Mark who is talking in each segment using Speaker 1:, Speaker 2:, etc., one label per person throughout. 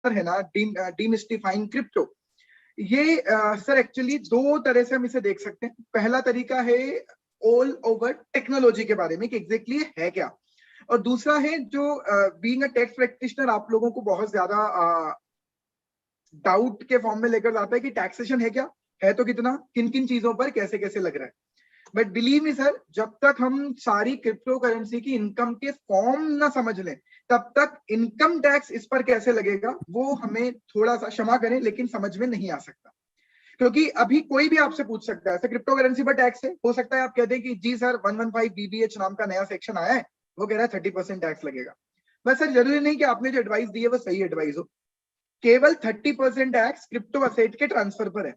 Speaker 1: है ना, डीमिस्टिफाइंग क्रिप्टो, ये सर एक्चुअली दो तरह से हम इसे देख सकते हैं। पहला तरीका है ऑल ओवर टेक्नोलॉजी के बारे में कि एग्जैक्टली है क्या, और दूसरा है जो बीइंग अ टैक्स प्रैक्टिशनर आप लोगों को बहुत ज्यादा डाउट के फॉर्म में लेकर जाता है कि टैक्सेशन है क्या, है तो कितना, किन किन चीजों पर कैसे कैसे लग रहा है। बट बिलीव मी सर, जब तक हम सारी क्रिप्टो करेंसी की इनकम के फॉर्म ना समझ लें, तब तक इनकम टैक्स इस पर कैसे लगेगा वो हमें थोड़ा सा, क्षमा करें लेकिन समझ में नहीं आ सकता। क्योंकि अभी कोई भी आपसे पूछ सकता है सर क्रिप्टो करेंसी पर टैक्स है, हो सकता है आप कह दें कि जी सर 115 बीबीएच नाम का नया सेक्शन आया है, वो कह रहा है 30% टैक्स लगेगा। बस सर जरूरी नहीं कि आपने जो एडवाइस दी है वो सही एडवाइस हो, केवल 30% टैक्स क्रिप्टो असेट के ट्रांसफर पर है।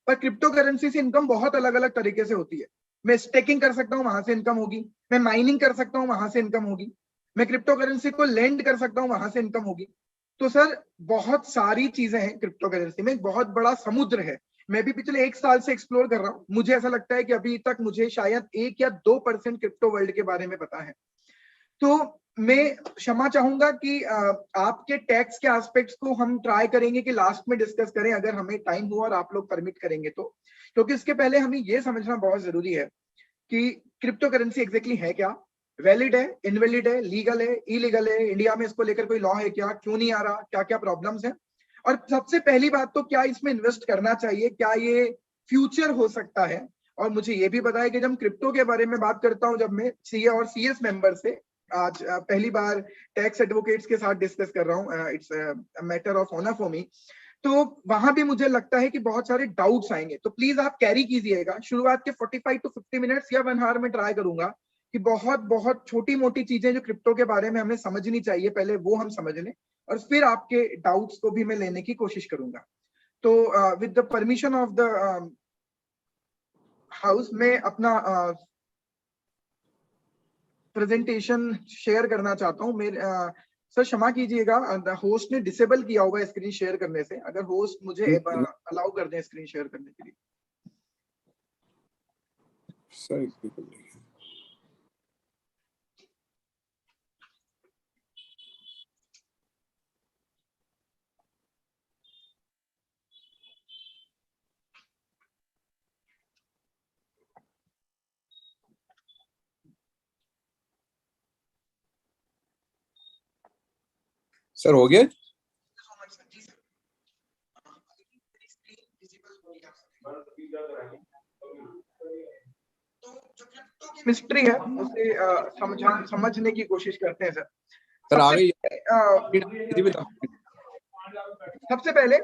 Speaker 1: पर क्रिप्टो करेंसी से इनकम बहुत अलग अलग तरीके से होती है। मैं स्टेकिंग कर सकता हूँ, वहां से इनकम होगी, मैं माइनिंग कर सकता हूँ, वहां से इनकम होगी, मैं क्रिप्टो करेंसी को लेंड कर सकता हूँ, वहां से इनकम होगी। तो सर बहुत सारी चीजें हैं क्रिप्टो करेंसी में, एक बहुत बड़ा समुद्र है। मैं भी पिछले 1 साल से एक्सप्लोर कर रहा हूँ, मुझे ऐसा लगता है कि अभी तक मुझे शायद 1 या 2% क्रिप्टो वर्ल्ड के बारे में पता है। तो मैं क्षमा चाहूंगा कि आपके टैक्स के एस्पेक्ट्स को हम ट्राई करेंगे कि लास्ट में डिस्कस करें, अगर हमें टाइम हुआ और आप लोग परमिट करेंगे तो। क्योंकि इसके पहले हमें यह समझना बहुत जरूरी है कि क्रिप्टो करेंसी एग्जैक्टली है क्या, वैलिड है, इनवैलिड है, लीगल है, इलीगल है, इंडिया में इसको लेकर कोई लॉ है क्या, क्यों नहीं आ रहा, क्या क्या प्रॉब्लम्स हैं, और सबसे पहली बात तो क्या इसमें इन्वेस्ट करना चाहिए, क्या ये फ्यूचर हो सकता है। और मुझे ये भी पता है कि जब क्रिप्टो के बारे में बात करता हूं, जब मैं सीए और सीएस मेंबर से आज पहली बार टैक्स एडवोकेट्स के साथ डिस्कस कर रहा हूँ, it's matter of honour for me, तो वहां भी मुझे लगता है कि बहुत सारे डाउट्स आएंगे। तो प्लीज आप कैरी कीजिएगा, शुरुआत के 45 to 50 मिनट्स या 1 आवर में ट्राई करूंगा कि बहुत बहुत छोटी मोटी चीजें जो क्रिप्टो के बारे में हमें समझनी चाहिए पहले वो हम समझ लें, और फिर आपके डाउट्स को भी मैं लेने की कोशिश करूंगा। तो with the permission of the house, मैं अपना प्रेजेंटेशन शेयर करना चाहता हूँ। मेरे सर क्षमा कीजिएगा, होस्ट ने डिसेबल किया होगा स्क्रीन शेयर करने से, अगर होस्ट मुझे अलाउ कर दें स्क्रीन शेयर करने के लिए।
Speaker 2: सर हो गया?
Speaker 1: मिस्ट्री है उसे समझने की कोशिश करते हैं सर।
Speaker 2: सर आ गई।
Speaker 1: सबसे पहले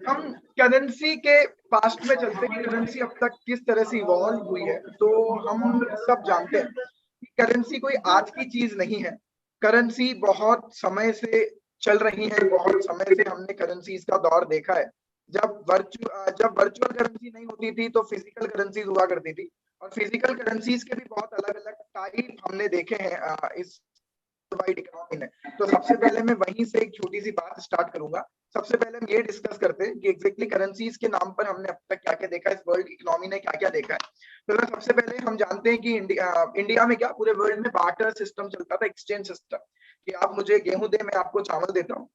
Speaker 1: हम करेंसी के पास्ट में चलते हैं कि करेंसी अब तक किस तरह से इवॉल्व हुई है। तो हम सब जानते हैं कि करेंसी कोई आज की चीज नहीं है, करेंसी बहुत समय से चल रही है, बहुत समय से हमने करेंसीज का दौर देखा है। जब वर्चुअल करेंसी नहीं होती थी तो फिजिकल करेंसीज हुआ करती थी, और फिजिकल करेंसीज के भी बहुत अलग अलग टाइप हमने देखे हैं इस वाइड इकोनॉमी में। तो सबसे पहले मैं वहीं से एक छोटी सी बात स्टार्ट करूंगा। सबसे पहले हम ये डिस्कस करते हैं कि एग्जैक्टली करेंसीज के नाम पर हमने अब तक क्या क्या देखा है, इस वर्ल्ड इकोनॉमी ने क्या क्या देखा है। तो सबसे पहले हम जानते हैं कि इंडिया में क्या पूरे वर्ल्ड में बार्टर सिस्टम चलता था, एक्सचेंज सिस्टम, कि आप मुझे गेहूं दे, मैं आपको चावल देता हूँ।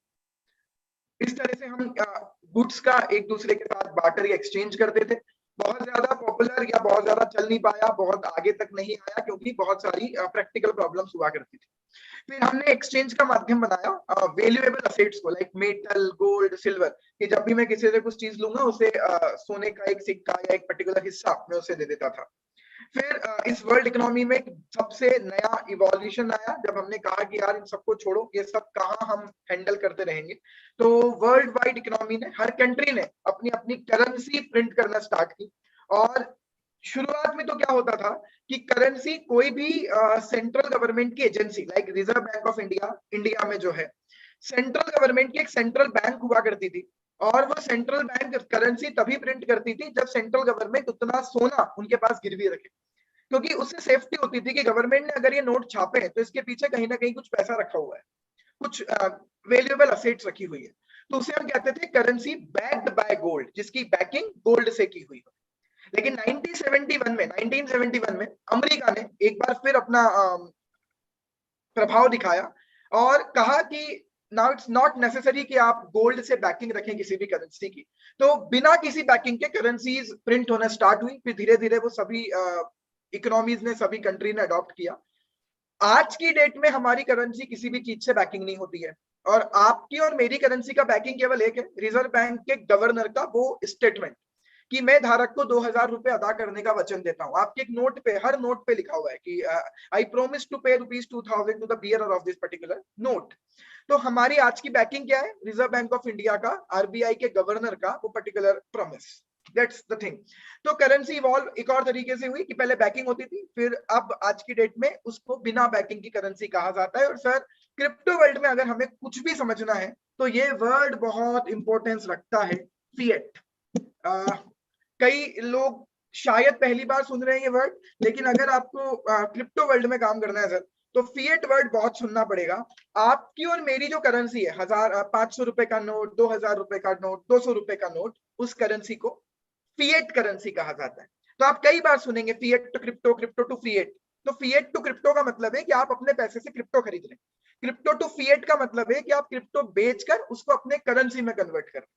Speaker 1: इस तरह से हम गुड्स का एक दूसरे के साथ बार्टर या एक्सचेंज करते थे। बहुत ज्यादा पॉपुलर या बहुत ज्यादा चल नहीं पाया, बहुत आगे तक नहीं आया, क्योंकि बहुत सारी प्रैक्टिकल प्रॉब्लम्स हुआ करती थी। फिर हमने एक्सचेंज का माध्यम बनाया वैल्यूएबल असेट्स को, लाइक मेटल, गोल्ड, सिल्वर, कि जब भी मैं किसी से कुछ चीज लूंगा उसे सोने का एक सिक्का या एक पर्टिकुलर हिस्सा मैं उसे दे देता था। फिर इस वर्ल्ड इकोनॉमी में सबसे नया इवोल्यूशन आया जब हमने कहा कि यार इन सबको छोड़ो, ये सब कहाँ हम हैंडल करते रहेंगे। तो वर्ल्ड वाइड इकोनॉमी ने, हर कंट्री ने अपनी अपनी करेंसी प्रिंट करना स्टार्ट की। और शुरुआत में तो क्या होता था कि करेंसी कोई भी सेंट्रल गवर्नमेंट की agency, like reserve bank of India, India में जो है सेंट्रल गवर्नमेंट की एक सेंट्रल बैंक हुआ करती थी, और वो सेंट्रल बैंक करेंसी तभी प्रिंट करती थी जब सेंट्रल गवर्नमेंट उतना सोना उनके पास गिरवी रखे, क्योंकि उससे सेफ्टी होती थी कि गवर्नमेंट ने अगर ये नोट छापे हैं तो इसके पीछे कहीं ना कहीं कुछ पैसा रखा हुआ है, कुछ वैल्यूएबल असेट्स रखी हुई है। तो उसे हम कहते थे करेंसी बैक्ड बाय गोल्ड, जिसकी बैकिंग गोल्ड से की हुई हो। लेकिन 1971 में अमेरिका ने एक बार फिर अपना प्रभाव दिखाया और कहा कि नाउ इट्स नॉट नेसेसरी कि आप गोल्ड से बैकिंग रखें किसी भी करेंसी की। तो बिना किसी बैकिंग के करेंसीज प्रिंट होना स्टार्ट हुई, फिर धीरे धीरे वो सभी इकोनॉमीज ने, सभी कंट्री ने अडॉप्ट किया। आज की डेट में हमारी करेंसी किसी भी चीज से बैकिंग नहीं होती है, और आपकी और मेरी करेंसी का बैकिंग केवल एक है, रिजर्व बैंक के गवर्नर का वो स्टेटमेंट कि मैं धारक को 2,000 रुपए अदा करने का वचन देता हूं। आपके एक नोट पे, हर नोट पे लिखा हुआ है कि I promise to pay ₹2,000 to the bearer of this particular note. तो हमारी आज की बैकिंग क्या है? रिजर्व बैंक ऑफ इंडिया का, आरबीआई के गवर्नर का वो particular promise. That's the thing. तो करेंसी इवॉल्व एक और तरीके से हुई कि पहले बैकिंग होती थी, फिर अब आज की डेट में उसको बिना बैकिंग की करेंसी कहा जाता है। और सर, क्रिप्टो वर्ल्ड में अगर हमें कुछ भी समझना है तो ये वर्ड बहुत इंपॉर्टेंस रखता है, फिएट। कई लोग शायद पहली बार सुन रहे हैं ये वर्ड, लेकिन अगर आपको क्रिप्टो वर्ल्ड में काम करना है सर, तो फिएट वर्ड बहुत सुनना पड़ेगा। आपकी और मेरी जो करेंसी है, 500 रुपए का नोट, 2,000 रुपए का नोट, 200 रुपए का नोट, उस करेंसी को फिएट करेंसी कहा जाता है। तो आप कई बार सुनेंगे fiat to crypto, crypto to fiat. तो फिएट टू क्रिप्टो का मतलब है कि आप अपने पैसे से क्रिप्टो खरीद रहे हैं। क्रिप्टो टू फिएट का मतलब है कि आप क्रिप्टो बेचकर उसको अपने करेंसी में कन्वर्ट कर रहे हैं।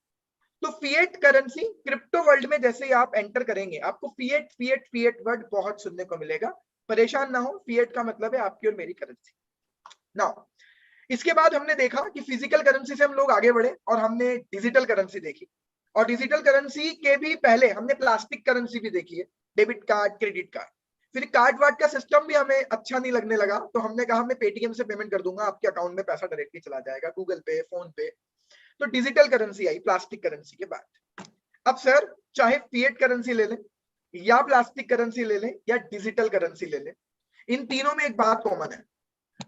Speaker 1: तो फिएट करेंसी क्रिप्टो वर्ल्ड में जैसे ही आप एंटर करेंगे, आपको फिएट फिएट फिएट वर्ड बहुत सुनने को मिलेगा। परेशान ना हो, फिएट का मतलब है आपकी और मेरी करेंसी। नाउ इसके बाद हमने देखा कि फिजिकल करेंसी से हम लोग आगे बढ़े और हमने डिजिटल करेंसी देखी। और डिजिटल करेंसी के भी पहले हमने प्लास्टिक करेंसी भी देखी है, डेबिट कार्ड, क्रेडिट कार्ड। फिर कार्ड वार्ड का सिस्टम भी हमें अच्छा नहीं लगने लगा, तो हमने कहा मैं पेटीएम से पेमेंट कर दूंगा, आपके अकाउंट में पैसा डायरेक्टली चला जाएगा, गूगल पे, फोन पे। तो डिजिटल करेंसी आई प्लास्टिक करेंसी के बाद। अब सर, चाहे फिएट करेंसी ले लें या प्लास्टिक करेंसी ले लें या डिजिटल करेंसी ले लें, इन तीनों में एक बात कॉमन है,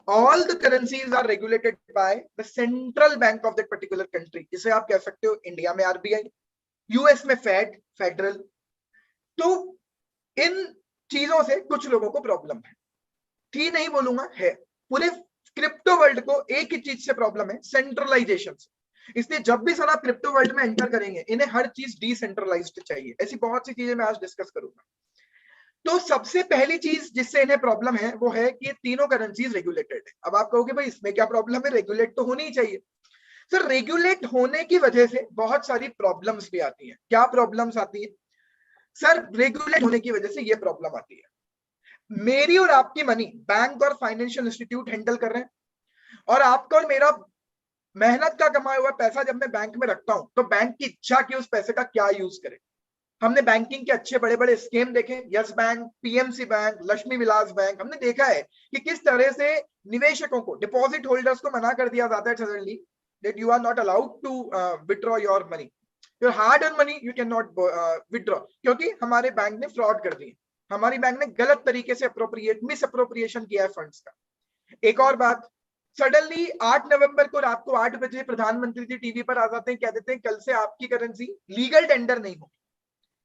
Speaker 1: all the currencies are regulated by the central bank of that particular country। जिसे आप कह सकते हो इंडिया में आरबीआई, यूएस में फेड, फेडरल। तो इन चीजों से कुछ लोगों को प्रॉब्लम है, थी नहीं बोलूंगा, है। पूरे क्रिप्टो वर्ल्ड को एक ही चीज से प्रॉब्लम है, सेंट्रलाइजेशन से। इसलिए जब भी सर आप क्रिप्टो वर्ल्ड में एंटर करेंगे, इन्हें हर चीज डिसेंट्रलाइज्ड चाहिए। ऐसी बहुत सी चीजें मैं आज डिस्कस करूंगा। तो सबसे पहली चीज जिससे इन्हें प्रॉब्लम है वो है कि ये तीनों करेंसीज रेगुलेटेड है। अब आप कहोगे भाई इसमें क्या प्रॉब्लम है, रेगुलेट तो होनी ही चाहिए। सर, रेगुलेट होने की वजह से बहुत सारी प्रॉब्लम्स भी आती हैं। क्या प्रॉब्लम्स आती है सर? रेगुलेट होने की वजह से ये प्रॉब्लम आती है, मेरी और आपकी मनी बैंक और फाइनेंशियल इंस्टीट्यूट हैंडल कर रहे हैं, और आपका और मेरा मेहनत का कमाया हुआ पैसा जब मैं बैंक में रखता हूं, तो बैंक की इच्छा की उस पैसे का क्या यूज करे। हमने बैंकिंग के अच्छे बड़े बड़े स्कीम देखे, Yes bank, PMC bank, Lakshmi Vilas bank. हमने देखा है कि किस तरह से निवेशकों को, डिपॉजिट होल्डर्स को मना कर दिया जाता है suddenly, that you are not allowed to withdraw your money, your hard earn money you can not withdraw, क्योंकि हमारे बैंक ने फ्रॉड कर दिए, हमारी बैंक ने गलत तरीके से मिस अप्रोप्रिएशन किया है फंड्स का। एक और बात, सडनली 8 नवंबर को रात को 8 बजे प्रधानमंत्री जी टीवी पर आ जाते हैं, कह देते हैं कल से आपकी करेंसी लीगल टेंडर नहीं होगी।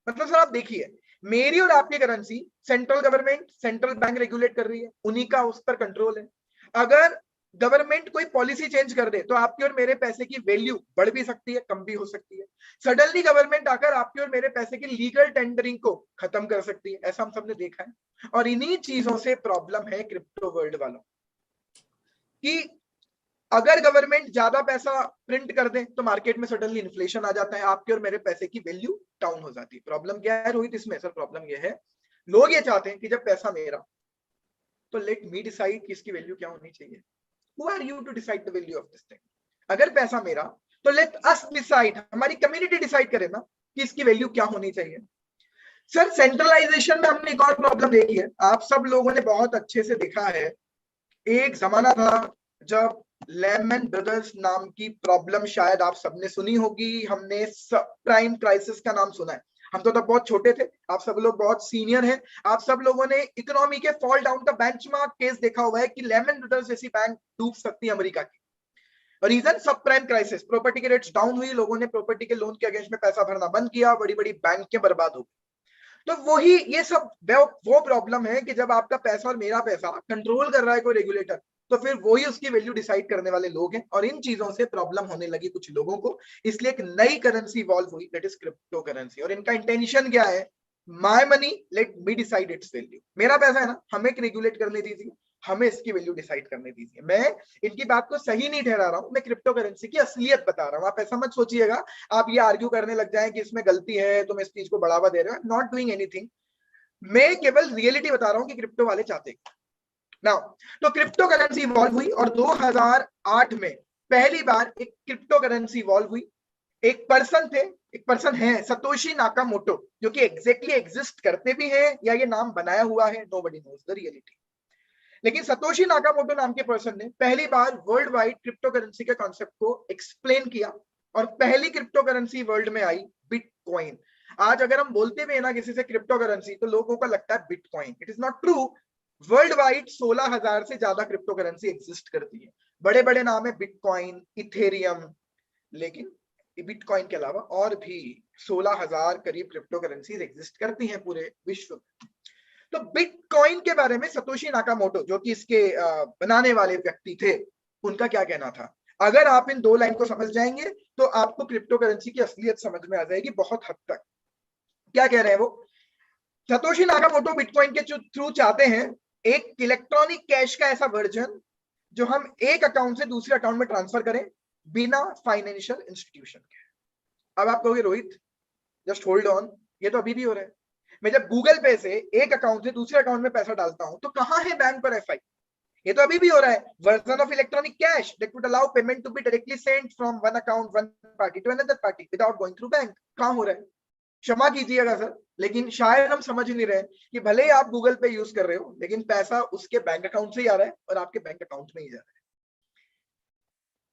Speaker 1: मतलब सर आप देखिए, मेरी और आपकी currency central government, central bank regulate कर रही है, उन्हीं का उस पर कंट्रोल है। अगर गवर्नमेंट कोई पॉलिसी चेंज कर दे तो आपके और मेरे पैसे की वैल्यू बढ़ भी सकती है, कम भी हो सकती है। सडनली गवर्नमेंट आकर आपके और मेरे पैसे की लीगल टेंडरिंग को खत्म कर सकती है, ऐसा हम सबने देखा है। और इन्हीं चीजों से प्रॉब्लम है क्रिप्टो वर्ल्ड वालों की। अगर गवर्नमेंट ज्यादा पैसा प्रिंट कर दे तो मार्केट में सडनली इन्फ्लेशन आ जाता है, आपके और मेरे पैसे की वैल्यू डाउन हो जाती है। प्रॉब्लम क्या है रोहित इसमें? सर प्रॉब्लम ये है, लोग ये चाहते हैं कि जब पैसा मेरा, तो लेट मी डिसाइड कि इसकी वैल्यू क्या होनी चाहिए। Who are you to decide the value of this thing? अगर पैसा मेरा, तो लेट अस डिसाइड, हमारी कम्युनिटी डिसाइड करे ना कि इसकी वैल्यू क्या होनी चाहिए। सर, सेंट्रलाइजेशन में हमने एक और प्रॉब्लम देखी है, आप सब लोगों ने बहुत अच्छे से देखा है। एक जमाना था जब लेमन ब्रदर्स नाम की प्रॉब्लम शायद आप सबने सुनी होगी, हमने सब प्राइम क्राइसिस का नाम सुना है। हम तो तब बहुत छोटे थे, आप सब लोग बहुत सीनियर हैं, आप सब लोगों ने इकोनॉमी के फॉल डाउन का बेंचमार्क केस देखा हुआ है कि लेमन ब्रदर्स जैसी बैंक डूब सकती है अमेरिका की। रीजन सब प्राइम क्राइसिस, प्रॉपर्टी के रेट्स डाउन हुई, लोगों ने प्रॉपर्टी के लोन के अगेंस्ट में पैसा भरना बंद किया, बड़ी बड़ी बैंकें बर्बाद हो गई। तो वही ये सब वो प्रॉब्लम है कि जब आपका पैसा और मेरा पैसा कंट्रोल कर रहा है कोई रेगुलेटर, तो फिर वही उसकी वैल्यू डिसाइड करने वाले लोग हैं, और इन चीजों से प्रॉब्लम होने लगी कुछ लोगों को। इसलिए एक नई करेंसी इवॉल्व हुई, दैट इज क्रिप्टो करेंसी। और इनका इंटेंशन क्या है? My money, let me decide it's value. मेरा पैसा है ना, हमें रेगुलेट करने दीजिए, हमें इसकी वैल्यू डिसाइड करने दीजिए। मैं इनकी बात को सही नहीं ठहरा रहा हूं, मैं क्रिप्टो करेंसी की असलियत बता रहा हूं। आप ऐसा मत सोचिएगा, आप ये आर्ग्यू करने लग जाएं कि इसमें गलती है, तुम इस चीज को बढ़ावा दे रहे हो। नॉट डूइंग एनीथिंग, मैं केवल रियलिटी बता रहा हूं कि क्रिप्टो वाले चाहते हैं ना। तो क्रिप्टो करेंसी इवॉल्व हुई और 2008 में पहली बार एक क्रिप्टो करेंसी इवॉल्व हुई। एक पर्सन है सतोशी नाकामोटो, जो कि एग्जैक्टली एग्जिस्ट करते भी हैं या ये नाम बनाया हुआ है, नोबडी नोज द रियलिटी। लेकिन सतोशी नाकामोटो नाम के पर्सन ने पहली बार वर्ल्ड वाइड क्रिप्टो करेंसी के कॉन्सेप्ट को एक्सप्लेन किया और पहली क्रिप्टो करेंसी वर्ल्ड में आई बिटकॉइन। आज अगर हम बोलते भी है ना किसी से क्रिप्टो करेंसी, तो लोगों को लगता है bitcoin. It is not true. World wide 16,000 से ज्यादा क्रिप्टो करेंसी एग्जिस्ट करती है। बड़े बड़े नाम है बिटकॉइन, इथेरियम, लेकिन बिटकॉइन के अलावा और भी 16,000 करीब क्रिप्टो करेंसीज एग्जिस्ट करती हैं पूरे विश्व में। तो बिटकॉइन के बारे में सतोशी नाकामोटो, जो कि इसके बनाने वाले व्यक्ति थे, उनका क्या कहना था? अगर आप इन दो लाइन को समझ जाएंगे तो आपको क्रिप्टो करेंसी की असलियत समझ में आ जाएगी बहुत हद तक। क्या कह रहे हैं वो? सतोशी नाकामोटो बिटकॉइन के थ्रू चाहते हैं एक इलेक्ट्रॉनिक कैश का ऐसा वर्जन जो हम एक अकाउंट से दूसरे अकाउंट में ट्रांसफर करें बिना फाइनेंशियल इंस्टीट्यूशन के। अब आप कहोगे रोहित जस्ट होल्ड ऑन, ये तो अभी भी हो रहा है। मैं जब गूगल पे से एक अकाउंट से दूसरे अकाउंट में पैसा डालता हूं तो कहां है बैंक पर एफआई? ये तो अभी भी हो रहा है। Version of electronic cash that would allow payment to be directly sent from one account one party to another party without going through bank. कहां हो रहा है? क्षमा कीजिएगा सर, लेकिन शायद हम समझ नहीं रहे कि भले ही आप गूगल पे यूज कर रहे हो, लेकिन पैसा उसके बैंक अकाउंट से ही आ रहा है और आपके बैंक अकाउंट में ही जा रहा है।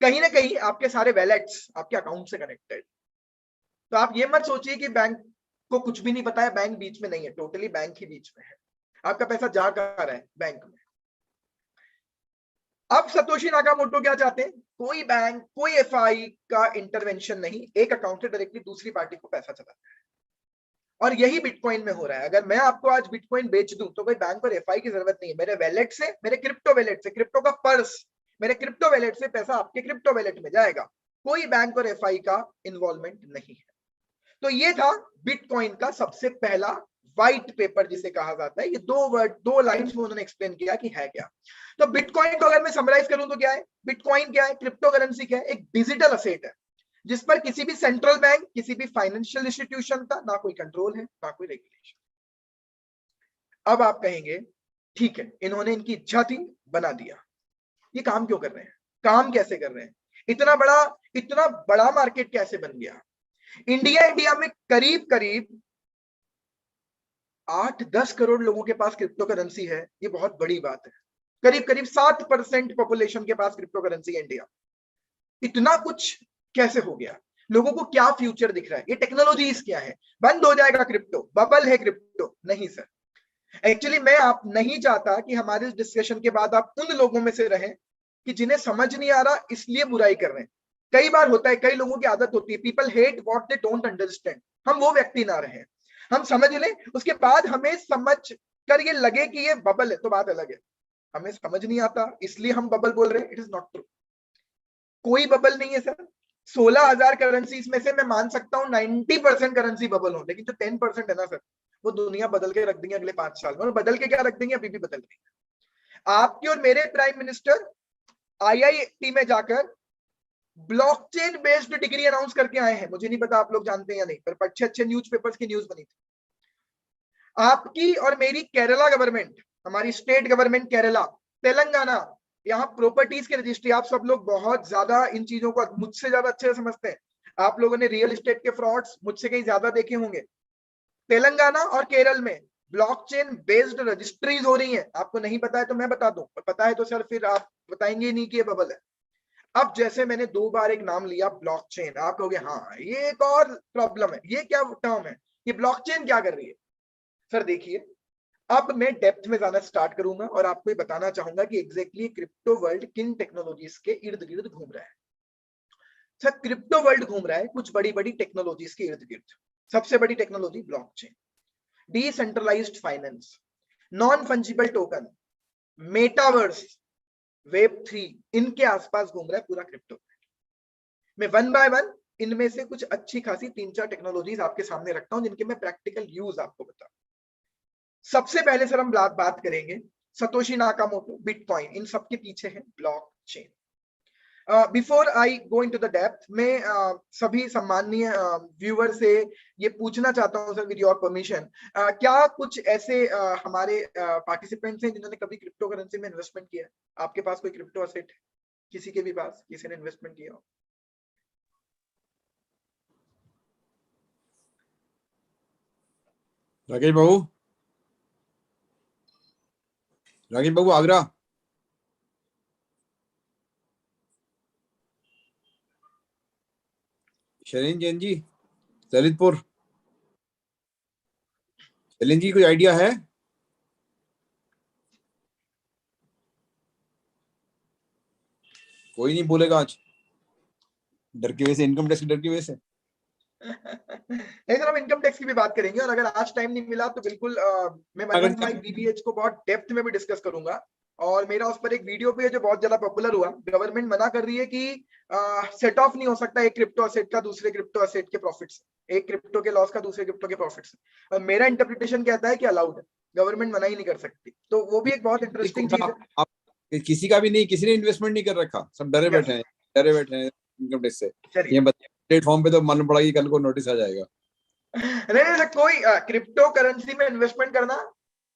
Speaker 1: कहीं ना कहीं आपके सारे वैलेट्स आपके अकाउंट से कनेक्टेड। तो आप ये मत सोचिए कि बैंक को कुछ भी नहीं पता है, बैंक बीच में नहीं है, टोटली बैंक ही बीच में है। आपका पैसा जा कहां रहा है? बैंक में। अब सतोशी नाकामोटो क्या चाहते हैं? कोई बैंक, कोई एफआई का इंटरवेंशन नहीं, एक अकाउंट से डायरेक्टली दूसरी पार्टी को पैसा चलाता है। और यही बिटकॉइन में हो रहा है। अगर मैं आपको आज बिटकॉइन बेच दूं तो कोई बैंक और एफआई की जरूरत नहीं है। मेरे वैलेट से, मेरे क्रिप्टो वैलेट से, क्रिप्टो का पर्स मेरे क्रिप्टो वैलेट से पैसा आपके क्रिप्टो वैलेट में जाएगा। कोई बैंक और एफआई का इन्वॉल्वमेंट नहीं है। तो ये था बिटकॉइन का सबसे पहला व्हाइट पेपर जिसे कहा जाता है। ये दो लाइंस में उन्होंने एक्सप्लेन किया कि है क्या। तो बिटकॉइन को अगर मैं समराइज करूं तो क्या है? बिटकॉइन क्या है? क्रिप्टो करेंसी क्या है? एक डिजिटल असेट है जिस पर किसी भी सेंट्रल बैंक, किसी भी फाइनेंशियल इंस्टीट्यूशन का ना कोई कंट्रोल है, ना कोई रेगुलेशन। अब आप कहेंगे ठीक है, इन्होंने इनकी इच्छा थी, बना दिया। ये काम क्यों कर रहे हैं? काम कैसे कर रहे हैं? इतना बड़ा मार्केट कैसे बन गया? इंडिया में करीब करीब 8-10 करोड़ लोगों के पास क्रिप्टो करेंसी है। ये बहुत बड़ी बात है। करीब करीब 7% पॉपुलेशन के पास क्रिप्टो करेंसी है इंडिया। इतना कुछ कैसे हो गया? लोगों को क्या फ्यूचर दिख रहा है? ये टेक्नोलॉजीज क्या है? बंद हो जाएगा क्रिप्टो? बबल है क्रिप्टो? नहीं सर। एक्चुअली मैं आप नहीं चाहता कि हमारे डिस्कशन के बाद आप उन लोगों में से रहें कि जिन्हें समझ नहीं आ रहा इसलिए बुराई कर रहे हैं। कई बार होता है, कई लोगों की आदत होती है, people hate what they don't understand. हम वो व्यक्ति ना रहे। हम समझ लें, उसके बाद हमें समझ कर ये लगे कि ये बबल है तो बात अलग है। हमें समझ नहीं आता इसलिए हम बबल बोल रहे हैं। It is not true. कोई बबल नहीं है सर। 16,000 करेंसीज में से मैं मान सकता हूं 90% करेंसी बबल हो, लेकिन जो 10% है ना सर, वो दुनिया बदल के रख देंगे अगले 5 साल में। और बदल के क्या रख देंगे? अभी भी बदल देंगे। आपके और मेरे प्राइम मिनिस्टर आईआईटी में जाकर ब्लॉकचेन बेस्ड डिग्री अनाउंस करके आए हैं। मुझे नहीं पता आप लोग जानते हैं या नहीं, पर अच्छे न्यूज़पेपर्स की न्यूज बनी थी। आपकी और मेरी केरला गवर्नमेंट, हमारी स्टेट गवर्नमेंट केरला, तेलंगाना, यहाँ प्रॉपर्टीज के रजिस्ट्री, आप सब लोग बहुत ज्यादा इन चीजों को मुझसे ज्यादा अच्छे से समझते हैं। आप लोगों ने रियल एस्टेट के फ्रॉड्स मुझसे कहीं ज्यादा देखे होंगे। तेलंगाना और केरल में ब्लॉकचेन बेस्ड रजिस्ट्रीज हो रही हैं। आपको नहीं पता है तो मैं बता दूं, पता है तो सर फिर आप बताएंगे नहीं कि ये बबल है। अब जैसे मैंने 2 बार एक नाम लिया ब्लॉकचेन, आप कहोगे हाँ ये एक और प्रॉब्लम है, ये क्या टर्म है, ये ब्लॉकचेन क्या कर रही है? सर देखिए, अब मैं डेप्थ में जाना स्टार्ट करूंगा और आपको ये बताना चाहूंगा कि एग्जैक्टली क्रिप्टो वर्ल्ड किन टेक्नोलॉजीज के इर्द गिर्द घूम रहा है। सर क्रिप्टो वर्ल्ड घूम रहा है कुछ बड़ी बड़ी टेक्नोलॉजीज के इर्द गिर्द। सबसे बड़ी technology blockchain, decentralised finance, non fungible token, metaverse, web 3, इनके आसपास घूम रहा है पूरा क्रिप्टो। मैं वन बाय वन इनमें से कुछ अच्छी खासी 3-4 टेक्नोलॉजीज आपके सामने रखता हूं जिनके मैं प्रैक्टिकल यूज आपको बताऊं। सबसे पहले सर हम बात करेंगे सतोशी नाकामोटो, बिटकॉइन, इन सब के पीछे है blockchain. Before I go into the depth, मैं सभी सम्माननीय व्यूअर से ये पूछना चाहता हूं सर, विद योर परमिशन, क्या कुछ ऐसे हमारे पार्टिसिपेंट्स हैं जिन्होंने कभी क्रिप्टो करेंसी में इन्वेस्टमेंट किया है? आपके पास कोई क्रिप्टो असेट है? किसी के भी पास किसी ने इन्वेस्टमेंट किया हो?
Speaker 2: राकेश बाबू, राकेश बाबू आगरा। शैलेंद्र जैन जी ललितपुर। शैलेंद्र जी कोई आइडिया है? कोई नहीं बोलेगा आज, डर की वजह से, इनकम टैक्स की डर की वजह से।
Speaker 1: नहीं सर, हम इनकम टैक्स की भी बात करेंगे, और अगर आज टाइम नहीं मिला तो बिल्कुल मैं 115 बीबीएच को बहुत डेप्थ में भी डिस्कस करूंगा। और मेरा उस पर एक वीडियो भी है जो बहुत ज्यादा पॉपुलर हुआ। गवर्नमेंट मना कर रही है कि सेट ऑफ नहीं हो सकता एक क्रिप्टो असेट का दूसरे क्रिप्टो असेट के प्रॉफिट से, एक क्रिप्टो के लॉस का दूसरे क्रिप्टो के प्रॉफिट से। और मेरा इंटरप्रिटेशन कहता है कि अलाउड है, गवर्नमेंट मना ही नहीं कर सकती। तो वो भी एक बहुत इंटरेस्टिंग चीज है।
Speaker 2: आप किसी का भी नहीं, किसी ने इन्वेस्टमेंट नहीं कर रखा, सब डरे बैठे हैं, डरे बैठे हैं इनकम टैक्स से। ये प्लेटफॉर्म पे तो मालूम पड़ा कि कल को नोटिस आ जाएगा।
Speaker 1: नहीं सर, कोई क्रिप्टो करेंसी में इन्वेस्टमेंट करना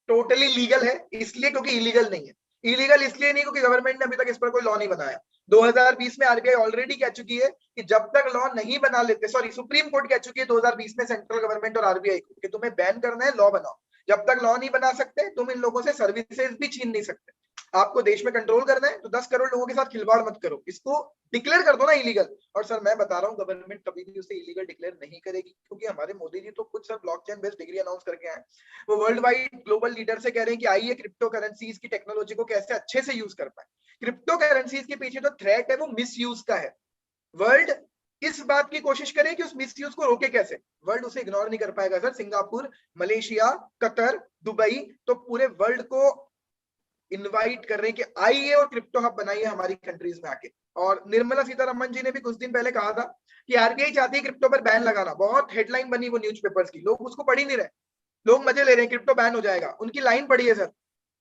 Speaker 1: टोटली लीगल है, इसलिए क्योंकि इलीगल नहीं है। इलीगल इसलिए नहीं क्योंकि गवर्नमेंट ने अभी तक इस पर कोई लॉ नहीं बनाया। 2020 में आरबीआई ऑलरेडी कह चुकी है कि जब तक लॉ नहीं बना लेते, सॉरी सुप्रीम कोर्ट कह चुकी है 2020 में सेंट्रल गवर्नमेंट और आरबीआई को कि तुम्हें बैन करना है, लॉ बनाओ। जब तक लॉ नहीं बना सकते तुम इन लोगों से सर्विसेज भी छीन नहीं सकते। आपको देश में कंट्रोल करना है तो 10 करोड़ लोगों के साथ खिलवाड़ मत करो, इसको डिक्लेयर कर दो ना इलीगल। और सर मैं बता रहा हूँ गवर्नमेंट कभी भी उसे इलीगल डिक्लेयर नहीं करेगी, क्योंकि हमारे मोदी जी तो कुछ sir blockchain based degree announce करके आए। वो वर्ल्ड वाइड ग्लोबल लीडर से कह रहे हैं कि आइए क्रिप्टो करेंसीज की टेक्नोलॉजी को कैसे अच्छे से यूज कर पाए। क्रिप्टो करेंसीज के पीछे जो थ्रेट है वो मिसयूज का है। वर्ल्ड इस बात की कोशिश करे कि उस मिसयूज को रोके कैसे, वर्ल्ड उसे इग्नोर नहीं कर पाएगा sir. Singapore, Malaysia, Qatar, Dubai तो पूरे वर्ल्ड को इनवाइट कर रहे हैं कि आइए और क्रिप्टो हब बनाइए हमारी कंट्रीज में आके। और निर्मला सीतारमण जी ने भी कुछ दिन पहले कहा था कि आरबीआई चाहती है क्रिप्टो पर बैन लगाना। बहुत हेडलाइन बनी वो न्यूज़पेपर्स की, लोग उसको पढ़ ही नहीं रहे, लोग मजे ले रहे हैं, क्रिप्टो बैन हो जाएगा। उनकी लाइन पढ़ी है सर,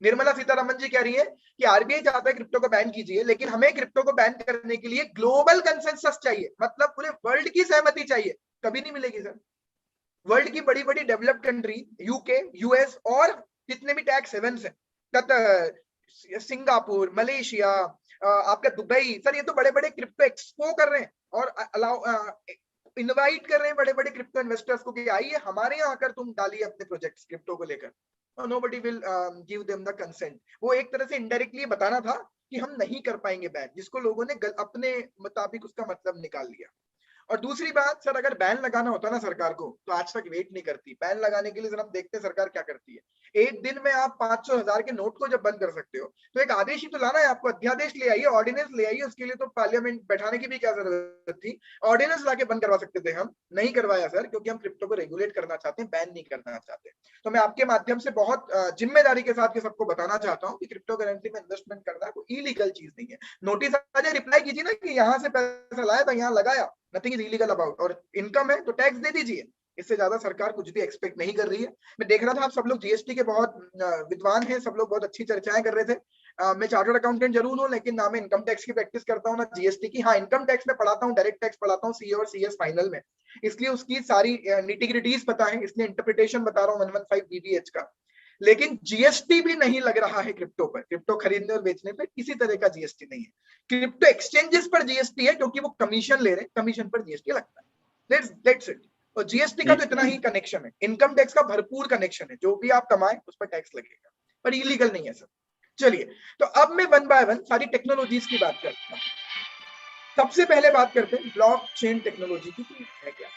Speaker 1: निर्मला सीतारमण जी कह रही है कि आरबीआई चाहता है क्रिप्टो को बैन कीजिए, लेकिन हमें क्रिप्टो को बैन करने के लिए ग्लोबल कंसेंसस चाहिए, मतलब पूरे वर्ल्ड की सहमति चाहिए। कभी नहीं मिलेगी सर। वर्ल्ड की बड़ी बड़ी डेवलप्ड कंट्री, यूके, यूएस और जितने भी टैक्स हेवंस हैं, कतर, सिंगापुर, मलेशिया, आपका दुबई, सर ये तो बड़े बड़े क्रिप्टो एक्सपो कर रहे हैं और अलाउ इनवाइट कर रहे हैं बड़े बड़े क्रिप्टो इन्वेस्टर्स को कि आइए हमारे यहाँ आकर तुम डालिए अपने प्रोजेक्ट्स क्रिप्टो को लेकर। Nobody will give them the consent. वो एक तरह से इनडायरेक्टली बताना था कि हम नहीं कर पाएंगे बैन, जिसको लोगों ने अपने मुताबिक उसका मतलब निकाल लिया। और दूसरी बात सर, अगर बैन लगाना होता ना सरकार को तो आज तक वेट नहीं करती। बैन लगाने के लिए सर हम देखते हैं सरकार क्या करती है। एक दिन में आप 500,000 के नोट को जब बंद कर सकते हो तो एक आदेश ही तो लाना है आपको, अध्यादेश ले आइए, ऑर्डिनेंस ले आइए। उसके लिए तो पार्लियामेंट बैठाने की भी क्या जरूरत थी, ऑर्डिनेंस लाके बंद करवा सकते थे। हम नहीं करवाया सर, क्योंकि हम क्रिप्टो को रेगुलेट करना चाहते हैं, बैन नहीं करना चाहते। तो मैं आपके माध्यम से बहुत जिम्मेदारी के साथ सबको बताना चाहता हूँ कि क्रिप्टो करेंसी में इन्वेस्टमेंट करना कोई इलीगल चीज नहीं है। नोटिस आ जाए रिप्लाई कीजिए ना कि यहाँ से पैसा लाया था यहाँ लगाया, नथिंग इज इलीगल अबाउट। और इनकम है तो टैक्स दे दीजिए, इससे ज्यादा सरकार कुछ भी एक्सपेक्ट नहीं कर रही है। मैं देख रहा था आप सब लोग जीएसटी के बहुत विद्वान हैं, सब लोग बहुत अच्छी चर्चाएं कर रहे थे। मैं चार्टर्ड अकाउंटेंट जरूर हूं, लेकिन ना मैं इनकम टैक्स की प्रैक्टिस करता हूं ना जीएसटी की। हाँ, इनकम टैक्स में पढ़ाता हूं, डायरेक्ट टैक्स पढ़ाता हूं, सीए और सीएस फाइनल में, इसलिए उसकी सारी निटिग्रिटीज पता है, इसलिए इंटरप्रिटेशन बता रहा हूँ 115 बीबीएच का। लेकिन जीएसटी भी नहीं लग रहा है क्रिप्टो पर। क्रिप्टो खरीदने और बेचने पर किसी तरह का जीएसटी नहीं है। क्रिप्टो एक्सचेंजेस पर जीएसटी है क्योंकि वो कमीशन ले रहे हैं, कमीशन पर जीएसटी लगता है। That's it. और जीएसटी का तो इतना ही कनेक्शन है, इनकम टैक्स का भरपूर कनेक्शन है, जो भी आप कमाएं उस पर टैक्स लगेगा, पर इलीगल नहीं है सर। चलिए, तो अब मैं वन बाय वन सारी टेक्नोलॉजीज की बात करता हूं। सबसे पहले बात करते हैं ब्लॉकचेन टेक्नोलॉजी की, है क्या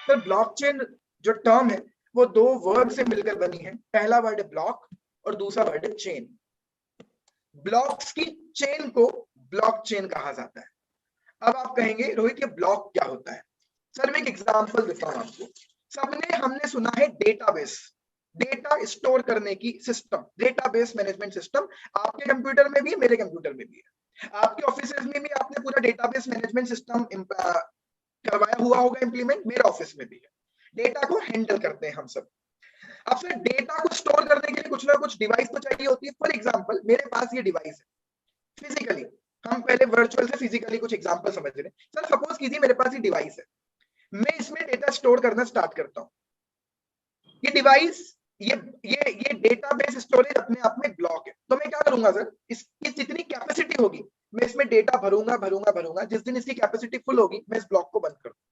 Speaker 1: सर। ब्लॉकचेन जो टर्म है वो दो वर्ड से मिलकर बनी है। पहला वर्ड है ब्लॉक और दूसरा वर्ड है चेन। ब्लॉक्स की चेन को ब्लॉकचेन कहा जाता है। अब आप कहेंगे रोहित ये ब्लॉक क्या होता है? सर मैं एक एग्जांपल देता हूं आपको। सबने हमने सुना है डेटाबेस, डेटा स्टोर करने की सिस्टम, डेटाबेस मैनेजमेंट सिस्टम। आपके कंप्यूटर में भी है, मेरे कंप्यूटर में भी है, आपके ऑफिस में भी आपने पूरा डेटाबेस मैनेजमेंट सिस्टम करवाया हुआ होगा इम्प्लीमेंट, मेरे ऑफिस में भी है। डेटा को हैंडल करते हैं हम सब। अब सर डेटा को स्टोर करने के लिए कुछ ना कुछ डिवाइस तो चाहिए होती है। फॉर एग्जांपल मेरे पास ये डिवाइस है फिजिकली, हम पहले वर्चुअल से फिजिकली कुछ एग्जांपल समझ रहे हैं। सर सपोज कीजिए मेरे पास ये डिवाइस है, मैं इसमें डेटा स्टोर करना स्टार्ट करता हूं। ये डिवाइस, ये डेटाबेस स्टोरेज अपने आप में ब्लॉक है। तो मैं क्या करूंगा सर, इसकी जितनी कैपेसिटी होगी मैं इसमें डेटा भरूंगा भरूंगा भरूंगा, जिस दिन इसकी कैपेसिटी फुल होगी मैं इस ब्लॉक को बंद कर दूंगा।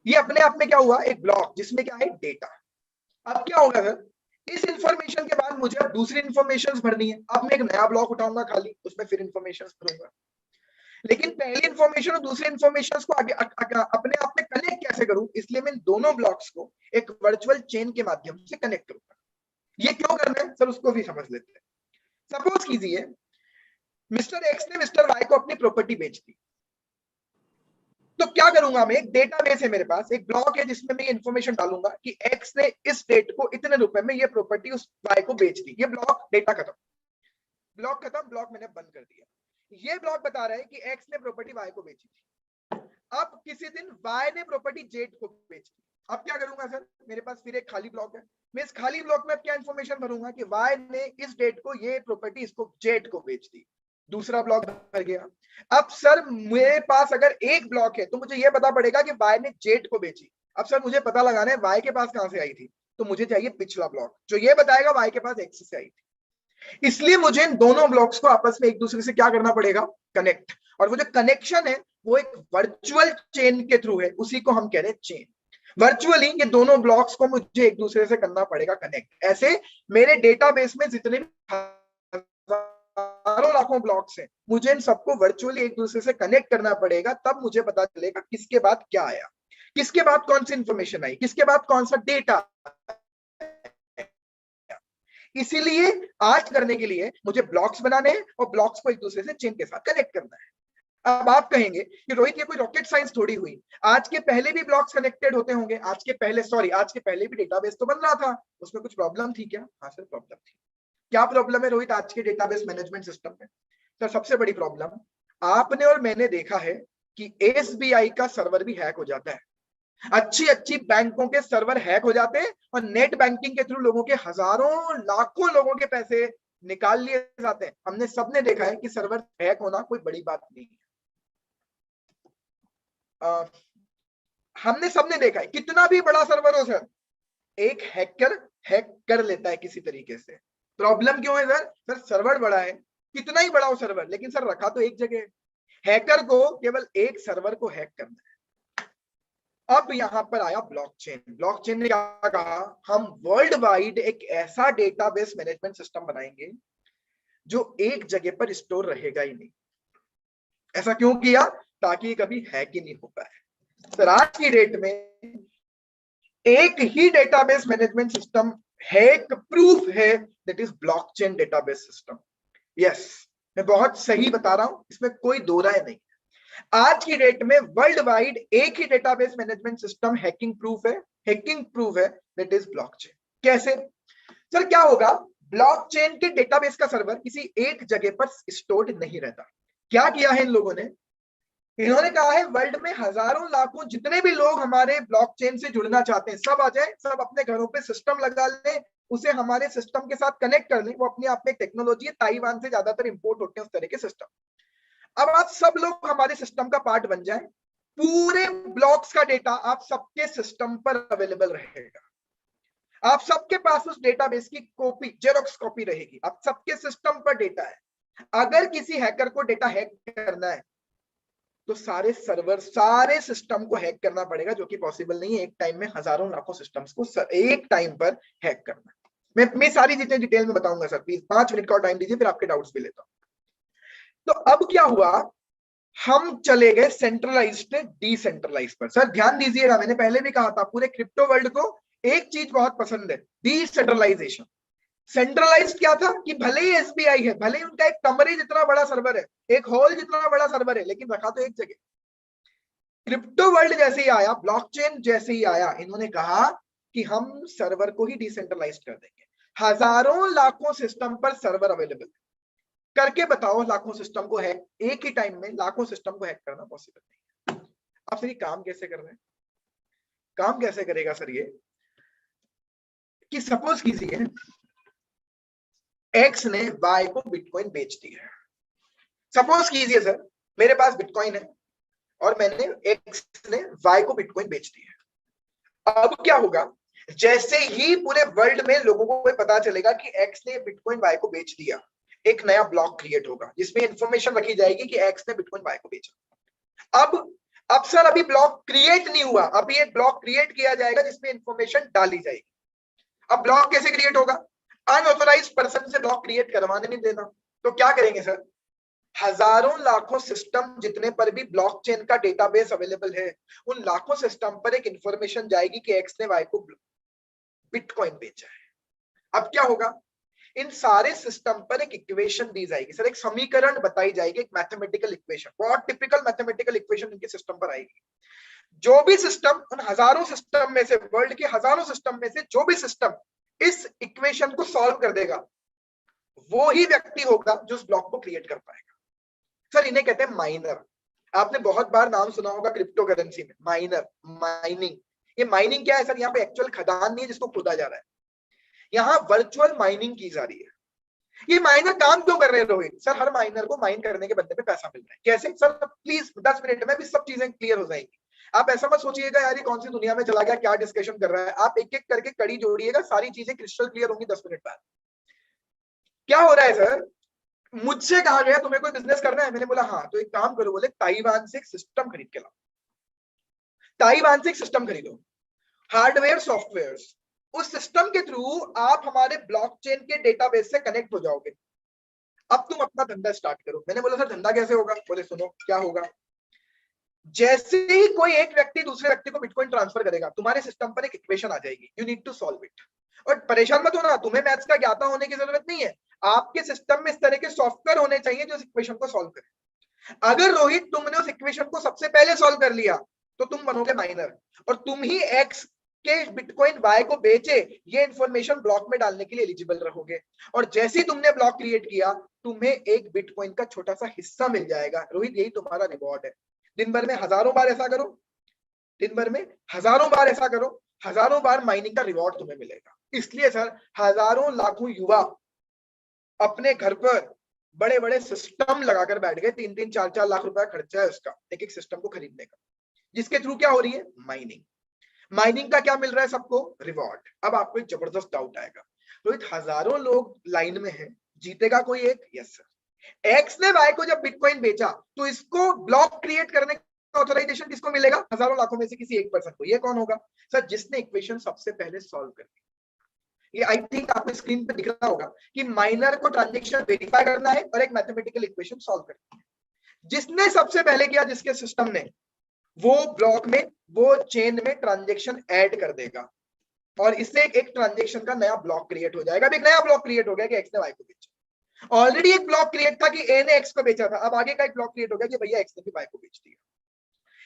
Speaker 1: ये अपने आप में क्या हुआ, एक ब्लॉक जिसमें क्या है, डेटा। अब क्या होगा सर, इस इंफॉर्मेशन के बाद मुझे अब दूसरी इंफॉर्मेशन भरनी है। अब मैं एक नया ब्लॉक उठाऊंगा खाली, उसमें फिर इंफॉर्मेशन भरूंगा। लेकिन पहली इंफॉर्मेशन और दूसरी इंफॉर्मेशन को आगे अपने आप में कनेक्ट कैसे करूं, इसलिए मैं दोनों ब्लॉक्स को एक वर्चुअल चेन के माध्यम से कनेक्ट करूंगा। ये क्यों करना है सर, उसको भी समझ लेते हैं। सपोज कीजिए मिस्टर एक्स ने मिस्टर वाई को अपनी प्रॉपर्टी बेच दी। तो क्या करूंगा मैं, एक डेटाबेस है मेरे पास, एक ब्लॉक है जिसमें मैं इंफॉर्मेशन डालूंगा कि एक्स ने इस डेट को इतने रुपए में ये प्रॉपर्टी उस वाई को बेच दी। ये ब्लॉक, डेटा खत्म, ब्लॉक खत्म, ब्लॉक मैंने बंद कर दिया। ये ब्लॉक बता रहा है कि एक्स ने प्रॉपर्टी वाई को बेची थी। अब किसी दिन वाई ने प्रॉपर्टी जेड को बेची। अब क्या करूंगा सर, मेरे पास फिर एक खाली ब्लॉक है। मैं इस खाली ब्लॉक में अब क्या इंफॉर्मेशन भरूंगा कि वाई ने इस डेट को ये प्रॉपर्टी इसको जेड को बेच दी। दूसरा ब्लॉक भर गया। अब सर मेरे पास अगर एक ब्लॉक है तो मुझे यह पता पड़ेगा कि वाई ने जेड को बेची। अब सर मुझे पता लगाना है वाई के पास कहां से आई थी, तो मुझे चाहिए पिछला ब्लॉक जो ये बताएगा वाई के पास एक्स से आई थी। इसलिए मुझे इन दोनों ब्लॉक्स को आपस में एक दूसरे से क्या करना पड़ेगा, कनेक्ट। और वो जो कनेक्शन है वो एक वर्चुअल चेन के थ्रू है, उसी को हम कह रहे हैं चेन। वर्चुअली ये दोनों ब्लॉक्स को मुझे एक दूसरे से करना पड़ेगा कनेक्ट। ऐसे मेरे डेटाबेस में जितने हजारों लाखों ब्लॉक्स हैं, मुझे इन सबको वर्चुअली एक दूसरे से कनेक्ट करना पड़ेगा, तब मुझे पता चलेगा किसके बाद क्या आया, किसके बाद कौन सी इंफॉर्मेशन आई, किसके बाद कौन सा डेटा। इसीलिए आज करने के लिए मुझे ब्लॉक्स बनाने हैं और ब्लॉक्स को एक दूसरे से चेन के साथ कनेक्ट करना है। अब आप कहेंगे कि रोहित ये कोई रॉकेट साइंस थोड़ी हुई, आज के पहले भी ब्लॉक्स कनेक्टेड होते होंगे। आज के पहले भी डेटाबेस तो बन रहा था, उसमें कुछ प्रॉब्लम थी क्या? हाँ सर प्रॉब्लम थी। क्या प्रॉब्लम है रोहित आज के डेटाबेस मैनेजमेंट सिस्टम में? सर सबसे बड़ी प्रॉब्लम आपने और मैंने देखा है कि एसबीआई का सर्वर भी हैक हो जाता है, अच्छी अच्छी बैंकों के सर्वर हैक हो जाते हैं और नेट बैंकिंग के थ्रू लोगों के हजारों लाखों लोगों के पैसे निकाल लिए जाते हैं। हमने सबने देखा है कि सर्वर हैक होना कोई बड़ी बात नहीं है। हमने सबने देखा है कितना भी बड़ा सर्वर हो सर, एक हैकर हैक कर लेता है किसी तरीके से। प्रॉब्लम क्यों है सर? सर सर्वर बड़ा है, कितना ही बड़ा हो सर्वर, लेकिन सर रखा तो एक जगह है। हैकर को केवल एक सर्वर को हैक करना है। अब यहां पर आया ब्लॉकचेन। ब्लॉकचेन ने क्या कहा, हम वर्ल्ड वाइड एक ऐसा डेटाबेस मैनेजमेंट सिस्टम बनाएंगे जो एक जगह पर स्टोर रहेगा ही नहीं। ऐसा क्यों किया? ताकि कभी हैक ही नहीं हो पाए। सर आज की डेट में एक ही database management system hack proof है, that is blockchain database system. Yes, मैं बहुत सही बता रहा हूं, इसमें कोई दो राय नहीं। आज की डेट में वर्ल्ड वाइड एक ही database management system hacking proof है, दैट इज ब्लॉकचेन। कैसे? सर क्या होगा, ब्लॉकचेन के डेटाबेस का सर्वर किसी एक जगह पर स्टोर्ड नहीं रहता। क्या किया है इन लोगों ने? इन्होंने कहा है वर्ल्ड में हजारों लाखों जितने भी लोग हमारे ब्लॉकचेन से जुड़ना चाहते हैं, सब आ जाए, सब अपने घरों पे सिस्टम लगा लें, उसे हमारे सिस्टम के साथ कनेक्ट कर लें। वो अपने आप में एक टेक्नोलॉजी है, ताइवान से ज्यादातर इंपोर्ट होते हैं उस तरह के सिस्टम। अब आप सब लोग हमारे सिस्टम का पार्ट बन जाएं, पूरे ब्लॉक्स का डेटा आप सबके सिस्टम पर अवेलेबल रहेगा। आप सबके पास उस डेटाबेस की कॉपी, जेरॉक्स कॉपी रहेगी। आप सबके सिस्टम पर डेटा है। अगर किसी हैकर को डेटा हैक करना है तो सारे सर्वर, सारे सिस्टम को हैक करना पड़ेगा, जो कि पॉसिबल नहीं है एक टाइम में हजारों लाखों सिस्टम्स को एक टाइम पर हैक करना। मैं सारी चीजें डिटेल में बताऊंगा सर, प्लीज 5 मिनट का टाइम दीजिए, फिर आपके डाउट्स भी लेता हूं। तो अब क्या हुआ, हम चले गए सेंट्रलाइज्ड से डिसेंट्रलाइज पर। सर ध्यान दीजिएगा, मैंने पहले भी कहा था पूरे क्रिप्टो वर्ल्ड को एक चीज बहुत पसंद है, डिसेंट्रलाइजेशन। सेंट्रलाइज्ड क्या था कि भले ही एसबीआई है, भले ही उनका एक कमरे जितना बड़ा सर्वर है, एक हॉल जितना बड़ा सर्वर है, लेकिन रखा तो एक जगह। क्रिप्टो वर्ल्ड जैसे ही आया, ब्लॉकचेन जैसे ही आया, इन्होंने कहा कि हम सर्वर को ही डिसेंट्रलाइज कर देंगे। हजारों लाखों सिस्टम पर सर्वर अवेलेबल है, करके बताओ लाखों सिस्टम को हैक एक ही टाइम में, लाखों सिस्टम को हैक करना पॉसिबल नहीं है। आप सर ये काम कैसे कर रहे हैं? काम कैसे करेगा सर ये कि सपोज कीजिए एक्स ने वाई को बिटकॉइन बेच दिया है। सपोज कीजिए सर मेरे पास बिटकॉइन है और मैंने एक्स ने वाई को बिटकॉइन बेच दिया। अब क्या होगा, जैसे ही पूरे वर्ल्ड में लोगों को पता चलेगा कि एक्स ने बिटकॉइन वाई को बेच दिया, एक नया ब्लॉक क्रिएट होगा जिसमें इंफॉर्मेशन रखी जाएगी कि एक्स ने बिटकॉइन वाई को बेचा। अब सर अभी ब्लॉक क्रिएट नहीं हुआ, अभी एक ब्लॉक क्रिएट किया जाएगा जिसमें इंफॉर्मेशन डाली जाएगी। अब ब्लॉक कैसे क्रिएट होगा? अनऑथोराइज्ड पर्सन से ब्लॉक क्रिएट करवाने नहीं देना। तो क्या करेंगे सर, हजारों लाखों सिस्टम जितने पर भी ब्लॉकचेन का डेटाबेस अवेलेबल है, उन लाखों सिस्टम पर एक इंफॉर्मेशन जाएगी कि एक्स ने वाई को बिटकॉइन बेचा है। अब क्या होगा, इन सारे सिस्टम पर एक इक्वेशन दी जाएगी सर, एक समीकरण बताई जाएगी, एक मैथमेटिकल इक्वेशन, बहुत टिपिकल मैथमेटिकल इक्वेशन इनके सिस्टम पर आएगी। जो भी सिस्टम, उन हजारों सिस्टम में से, वर्ल्ड के हजारों सिस्टम में से जो भी सिस्टम इस इक्वेशन को सॉल्व कर देगा, वो ही व्यक्ति होगा जो उस ब्लॉक को क्रिएट कर पाएगा। सर इन्हें कहते हैं माइनर। आपने बहुत बार नाम सुना होगा क्रिप्टो करेंसी में, माइनर, माइनिंग। ये माइनिंग क्या है सर? यहाँ पे एक्चुअल खदान नहीं है जिसको खोदा जा रहा है, यहाँ वर्चुअल माइनिंग की जा रही है। ये माइनर काम क्यों कर रहे हैं रोहित? सर हर माइनर को माइन करने के बदले में पैसा मिल रहा है। कैसे सर? प्लीज 10 मिनट में भी सब चीजें क्लियर हो जाएंगी। आप ऐसा मत सोचिएगा यार ये कौन सी दुनिया में चला गया, क्या डिस्कशन कर रहा है। आप एक एक करके कड़ी जोड़िएगा, सारी चीजें क्रिस्टल क्लियर होंगी 10 मिनट बाद। क्या हो रहा है सर? मुझसे कहा गया तुम्हें कोई बिजनेस करना है, मैंने बोला हाँ, तो एक काम करो, बोले ताइवान से एक सिस्टम खरीद के लाओ, ताइवान से एक सिस्टम खरीदो, हार्डवेयर सॉफ्टवेयर, उस सिस्टम के थ्रू आप हमारे ब्लॉकचेन के डेटाबेस से कनेक्ट हो जाओगे, अब तुम अपना धंधा स्टार्ट करो। मैंने बोला सर धंधा कैसे होगा? बोले सुनो क्या होगा, जैसे ही कोई एक व्यक्ति दूसरे व्यक्ति को बिटकॉइन ट्रांसफर करेगा, तुम्हारे सिस्टम पर एक इक्वेशन आ जाएगी, you need to solve it. और परेशान मत होना, तुम्हें मैथ्स का ज्ञाता होने की जरूरत नहीं है, आपके सिस्टम में इस तरह के सॉफ्टवेयर होने चाहिए जो इस इक्वेशन को सॉल्व करे। अगर रोहित तुमने उस इक्वेशन को सबसे पहले सॉल्व कर लिया तो तुम बनोगे माइनर, और तुम ही एक्स के बिटकॉइन वाई को बेचे ये इंफॉर्मेशन ब्लॉक में डालने के लिए एलिजिबल रहोगे। और जैसे ही तुमने ब्लॉक क्रिएट किया, तुम्हें एक बिटकॉइन का छोटा सा हिस्सा मिल जाएगा। रोहित यही तुम्हारा रिवॉर्ड है। दिन भर में हजारों बार ऐसा करो, दिन भर में हजारों बार ऐसा करो, हजारों बार माइनिंग का रिवॉर्ड तुम्हें मिलेगा। इसलिए सर हजारों लाखों युवा अपने घर पर बड़े बड़े सिस्टम लगाकर बैठ गए, 3-3, 4-4 लाख रुपया खर्चा है उसका एक एक सिस्टम को खरीदने का, जिसके थ्रू क्या हो रही है? माइनिंग। माइनिंग का क्या मिल रहा है सबको? रिवॉर्ड। अब आपको एक जबरदस्त डाउट आएगा, रोहित हजारों लोग लाइन में हैं, जीतेगा कोई एक? Yes sir. एक्स ने वाई को जब बिटकॉइन बेचा तो इसको ब्लॉक क्रिएट करने का ऑथराइजेशन किसको मिलेगा? हजारों लाखों में से किसी एक पर्सन को। ये कौन होगा? सर जिसने इक्वेशन सबसे पहले सॉल्व कर दी। ये आई थिंक आपको स्क्रीन पे दिख रहा होगा कि माइनर को ट्रांजेक्शन वेरीफाई करना है और एक मैथमेटिकल इक्वेशन सॉल्व करनी है। जिसने सबसे पहले किया, जिसके सिस्टम ने, वो ब्लॉक में, वो चेन में ट्रांजेक्शन ऐड कर देगा और इससे एक ट्रांजेक्शन का नया ब्लॉक क्रिएट हो जाएगा। अब एक नया ब्लॉक क्रिएट हो गया कि एक्स ने वाई को बेचा। ऑलरेडी एक ब्लॉक क्रिएट था कि ए ने एक्स को बेचा था, अब आगे का एक ब्लॉक क्रिएट हो गया कि भैया एक्स ने भी वाई को बेच दिया।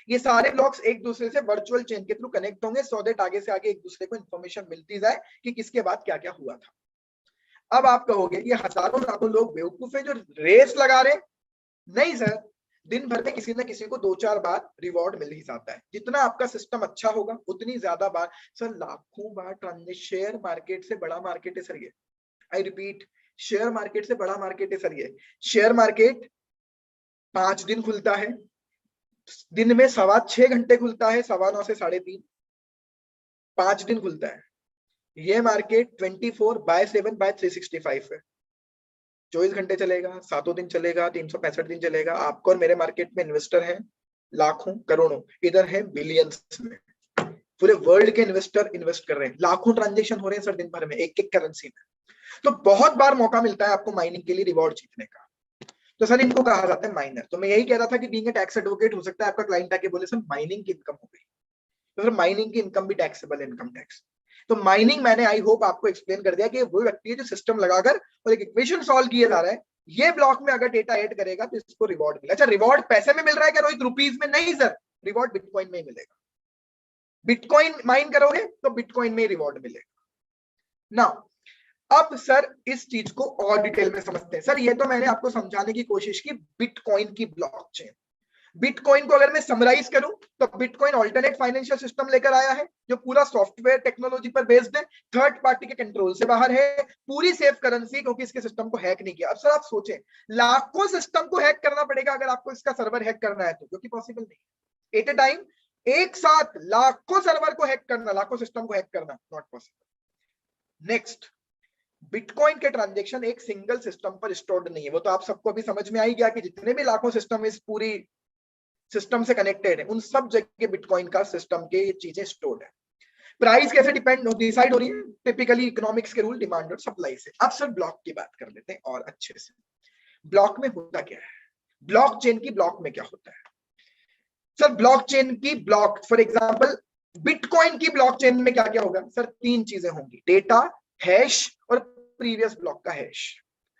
Speaker 1: ये सारे ब्लॉक्स एक दूसरे से वर्चुअल चेन के थ्रू कनेक्ट होंगे सो दैट आगे से आगे एक दूसरे को इंफॉर्मेशन मिलती जाए कि किसके बाद क्या क्या हुआ था। अब आप कहोगे ये हजारों लाखों लोग बेवकूफ है जो रेस लगा रहे? नहीं सर, दिन भर में किसी न किसी को 2-4 बार रिवॉर्ड मिल ही जाता है। जितना आपका सिस्टम अच्छा होगा उतनी ज्यादा बार, सर लाखों बार ट्रांजेक्शन। शेयर मार्केट से बड़ा मार्केट है सर ये, आई रिपीट, शेयर मार्केट से बड़ा मार्केट है सर ये। शेयर मार्केट 5 दिन खुलता है, दिन में 6.25 घंटे खुलता है, 9:15 से 3:30, 5 दिन खुलता है। ये मार्केट 24/7/365 है, 24 घंटे चलेगा, 7 दिन चलेगा, 365 दिन चलेगा। आपको और मेरे मार्केट में इन्वेस्टर हैं लाखों करोड़ों, इधर है बिलियंस में। पूरे वर्ल्ड के इन्वेस्टर इन्वेस्ट कर रहे हैं, लाखों ट्रांजेक्शन हो रहे हैं सर दिन भर में एक एक करेंसी में। तो बहुत बार मौका मिलता है आपको माइनिंग के लिए रिवॉर्ड जीतने का, तो सर इनको कहा जाता है माइनर। तो मैं यही कह रहा था कि बीइंग अ टैक्स एडवोकेट, हो सकता है आपका क्लाइंट आके बोले सर माइनिंग की इनकम हो गई, तो सर माइनिंग की इनकम भी टैक्सेबल इनकम टैक्स। तो माइनिंग मैंने आई होप आपको एक्सप्लेन कर दिया कि वो व्यक्ति है जो सिस्टम लगाकर और एक इक्वेशन सॉल्व किया जा रहा है, ये ब्लॉक में अगर डेटा ऐड करेगा तो इसको रिवॉर्ड मिला। अच्छा रिवॉर्ड पैसे में मिल रहा है क्या रोहित? रुपीज में नहीं सर, रिवॉर्ड बिटकॉइन में ही मिलेगा। बिटकॉइन माइन करोगे तो बिटकॉइन में रिवॉर्ड मिलेगा ना। अब सर इस चीज को और डिटेल में समझते हैं। सर ये तो मैंने आपको समझाने की कोशिश की बिटकॉइन की ब्लॉकचेन। बिटकॉइन को अगर मैं समराइज करूं तो बिटकॉइन ऑल्टरनेट फाइनेंशियल सिस्टम लेकर आया है जो पूरा सॉफ्टवेयर टेक्नोलॉजी पर बेस्ड है, थर्ड पार्टी के कंट्रोल से बाहर है, पूरी सेफ करेंसी, क्योंकि इसके सिस्टम को हैक नहीं किया। अब सर आप सोचें, लाखों सिस्टम को हैक करना पड़ेगा अगर आपको इसका सर्वर हैक करना है तो, क्योंकि पॉसिबल नहीं है एट ए टाइम एक साथ लाखों सर्वर को हैक करना, लाखों सिस्टम को हैक करना, नॉट पॉसिबल। नेक्स्ट, बिटकॉइन के ट्रांजैक्शन एक सिंगल सिस्टम पर स्टोर्ड नहीं है। वो तो आप सबको अभी समझ में आई गया कि जितने भी लाखों सिस्टम इस पूरी सिस्टम से कनेक्टेड है, उन सब जगह बिटकॉइन का सिस्टम के चीजें स्टोर्ड है। प्राइस कैसे डिसाइड हो रही है? टिपिकली इकोनॉमिक्स के रूल, डिमांड और सप्लाई से। अब सर ब्लॉक की बात कर लेते हैं और अच्छे से। ब्लॉक में होता क्या है? ब्लॉकचेन की ब्लॉक में क्या होता है? सर ब्लॉकचेन की ब्लॉक, फॉर एग्जांपल बिटकॉइन की ब्लॉकचेन में क्या क्या होगा? सर तीन चीजें होंगी, डेटा, हैश और प्रीवियस ब्लॉक का हैश।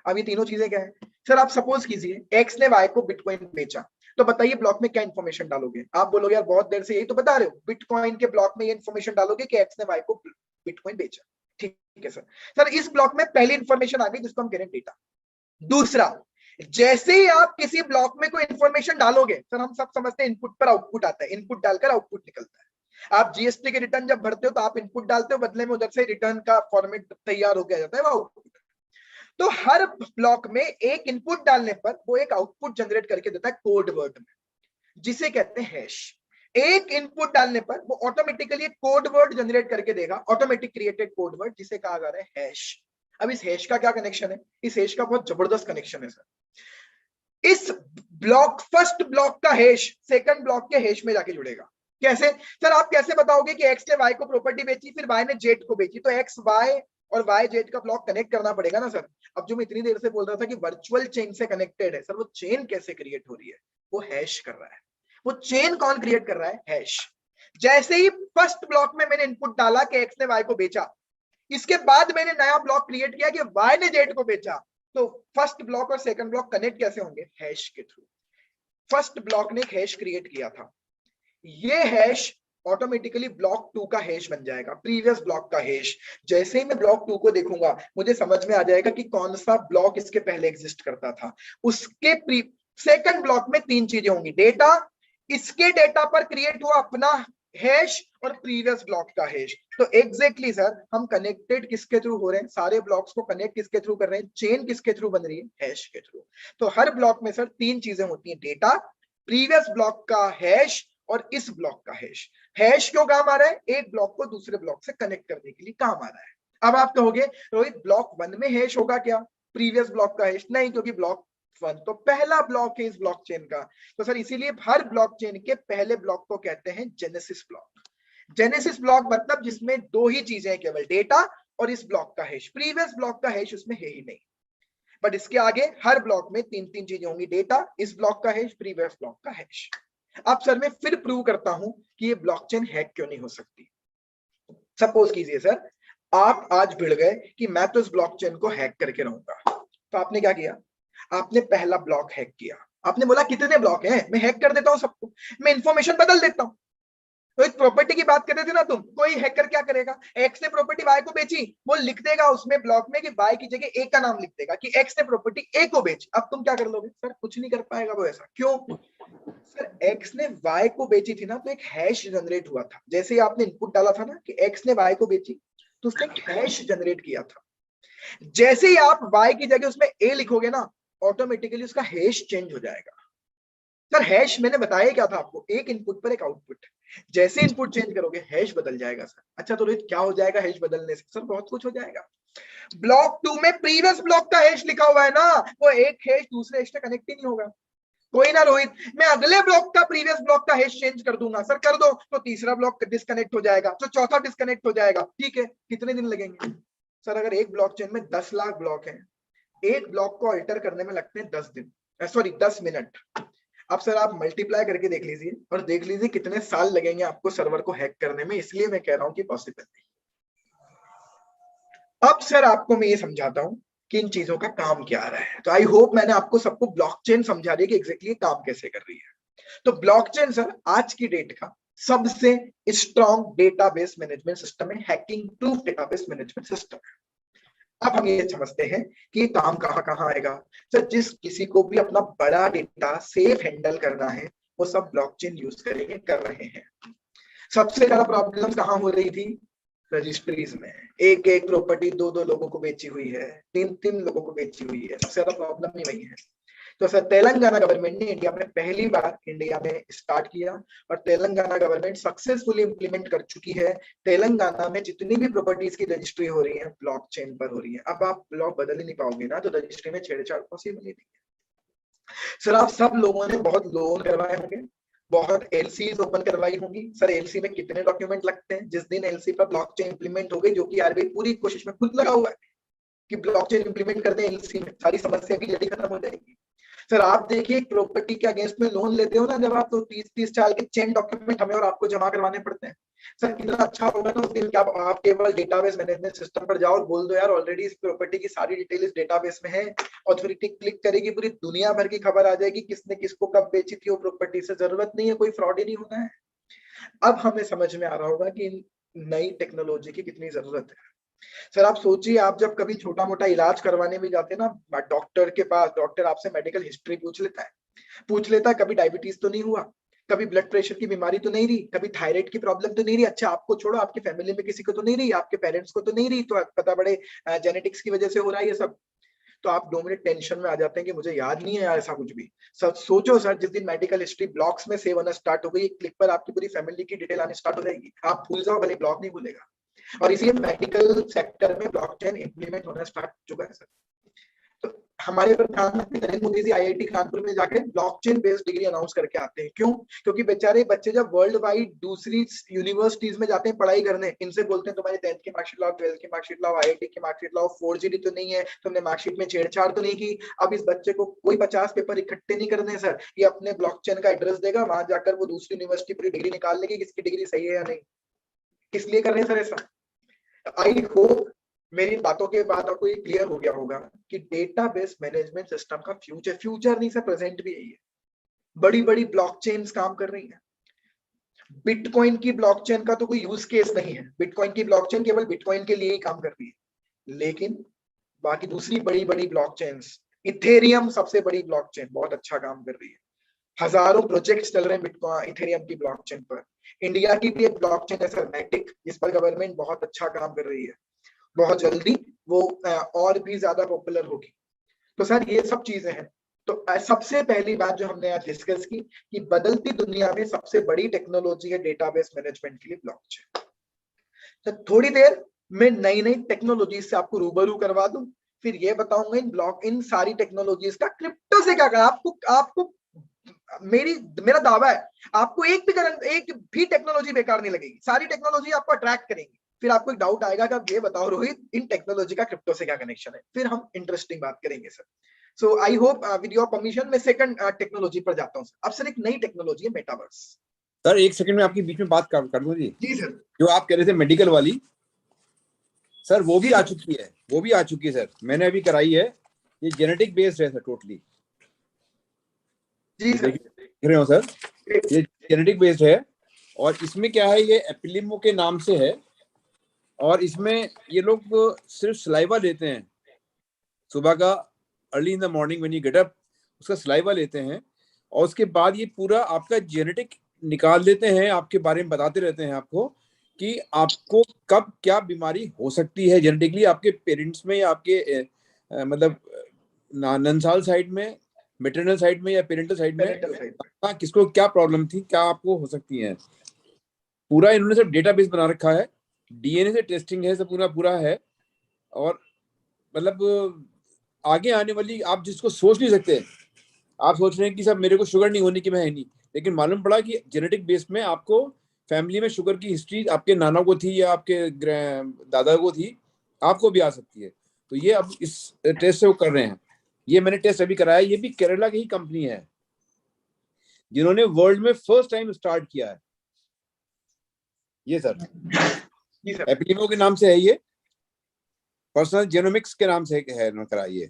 Speaker 1: अब ये तीनों चीजें क्या है? सर आप सपोज कीजिए एक्स ने वाई को बिटकॉइन बेचा, तो बताइए ब्लॉक में क्या इन्फॉर्मेशन डालोगे? आप बोलोगे यार बहुत देर से यही तो बता रहे हो, बिटकॉइन के ब्लॉक में ये इन्फॉर्मेशन डालोगे कि एक्स ने वाई को बिटकॉइन बेचा। ठीक है सर। सर इस ब्लॉक में पहली इन्फॉर्मेशन आ गई जिसको हम कह रहे हैं डेटा। दूसरा, जैसे ही आप किसी ब्लॉक में कोई इन्फॉर्मेशन डालोगे, सर हम सब समझते हैं इनपुट पर आउटपुट आता है, इनपुट डालकर आउटपुट निकलता है। आप जीएसटी के रिटर्न जब भरते हो तो आप इनपुट डालते हो, बदले में उधर से रिटर्न का फॉर्मेट तैयार होकर आ जाता है, वो आउटपुट। तो हर ब्लॉक में एक इनपुट डालने पर वो एक आउटपुट जनरेट करके देता है कोड वर्ड में, जिसे कहते हैं हैश। एक इनपुट डालने पर वो ऑटोमेटिकली एक कोड वर्ड जनरेट करके देगा, ऑटोमेटिक क्रिएटेड कोड वर्ड, जिसे कहा जा रहा है हैश। अब इस हैश का क्या कनेक्शन है? इस हैश का बहुत जबरदस्त कनेक्शन है सर। इस ब्लॉक, फर्स्ट ब्लॉक का हैश सेकंड ब्लॉक के हैश में जाके जुड़ेगा। कैसे? सर आप कैसे बताओगे कि एक्स ने वाई को प्रॉपर्टी बेची, फिर वाई ने जेड को बेची, तो एक्स वाई और वाई जेड का ब्लॉक कनेक्ट करना पड़ेगा ना सर। अब जो मैं इतनी देर से बोल रहा था कि वर्चुअल चेन से कनेक्टेड है, सर वो चेन कैसे क्रिएट हो रही है? वो हैश कर रहा है। वो चेन कौन क्रिएट कर रहा है? हैश। जैसे ही फर्स्ट ब्लॉक में मैंने इनपुट डाला कि एक्स ने वाई को बेचा, इसके बाद मैंने नया ब्लॉक क्रिएट किया कि वाई ने जेड को बेचा, तो फर्स्ट ब्लॉक और सेकंड ब्लॉक कनेक्ट कैसे होंगे? हैश के थ्रू। फर्स्ट ब्लॉक ने एक हैश क्रिएट किया था, ये हैश ऑटोमेटिकली ब्लॉक 2 का हैश बन जाएगा, प्रीवियस ब्लॉक का हैश। जैसे ही मैं ब्लॉक 2 को देखूंगा, मुझे समझ में आ जाएगा कि कौन सा ब्लॉक इसके पहले एग्जिस्ट करता था। उसके सेकंड ब्लॉक में तीन चीजें होंगी, डेटा, इसके डेटा पर क्रिएट हुआ अपना हैश, और प्रीवियस ब्लॉक का हैश। तो एग्जैक्टली सर हम कनेक्टेड किसके थ्रू हो रहे हैं? सारे ब्लॉक्स को कनेक्ट किसके थ्रू कर रहे हैं? चेन किसके थ्रू बन रही है? हैश के थ्रू। तो हर ब्लॉक में सर तीन चीजें होती हैं, डेटा, प्रीवियस ब्लॉक का हैश और इस ब्लॉक का हैश। हैश क्यों काम आ रहा है? एक ब्लॉक को दूसरे ब्लॉक से कनेक्ट करने के लिए काम आ रहा है। अब आप कहोगे रोहित ब्लॉक 1 में हैश होगा क्या, प्रीवियस ब्लॉक का हैश? नहीं, क्योंकि ब्लॉक 1 तो पहला ब्लॉक है इस ब्लॉकचेन का। तो सर इसीलिए हर ब्लॉकचेन के पहले ब्लॉक को कहते हैं जेनेसिस ब्लॉक। जेनेसिस ब्लॉक मतलब जिसमें दो ही चीजें हैं, केवल डेटा और इस ब्लॉक का हैश। प्रीवियस ब्लॉक का हैश उसमें है ही नहीं, बट इसके आगे हर ब्लॉक में तीन तीन चीजें होंगी, डेटा, इस ब्लॉक का हैश, प्रीवियस ब्लॉक का हैश। अब सर मैं फिर प्रूव करता हूं कि ये ब्लॉकचेन हैक क्यों नहीं हो सकती। सपोज कीजिए सर आप आज भिड़ गए कि मैं तो इस ब्लॉकचेन को हैक करके रहूंगा, तो आपने क्या किया? आपने पहला ब्लॉक हैक किया। आपने बोला कितने ब्लॉक हैं, मैं हैक कर देता हूं सबको, मैं इंफॉर्मेशन बदल देता हूं। तो एक प्रॉपर्टी की बात कर रहे थे ना तुम, कोई हैकर क्या करेगा? एक्स ने प्रॉपर्टी वाई को बेची, वो लिख देगा उसमें ब्लॉक में कि वाई की जगह ए का नाम लिख देगा कि एक्स ने प्रॉपर्टी ए को बेची। अब तुम क्या कर लोगे? सर कुछ नहीं कर पाएगा वो। ऐसा क्यों? सर एक्स ने वाई को बेची थी ना, तो एक हैश जनरेट हुआ था। जैसे ही आपने इनपुट डाला था ना कि एक्स ने वाई को बेची, तो उसने एक हैश जनरेट किया था। जैसे ही आप वाई की जगह उसमें ए लिखोगे ना, ऑटोमेटिकली उसका हैश चेंज हो जाएगा। सर हैश मैंने बताया क्या था आपको? एक इनपुट पर एक आउटपुट। जैसे इनपुट चेंज करोगे हैश बदल जाएगा सर। अच्छा तो रोहित क्या हो जाएगा हैश बदलने से? सर बहुत कुछ हो जाएगा। ब्लॉक 2 में प्रीवियस ब्लॉक का हैश लिखा हुआ है ना, वो एक हैश दूसरे हैश से कनेक्ट ही नहीं होगा। कोई ना रोहित, मैं अगले ब्लॉक का प्रीवियस ब्लॉक का हैश चेंज कर दूंगा। सर कर दो, तो तीसरा ब्लॉक डिस्कनेक्ट हो जाएगा, तो चौथा डिस्कनेक्ट हो जाएगा। ठीक है, कितने दिन लगेंगे? सर अगर एक ब्लॉकचेन में 10 लाख ब्लॉक हैं, एक ब्लॉक को अल्टर करने में लगते हैं 10 मिनट। अब सर आप मल्टीप्लाई करके देख लीजिए और देख लीजिए कितने साल लगेंगे आपको सर्वर को हैक करने में। इसलिए मैं कह रहा हूं कि पॉसिबल नहीं। अब सर आपको मैं ये समझाता हूं कि इन चीजों का काम क्या आ रहा है। तो आई होप मैंने आपको सबको ब्लॉकचेन समझा दी कि एग्जैक्टली काम कैसे कर रही है। तो ब्लॉकचेन सर आज की डेट का सबसे स्ट्रॉन्ग डेटाबेस मैनेजमेंट सिस्टम है, hacking proof database management system है। अब हम ये समझते हैं कि ये काम कहाँ कहाँ आएगा। सर जिस किसी को भी अपना बड़ा डेटा सेफ हैंडल करना है, वो सब ब्लॉकचेन यूज करेंगे, कर रहे हैं। सबसे ज्यादा प्रॉब्लम कहाँ हो रही थी? रजिस्ट्रीज में। एक एक प्रॉपर्टी दो दो लोगों को बेची हुई है, तीन तीन लोगों को बेची हुई है, सबसे ज्यादा प्रॉब्लम ही वही है। तो सर तेलंगाना गवर्नमेंट ने इंडिया में पहली बार इंडिया में स्टार्ट किया और तेलंगाना गवर्नमेंट सक्सेसफुली इंप्लीमेंट कर चुकी है। तेलंगाना में जितनी भी प्रॉपर्टीज की रजिस्ट्री हो रही है ब्लॉकचेन पर हो रही है। अब आप ब्लॉक बदल ही नहीं पाओगे ना, तो रजिस्ट्री में छेड़छाड़ पॉसिबल ही नहीं है। सर आप सब लोगों ने बहुत लोन करवाए होंगे, बहुत एलसीज ओपन करवाई होंगी। सर एलसी में कितने डॉक्यूमेंट लगते हैं? जिस दिन एलसी पर ब्लॉकचेन इंप्लीमेंट हो गई, जो कि आरबीआई पूरी कोशिश में खुद लगा हुआ है कि ब्लॉकचेन इंप्लीमेंट करते हैं एलसी में, सारी समस्या भी जल्दी खत्म हो जाएगी। सर आप देखिए प्रॉपर्टी के अगेंस्ट में लोन लेते हो ना जब आप, तो 30-30 साल के चेन डॉक्यूमेंट हमें और आपको जमा करवाने पड़ते हैं। सर कितना अच्छा होगा ना उस दिन कि आप केवल डेटाबेस मैनेजमेंट सिस्टम पर जाओ और बोल दो यार ऑलरेडी इस प्रॉपर्टी की सारी डिटेल इस डेटाबेस में है, अथॉरिटी क्लिक करेगी, पूरी दुनिया भर की खबर आ जाएगी किसने किसको कब बेची थी वो प्रॉपर्टी। से जरूरत नहीं है, कोई फ्रॉड ही नहीं होना है। अब हमें समझ में आ रहा होगा कि नई टेक्नोलॉजी की कितनी जरूरत है। सर आप सोचिए, आप जब कभी छोटा मोटा इलाज करवाने भी जाते हैं ना डॉक्टर के पास, डॉक्टर आपसे मेडिकल हिस्ट्री पूछ लेता है कभी डायबिटीज तो नहीं हुआ, कभी ब्लड प्रेशर की बीमारी तो नहीं रही, कभी थायराइड की प्रॉब्लम तो नहीं रही। अच्छा आपको छोड़ो, आपकी फैमिली में किसी को तो नहीं रही, आपके पेरेंट्स को तो नहीं रही, तो पता बड़े जेनेटिक्स की वजह से हो रहा है ये सब। तो आप 2 मिनट टेंशन में आ जाते हैं कि मुझे याद नहीं है यार ऐसा कुछ भी। सर सोचो सर, जिस दिन मेडिकल हिस्ट्री ब्लॉक्स में सेव होना स्टार्ट हो गई, क्लिक पर आपकी पूरी फैमिली की डिटेल आनी स्टार्ट हो जाएगी। आप भूल जाओ भले, ब्लॉक नहीं भूलेगा। और इसीलिए मेडिकल सेक्टर में ब्लॉकचेन इंप्लीमेंट होना स्टार्ट हो चुका है सर। तो हमारे प्रधानमंत्री नरेंद्र मोदी जी आईआईटी कानपुर में जाकर ब्लॉकचेन बेस्ड डिग्री अनाउंस करके आते हैं। क्यों? क्योंकि बेचारे बच्चे जब वर्ल्ड वाइड दूसरी यूनिवर्सिटीज में जाते हैं पढ़ाई करने, इनसे बोलते हैं तुम्हारी 10th की मार्कशीट लाओ, 12th की मार्कशीट लाओ, आईआईटी की मार्कशीट लाओ, फोर्जरी तो नहीं है, तुमने मार्कशीट में छेड़छाड़ तो नहीं की। अब इस बच्चे को कोई 50 पेपर इकट्ठे नहीं करने सर, ये अपने ब्लॉकचेन का एड्रेस देगा, वहां जाकर वो दूसरी यूनिवर्सिटी पूरी डिग्री निकाल लेगी किसकी डिग्री सही है या नहीं। किस लिए कर रहे हैं सर ऐसा? आई होप मेरी बातों के बाद आपको ये क्लियर हो गया होगा कि डेटाबेस मैनेजमेंट सिस्टम का फ्यूचर नहीं सर, प्रेजेंट भी यही है। बड़ी बड़ी ब्लॉकचेन्स काम कर रही हैं। बिटकॉइन की ब्लॉकचेन का तो कोई यूज केस नहीं है, बिटकॉइन की ब्लॉकचेन केवल बिटकॉइन के लिए ही काम कर रही है। लेकिन बाकी दूसरी बड़ी बड़ी ब्लॉकचेन्स, इथेरियम सबसे बड़ी ब्लॉकचेन बहुत अच्छा काम कर रही है। हजारों प्रोजेक्ट्स चल रहे हैं बिटकॉइन इथेरियम की ब्लॉकचेन पर। इंडिया की भी एक ब्लॉकचेन है सर मैटिक, जिस पर गवर्नमेंट बहुत अच्छा काम कर रही है। बहुत जल्दी वो और भी ज्यादा पॉपुलर होगी। तो सर ये सब चीजें हैं। तो सबसे पहली बात जो हमने आज डिस्कस की कि बदलती दुनिया में सबसे बड़ी टेक्नोलॉजी है डेटाबेस मैनेजमेंट के लिए ब्लॉकचेन। तो थोड़ी देर में नई नई टेक्नोलॉजी से आपको रूबरू करवा दूं, फिर ये बताऊंगा इन सारी टेक्नोलॉजीज का क्रिप्टो से क्या करना। आपको मेरा दावा है आपको एक भी टेक्नोलॉजी बेकार नहीं लगेगी, सारी टेक्नोलॉजी आपको अट्रैक्ट करेंगी। फिर आपको एक डाउट आएगा कि आप ये बताओ रोहित इन टेक्नोलॉजी का क्रिप्टो से क्या कनेक्शन है, फिर हम इंटरेस्टिंग बात करेंगे sir. So I hope with your permission मैं सेकंड टेक्नोलॉजी पर जाता हूं सर। अब सर एक नई टेक्नोलॉजी है मेटावर्स।
Speaker 2: सर एक सेकंड में आपके बीच में बात कर दूं जी।
Speaker 1: जी सर।
Speaker 2: जो आप कह रहे थे मेडिकल वाली, सर वो भी आ चुकी है, वो भी आ चुकी है सर, मैंने अभी कराई है। ये जेनेटिक बेस्ड है सर टोटली।
Speaker 1: जी सर।
Speaker 2: देख रहे हो सर, ये जेनेटिक बेस्ड है। और इसमें क्या है, ये एपिलिमो के नाम से है। और इसमें ये लोग सिर्फ सलाइवा लेते हैं सुबह का, early in the morning when you get up, उसका सलाइवा लेते हैं। और उसके बाद ये पूरा आपका जेनेटिक निकाल देते हैं, आपके बारे में बताते रहते हैं आपको कि आपको कब क्या बीमारी हो सकती है जेनेटिकली, आपके पेरेंट्स में या आपके मतलब नंसाल साइड में, मेटरनल साइड में या पेरेंटल साइड में किसको क्या प्रॉब्लम थी, क्या आपको हो सकती है। पूरा इन्होंने सब डेटाबेस बना रखा है, डीएनए से टेस्टिंग है, सब पूरा है। और मतलब आगे आने वाली आप जिसको सोच नहीं सकते, आप सोच रहे हैं कि सब मेरे को शुगर नहीं होने की मैं है नहीं, लेकिन मालूम पड़ा कि जेनेटिक बेस में आपको फैमिली में शुगर की हिस्ट्री आपके नाना को थी या आपके दादा को थी, आपको भी आ सकती है। तो ये अब इस टेस्ट से वो कर रहे हैं। ये मैंने टेस्ट अभी कराया, ये भी केरला की ही कंपनी है जिन्होंने वर्ल्ड में फर्स्ट टाइम स्टार्ट किया है ये सर। एपिलिमो के नाम से है, ये पर्सनल जेनोमिक्स के नाम से है कराइए।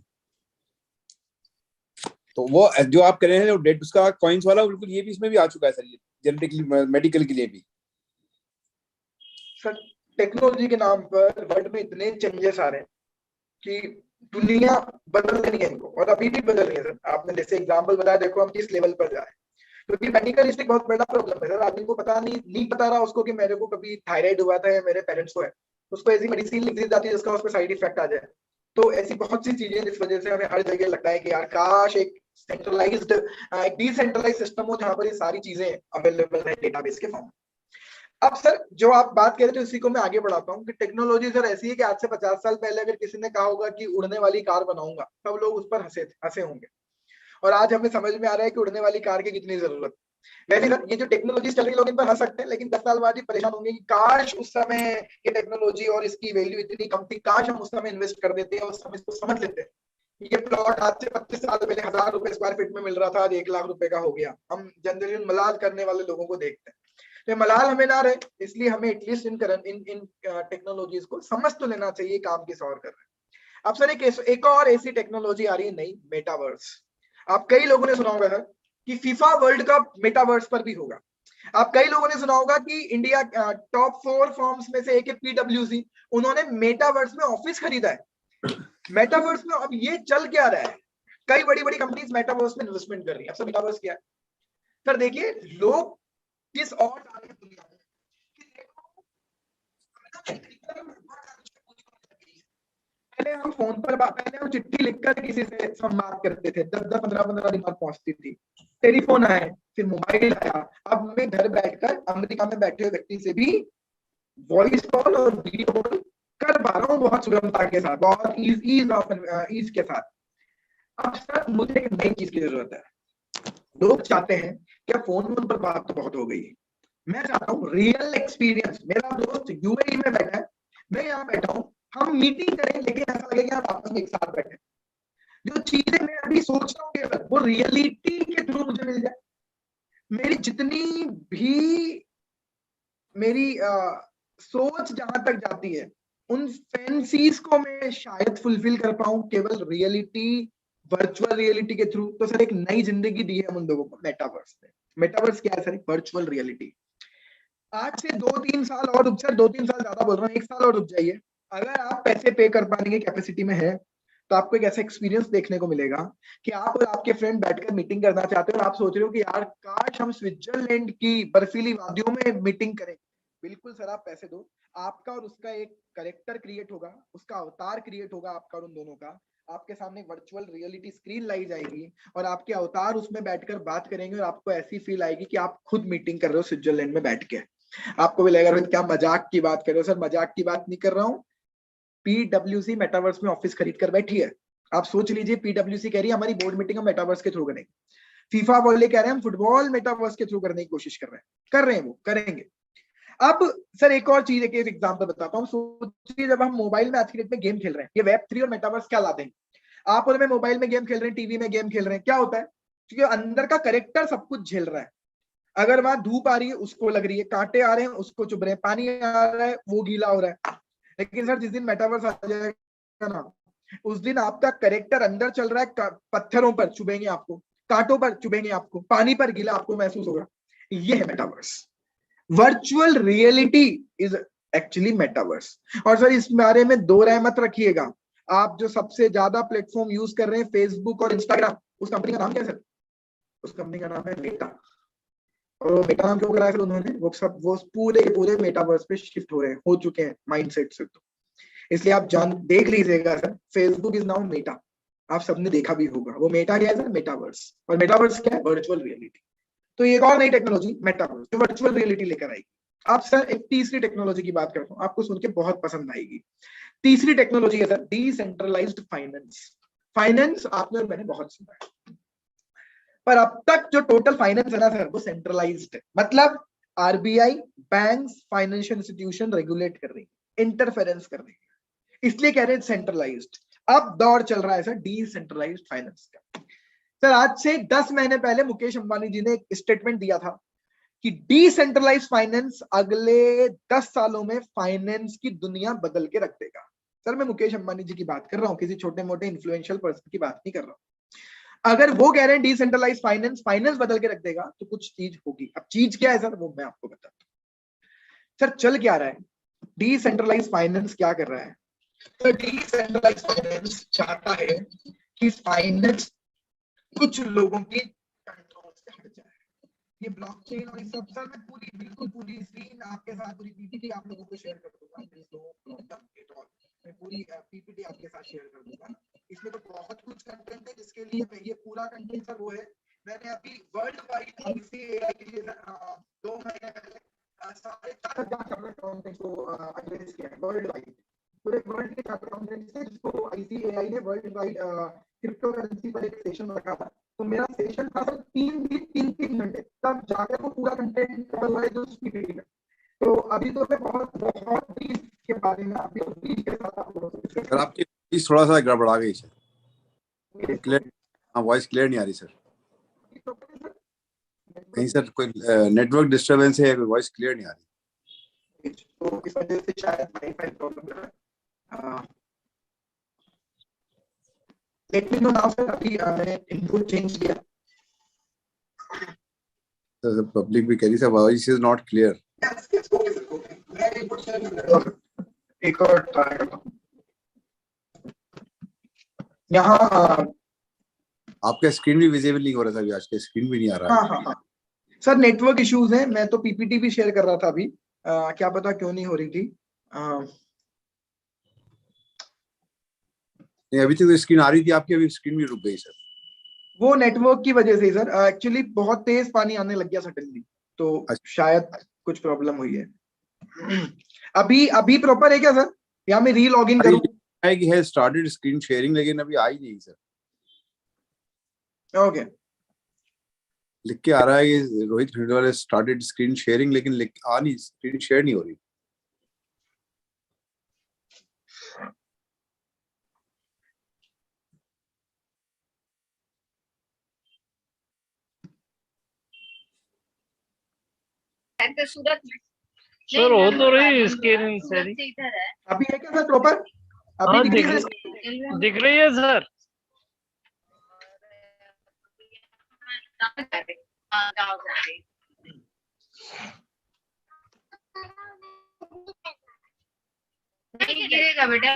Speaker 2: तो वो जो आप कर रहे हैं, जो डेट उसका कॉइन्स वाला, बिल्कुल ये भी इसमें भी आ चुका है सर, ये जेनेटिकली मेडिकल के लिए भी।
Speaker 1: सर टेक्नोलॉजी के नाम पर वर्ल्ड में इतने चेंजेस आ रहे हैं कि दुनिया बदल रही है इनको, और अभी भी बदल रही है सर। आपने जैसे एग्जांपल बताया, देखो हम किस लेवल पर जा रहे हैं। क्योंकि मेडिकल हिस्ट्री बहुत बड़ा प्रॉब्लम है सर। आदमी को पता नहीं बता रहा उसको कि मेरे को कभी थायराइड हुआ था या मेरे पेरेंट्स को है, उसको ऐसी मेडिसिन लिख दी जाती है जिसका उस पर साइड इफेक्ट आ जाए। तो ऐसी बहुत सी चीजें जिस वजह से हमें हर जगह लगता है कि यार काश एक सेंट्रलाइज्ड, एक डिसेंट्रलाइज्ड सिस्टम हो जहां पर ये सारी चीजें अवेलेबल है डेटाबेस के फॉर्म में। अब सर जो आप बात कह रहे थे उसी को मैं आगे बढ़ाता हूँ कि टेक्नोलॉजी सर ऐसी है कि आज से 50 साल पहले अगर किसी ने कहा होगा कि उड़ने वाली कार बनाऊंगा, तब लोग उस पर हंसे हंसे होंगे। और आज हमें समझ में आ रहा है कि उड़ने वाली कार की कितनी जरूरत। वैसे सर ये जो टेक्नोलॉजी चल रही है लोग इन पर हंस सकते हैं, लेकिन 10 साल बाद ही परेशान होंगे कि काश उस समय ये टेक्नोलॉजी और इसकी वैल्यू इतनी कम थी, काश हम उस समय इन्वेस्ट कर देते हैं और उस समय इसको समझ लेते हैं। ये प्लॉट आज से 25 साल पहले 1000 रुपए स्क्वायर फीट में मिल रहा था, आज 1 लाख रुपए का हो गया। हम जनरली मलाल करने वाले लोगों को देखते हैं, तो मलाल हमें ना रहे, इसलिए हमें एटलीस्ट इन टेक्नोलॉजीज को समझ तो लेना चाहिए काम किस और कर रहे हैं। अब सर एक और ऐसी टेक्नोलॉजी आ रही है नई, मेटावर्स। आप कई लोगों ने सुना होगा सर कि फीफा वर्ल्ड कप मेटावर्स पर भी होगा। आप कई लोगों ने सुना होगा कि इंडिया टॉप 4 फर्म्स में से एक है पीडब्ल्यूसी, उन्होंने मेटावर्स में ऑफिस खरीदा है। मेटावर्स में अब ये चल क्या रहा है, कई बड़ी बड़ी कंपनीज मेटावर्स में इन्वेस्टमेंट कर रही है। अब सर मेटावर्स क्या है सर, देखिए लोग किस और दुनिया में पहले हम फोन पर पहले हम चिट्ठी लिखकर किसी से संवाद करते थे, 10-10 15-15 दिन बाद पहुंचती थी। टेलीफोन आए, फिर मोबाइल आया, अब मैं घर बैठकर अमेरिका में बैठे हुए व्यक्ति से भी वॉइस कॉल और वीडियो कॉल कर पा रहा हूँ बहुत सुगमता के साथ, बहुत ईज के साथ। अब सर मुझे एक नई चीज की जरूरत है। लोग चाहते हैं क्या फोन पर बात तो बहुत हो गई, मैं चाहता हूँ रियल एक्सपीरियंस। मेरा दोस्त यूएई में बैठा है, मैं यहाँ बैठा हूँ, हम मीटिंग करें लेकिन ऐसा लगे कि हम आपस में एक साथ बैठे। जो चीजें मैं अभी सोच रहा हूँ वो रियलिटी के थ्रू मुझे मिल जाए। मेरी जितनी भी मेरी सोच जहां तक जाती है उन फैंसीज को मैं शायद फुलफिल कर पाऊं केवल रियलिटी, वर्चुअल रियलिटी के थ्रू। तो सर एक नई जिंदगी दी है हम उन लोगों को मेटावर्स ने। मेटावर्स क्या है सर? Virtual reality. आज से 2-3 साल और रुक सर, 2-3 साल ज्यादा बोल रहा हूँ, 1 साल और रुक जाइए। अगर आप पैसे पे कर पाने की कैपेसिटी में है तो आपको एक ऐसा एक्सपीरियंस देखने को मिलेगा कि आप और आपके फ्रेंड बैठकर मीटिंग करना चाहते हो और आप सोच रहे हो कि यार काश हम स्विट्जरलैंड की बर्फीली वादियों में मीटिंग करें। बिल्कुल सर, आप पैसे दो, आपका और उसका एक करेक्टर क्रिएट होगा, उसका अवतार क्रिएट होगा आपका और उन दोनों का। आपके सामने वर्चुअल रियलिटी स्क्रीन लाई जाएगी और आपके अवतार उसमें बैठकर बात करेंगे और आपको ऐसी फील आएगी कि आप खुद मीटिंग कर रहे हो स्विट्जरलैंड में बैठ के। आपको भी लगेगा क्या मजाक की बात कर रहे हो सर? मजाक की बात नहीं कर रहा हूँ। पीडब्ल्यूसी मेटावर्स में ऑफिस खरीद कर बैठी है। आप सोच लीजिए, पीडब्ल्यूसी कह रही है हमारी बोर्ड मीटिंग हम मेटावर्स के थ्रू करेंगे। फीफा वर्ल्ड कह रहे हैं हम फुटबॉल मेटावर्स के थ्रू करने की कोशिश कर रहे हैं वो करेंगे। अब सर एक और चीज, एक एग्जांपल बताता हूँ। सोचिए जब हम मोबाइल में आज की डेट में गेम खेल रहे हैं, ये वेब3 और मेटावर्स क्या लाते हैं? आप और मैं मोबाइल में गेम खेल रहे हैं, टीवी में गेम खेल रहे हैं, क्या होता है? क्योंकि अंदर का करेक्टर सब कुछ झेल रहा है। अगर वहां धूप आ रही है उसको लग रही है, कांटे आ रहे हैं उसको चुभ रहे हैं, पानी आ रहा है वो गीला हो रहा है। लेकिन सर जिस दिन मेटावर्स आ जाएगा ना, उस दिन आपका करेक्टर अंदर चल रहा है, पत्थरों पर चुभेंगे आपको, कांटों पर चुभेंगे आपको, पानी पर गीला आपको महसूस होगा। ये है metaverse. Virtual reality is actually metaverse. और सर इस बारे में दो राय मत रखिएगा। आप जो सबसे ज्यादा प्लेटफॉर्म यूज कर रहे हैं फेसबुक और इंस्टाग्राम, उस कंपनी का नाम क्या है सर? उस कंपनी का नाम है मेटा। और मेटा नाम क्यों करा है फिर उन्होंने? वो पूरे के पूरे मेटावर्स पे शिफ्ट हो रहे हैं, हो चुके हैं माइंडसेट से। तो इसलिए आप जान देख लीजिएगा sir, Facebook is now Meta. आप सबने देखा भी होगा वो मेटा क्या है सर? मेटावर्स। और मेटावर्स क्या है? Virtual reality. तो एक और नई टेक्नोलॉजी मेटावर्स जो वर्चुअल रियलिटी लेकर आएगी। आप सर एक तीसरी टेक्नोलॉजी की बात करता हूँ, आपको सुन के बहुत पसंद आएगी। तीसरी टेक्नोलॉजी है सर डिसेंट्रलाइज्ड फाइनेंस। फाइनेंस आपने और मैंने बहुत सुना है, पर अब तक जो टोटल फाइनेंस है ना सर वो सेंट्रलाइज्ड है। मतलब RBI, banks, financial institution regulate कर रही है, इंटरफेरेंस कर रही है, इसलिए कह रहे हैं सेंट्रलाइज्ड। अब दौर चल रहा है सर डिसेंट्रलाइज्ड फाइनेंस का। सर आज से 10 महीने पहले मुकेश अंबानी जी ने एक स्टेटमेंट दिया था कि डिसेंट्रलाइज्ड फाइनेंस अगले 10 सालों में फाइनेंस की दुनिया बदल के रख देगा। सर मैं मुकेश अंबानी जी की बात कर रहा हूं, किसी छोटे मोटे इन्फ्लुएंशियल पर्सन की बात नहीं कर रहा हूं। अगर वो कह रहे हैं डिसेंट्रलाइज फाइनेंस बदल के रख देगा तो कुछ चीज होगी। अब चीज क्या है सर वो मैं आपको बताता हूँ। सर चल क्या रहा है? डिसेंट्रलाइज फाइनेंस क्या कर रहा है? तो डिसेंट्रलाइज फाइनेंस चाहता है कि फाइनेंस कुछ लोगों की कंट्रोल से हट जाए। ये ब्लॉकचेन और इस सब सर मैं बिल्कुल पूरी स्क्रीन आपके साथ, पूरी पीपीटी आप लोगों को शेयर कर दूंगा। मैं पूरी पीपीटी आपके साथ शेयर कर दूंगा। इसमें तो बहुत कुछ कंटेंट है जिसके लिए ये पूरा कंटेंट सर वो है। मैंने अभी वर्ल्ड वाइड आईसीएआई के लिए 2 महीने पहले 4,500 कंटेंट को एड्रेस किया है वर्ल्ड वाइड। पूरे वर्ल्ड के कंटेंट से जिसको आईसीएआई ने वर्ल्ड वाइड क्रिप्टो करेंसी पर एक सेशन रखा था। तो मेरा सेशन था सर 3 घंटे, तब जाकर वो पूरा कंटेंट कवर हुआ है जो पीपीटी में। तो अभी तो मैं बहुत बहुत ब्रीफ के बारे में अभी ब्रीफ के साथ आप लोगों से
Speaker 2: सर आपकी वॉइस थोड़ा सा गड़बड़ा गई सर, क्लियर, हाँ वॉइस क्लियर नहीं आ रही सर। कहीं सर कोई नेटवर्क डिस्टरबेंस है, कोई वॉइस क्लियर नहीं आ रही।
Speaker 1: तो इस वजह से शायद वाईफाई प्रॉब्लम है। Let me know now sir, अभी मैंने इनपुट चेंज किया।
Speaker 2: सर पब्लिक भी कह रही है voice is not clear.
Speaker 1: Yes yes okay sir, okay मैं इनपुट चेंज कर रहा हूं, एक और ट्राई करता हूं। यहाँ
Speaker 2: आपका स्क्रीन भी विजिबल नहीं हो रहा था अभी, आज का स्क्रीन भी नहीं आ रहा है।
Speaker 1: हाँ सर नेटवर्क इश्यूज है। मैं तो पीपीटी भी शेयर कर रहा था अभी, क्या पता क्यों नहीं हो रही थी।
Speaker 2: नहीं अभी तक तो स्क्रीन आ रही थी आपकी, अभी स्क्रीन भी रुक गई सर।
Speaker 1: वो नेटवर्क की वजह से सर, एक्चुअली बहुत तेज पानी आने लग गया सडनली, तो शायद कुछ प्रॉब्लम हुई है। अभी प्रॉपर है क्या सर, या मैं री लॉग इन करूं?
Speaker 2: कि है स्टार्टेड स्क्रीन शेयरिंग, लेकिन अभी आई नहीं सर।
Speaker 1: ओके
Speaker 2: लिख के आ रहा है कि Rohit Khandelwal started screen sharing, लेकिन आ नहीं, स्क्रीन शेयर नहीं हो रही।
Speaker 3: सर हो तो रही स्क्रीन शेयरिंग।
Speaker 1: अभी है क्या सर प्रॉपर?
Speaker 3: हाँ
Speaker 1: अभी
Speaker 3: दिख रही है सर।
Speaker 4: नहीं गिरेगा बेटा।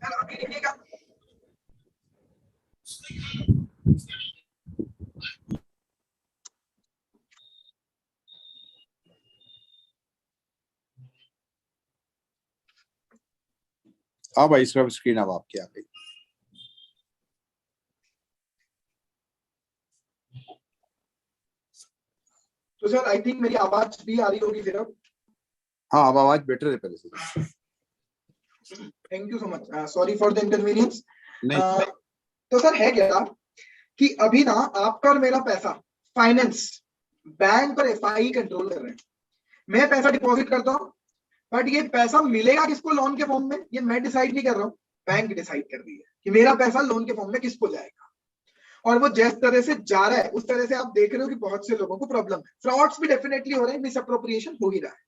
Speaker 1: अभी दिखेगा?
Speaker 2: हाँ भाई इसका स्क्रीन अब आपकी आ गई।
Speaker 1: तो सर आई थिंक मेरी आवाज भी आ रही होगी फिर अब।
Speaker 2: हाँ अब आवाज बेटर है पहले से।
Speaker 1: Thank you so much, sorry for the inconvenience.
Speaker 2: नहीं
Speaker 1: तो सर है क्या कि अभी ना आपका और मेरा पैसा फाइनेंस, बैंक और एफआई कंट्रोल कर रहे हैं। मैं पैसा डिपॉजिट करता हूँ, बट ये पैसा मिलेगा किसको लोन के फॉर्म में, ये मैं डिसाइड नहीं कर रहा हूँ, बैंक डिसाइड कर रही है कि मेरा पैसा लोन के फॉर्म में किसको जाएगा। और वो जिस तरह से जा रहा है उस तरह से आप देख रहे हो कि बहुत से लोगों को प्रॉब्लम है, फ्रॉड्स भी डेफिनेटली हो रहे हैं, मिसअप्रोप्रिएशन हो ही रहा है।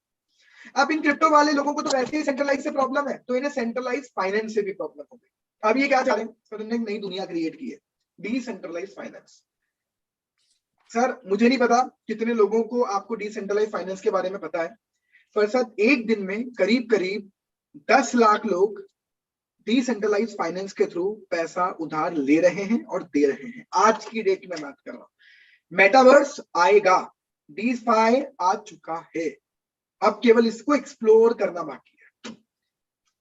Speaker 1: अब इन क्रिप्टो वाले लोगों को तो वैसे ही सेंट्रलाइज से प्रॉब्लम है, तो इन्हें सेंट्रलाइज फाइनेंस से भी प्रॉब्लम हो गई। अब ये क्या चाह रहे हैं सर, इन्होंने एक नई दुनिया क्रिएट की है, डिसेंट्रलाइज फाइनेंस। सर मुझे नहीं पता कितने लोगों को आपको डिसेंट्रलाइज फाइनेंस के बारे में पता है, पर सर एक दिन में करीब करीब 10 लाख लोग डिसेंट्रलाइज फाइनेंस के थ्रू पैसा उधार ले रहे हैं और दे रहे हैं। आज की डेट में बात कर रहा हूं, मेटावर्स आएगा, डीफाई आ चुका है, अब केवल इसको एक्सप्लोर करना बाकी है।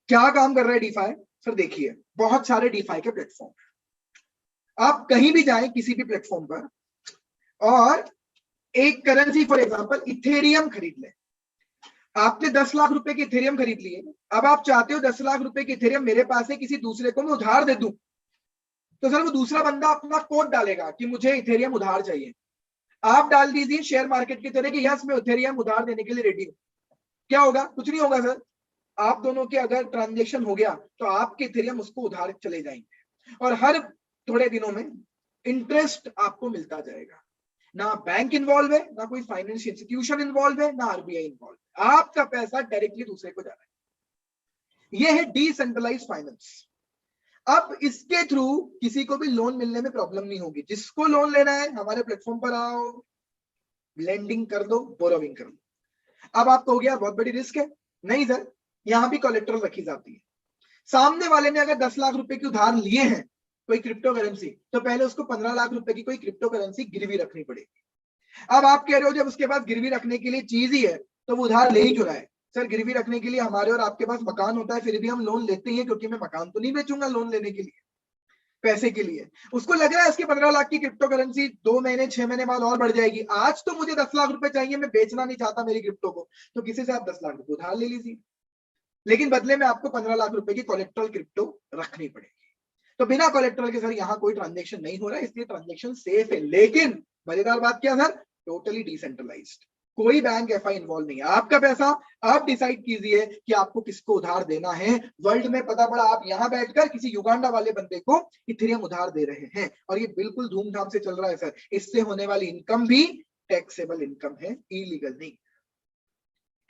Speaker 1: क्या काम कर रहा है डीफाई सर? देखिए बहुत सारे डीफाई के प्लेटफॉर्म है, आप कहीं भी जाएं किसी भी प्लेटफॉर्म पर और एक करेंसी फॉर एग्जांपल इथेरियम खरीद लें। आपने 10 लाख रुपए के इथेरियम खरीद लिए, अब आप चाहते हो 10 लाख रुपए के इथेरियम मेरे पास है, किसी दूसरे को मैं उधार दे दूं, तो सर वो दूसरा बंदा अपना कोड डालेगा कि मुझे इथेरियम उधार चाहिए। आप डाल दीजिए शेयर मार्केट की तरह कि यस मैं इथेरियम उधार देने के लिए रेडी हूं। क्या होगा? कुछ नहीं होगा सर, आप दोनों के अगर ट्रांजेक्शन हो गया तो आपके इथेरियम उसको उधार चले जाएंगे और हर थोड़े दिनों में इंटरेस्ट आपको मिलता जाएगा। ना बैंक इन्वॉल्व है, ना कोई फाइनेंशियल इंस्टीट्यूशन इन्वॉल्व है, ना आरबीआई इन्वॉल्व है, आपका पैसा डायरेक्टली दूसरे को जा रहा है। यह है डिसेंट्रलाइज फाइनेंस। अब इसके थ्रू किसी को भी लोन मिलने में प्रॉब्लम नहीं होगी। जिसको लोन लेना है हमारे प्लेटफॉर्म पर आओ, लेंडिंग कर दो, बोरोविंग कर लो। अब आपको हो गया बहुत बड़ी रिस्क है, नहीं सर, यहां भी कोलेट्रल रखी जाती है। सामने वाले ने अगर 10 लाख रुपए की उधार लिए हैं कोई क्रिप्टो करेंसी, तो पहले उसको 15 लाख रुपए की कोई क्रिप्टो करेंसी गिरवी रखनी पड़ेगी। अब आप कह रहे हो जब उसके पास गिरवी रखने के लिए चीज ही है तो वो उधार ले ही क्यों रहा है? सर गिरवी रखने के लिए हमारे और आपके पास मकान होता है, फिर भी हम लोन लेते हैं, क्योंकि मैं मकान तो नहीं बेचूंगा लोन लेने के लिए, पैसे के लिए। उसको लग रहा है इसके 15 लाख की क्रिप्टो करेंसी 2 महीने 6 महीने बाद और बढ़ जाएगी। आज तो मुझे 10 लाख रुपए चाहिए, मैं बेचना नहीं चाहता मेरी क्रिप्टो को, तो किसी से आप 10 लाख रुपए उधार ले लीजिए, लेकिन बदले में आपको 15 लाख रुपए की कोलेट्रल क्रिप्टो रखनी पड़ेगी। तो बिना कोलेट्रल के सर यहाँ कोई ट्रांजेक्शन नहीं हो रहा है, इसलिए ट्रांजेक्शन सेफ है। लेकिन मजेदार बात क्या सर, टोटली डिसेंट्रलाइज्ड, कोई बैंक एफआई इन्वॉल्व नहीं है। आपका पैसा आप डिसाइड कीजिए कि आपको किसको उधार देना है। वर्ल्ड में पता पड़ा आप यहां बैठकर किसी युगांडा वाले बंदे को इथेरियम उधार दे रहे हैं, और ये बिल्कुल धूमधाम से चल रहा है सर। इससे होने वाली इनकम भी टैक्सेबल इनकम है, इलीगल नहीं।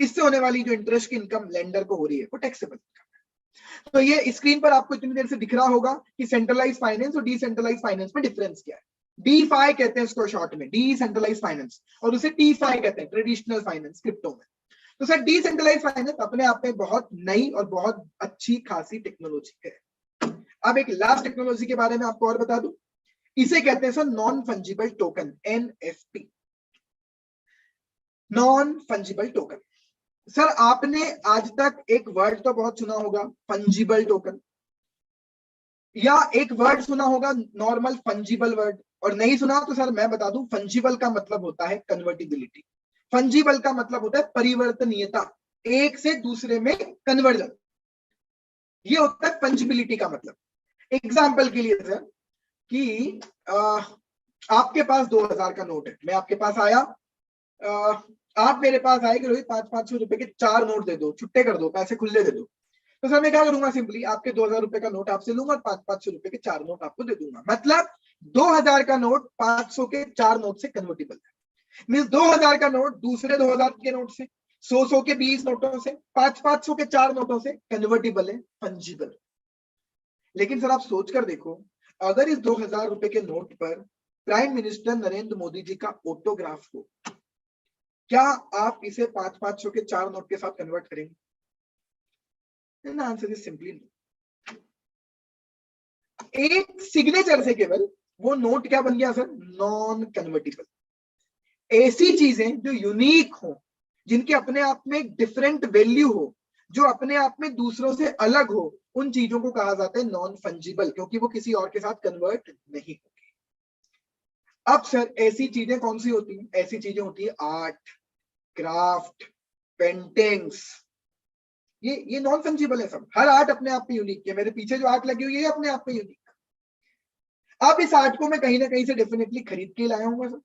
Speaker 1: इससे होने वाली जो इंटरेस्ट की इनकम लेंडर को हो रही है वो टैक्सेबल इनकम है। तो ये स्क्रीन पर आपको इतनी देर से दिख रहा होगा कि सेंट्रलाइज फाइनेंस और डिसेंट्रलाइज फाइनेंस में डिफरेंस क्या है। डीफाई कहते हैं इसको शॉर्ट में, डिसेंट्रलाइज फाइनेंस, और उसे टीफाई कहते हैं, ट्रेडिशनल फाइनेंस क्रिप्टो में। तो सर डिसेंट्रलाइज फाइनेंस अपने आप में बहुत नई और बहुत अच्छी खासी टेक्नोलॉजी है। अब एक लास्ट टेक्नोलॉजी के बारे में आपको और बता दूं, इसे कहते हैं sir non fungible token, NFT, non fungible token. Sir आपने आज तक एक वर्ड तो बहुत सुना होगा, फंजिबल टोकन, या एक वर्ड सुना होगा नॉर्मल फंजिबल वर्ड, और नहीं सुना तो सर मैं बता दूं, फंजिबल का मतलब होता है कन्वर्टिबिलिटी, फंजिबल का मतलब होता है परिवर्तनीयता, एक से दूसरे में कन्वर्जन, ये होता है फंजिबिलिटी का मतलब। एग्जाम्पल के लिए सर कि आपके पास 2000 का नोट है, मैं आपके पास आया, आप मेरे पास आए कि रोहित 500 रुपए के 4 नोट दे दो, छुट्टे कर दो, पैसे खुले दे दो। तो सर मैं क्या करूंगा, सिंपली आपके 2000 रुपए का नोट आपसे लूंगा और 500 रुपए के 4 नोट आपको दे दूंगा। मतलब 2000 का नोट 500 के 4 नोट से कन्वर्टिबल है। मींस 2000 का नोट दूसरे 2000 के नोट से, 100 के 20 नोटों से, 500 के 4 नोटों से कन्वर्टिबल है, फंजिबल। लेकिन सर आप सोच कर देखो, अगर इस 2000 रुपए के नोट पर प्राइम मिनिस्टर नरेंद्र मोदी जी का ऑटोग्राफ हो, क्या आप इसे 500 के 4 नोट के साथ कन्वर्ट करेंगे? Answer is simply no. एक सिग्नेचर से केवल वो नोट क्या बन गया सर, नॉन कन्वर्टिबल। ऐसी चीजें जो यूनिक हो, जिनके अपने आप में डिफरेंट वैल्यू हो, जो अपने आप में दूसरों से अलग हो, उन चीजों को कहा जाता है नॉन फंजिबल, क्योंकि वो किसी और के साथ कन्वर्ट नहीं होगी। अब सर ऐसी चीजें कौन सी होती हैं? ऐसी चीजें होती है आर्ट, क्राफ्ट, पेंटिंग्स, ये नॉन फंजिबल है सब। हर आर्ट अपने आप में यूनिक है, मेरे पीछे जो आर्ट लगी हुई है अपने आप में यूनिक। अब इस आर्ट को मैं कहीं ना कहीं से डेफिनेटली खरीद के लाया हूँ सर।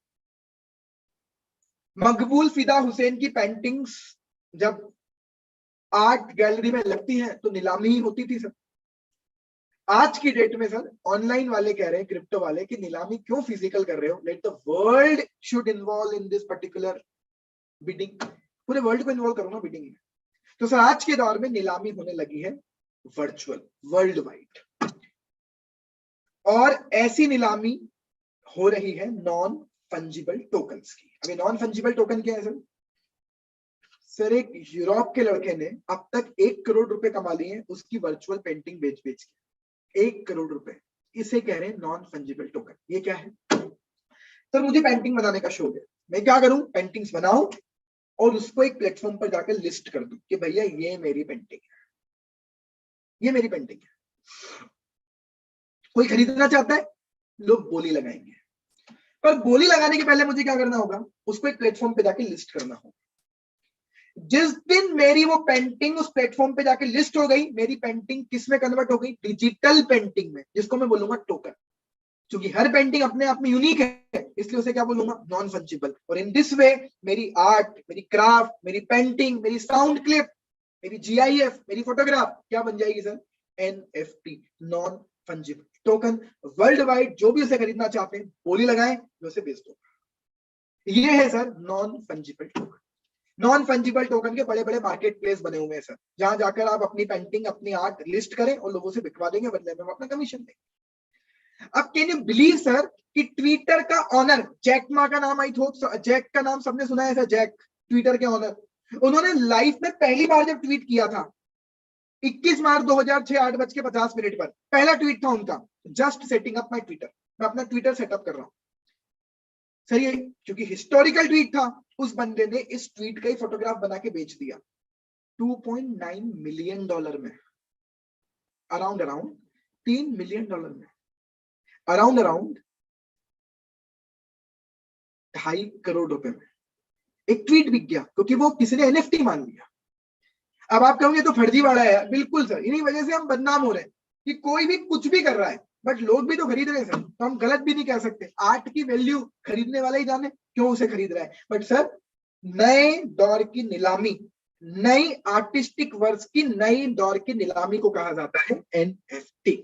Speaker 1: मकबूल फिदा हुसैन की पेंटिंग्स जब आर्ट गैलरी में लगती है तो नीलामी ही होती थी सर। आज की डेट में सर ऑनलाइन वाले कह रहे हैं, क्रिप्टो वाले, कि नीलामी क्यों फिजिकल कर रहे हो, let the world should involve in this particular bidding, पूरे वर्ल्ड को इन्वॉल्व करो ना बिडिंग में। तो सर आज के दौर में नीलामी होने लगी है वर्चुअल, वर्ल्ड वाइड, और ऐसी नीलामी हो रही है नॉन फंजिबल टोकन्स की। अभी नॉन फंजिबल टोकन क्या है सर? सर एक यूरोप के लड़के ने अब तक 1 करोड़ रुपए कमा लिए हैं उसकी वर्चुअल पेंटिंग बेच बेच के, 1 करोड़ रुपए। इसे कह रहे हैं नॉन फंजिबल टोकन। ये क्या है सर? मुझे पेंटिंग बनाने का शौक है, मैं क्या करूं, पेंटिंग्स बनाऊं और उसको एक प्लेटफॉर्म पर जाकर लिस्ट कर दूं कि भैया ये मेरी पेंटिंग है, ये मेरी पेंटिंग है। कोई खरीदना चाहता है, लोग बोली लगाएंगे, पर बोली लगाने के पहले मुझे क्या करना होगा, उसको एक प्लेटफॉर्म पे जाके लिस्ट करना होगा। जिस दिन मेरी वो पेंटिंग उस प्लेटफॉर्म पे जाके लिस्ट हो गई, मेरी पेंटिंग किस में कन्वर्ट हो गई, डिजिटल पेंटिंग में, जिसको मैं बोलूंगा टोकन। क्योंकि हर पेंटिंग अपने आप में यूनिक है, इसलिए उसे क्या बोलूंगा, नॉन फंजिबल। और इन दिस वे मेरी आर्ट, मेरी क्राफ्ट, मेरी पेंटिंग, मेरी साउंड क्लिप, मेरी GIF, मेरी फोटोग्राफ क्या बन जाएगी sir? NFT, non fungible token. World wide जो भी उसे खरीदना चाहते हैं बोली लगाएं, मैं उसे बेच दूंगा। ये है sir non fungible token. Non fungible token के बड़े बड़े मार्केट प्लेस बने हुए हैं सर, जहां जाकर आप अपनी पेंटिंग, अपनी आर्ट लिस्ट करें और लोगों से बिकवा देंगे, बदले में अपना कमीशन देंगे। अब कैन यू बिलीव सर कि ट्विटर का ऑनर जैक मा का नाम, आई थॉट जैक का नाम सबने सुना है सर, जैक ट्विटर के ऑनर, उन्होंने लाइफ में पहली बार जब ट्वीट किया था 21 मार्च 2006 8:50 पर, पहला ट्वीट था उनका, just setting up my Twitter, मैं अपना ट्विटर सेटअप कर रहा हूं सर। ये क्योंकि हिस्टोरिकल ट्वीट था, उस बंदे ने इस ट्वीट का ही फोटोग्राफ बना के बेच दिया $2.9 मिलियन में, अराउंड $3 मिलियन में, अराउंड 2.5 करोड़ रुपए में एक ट्वीट बिक गया, क्योंकि वो किसी ने NFT मान लिया। अब आप कहोगे तो फर्जीवाड़ा है, बिल्कुल सर, इन्हीं वजह से हम बदनाम हो रहे हैं कि कोई भी कुछ भी कर रहा है, बट लोग भी तो खरीद रहे हैं सर, तो हम गलत भी नहीं कह सकते। आर्ट की वैल्यू खरीदने वाला ही जाने क्यों उसे खरीद रहा है। बट सर नए दौर की नीलामी, नई आर्टिस्टिक वर्क्स की नई दौर की नीलामी को कहा जाता है NFT।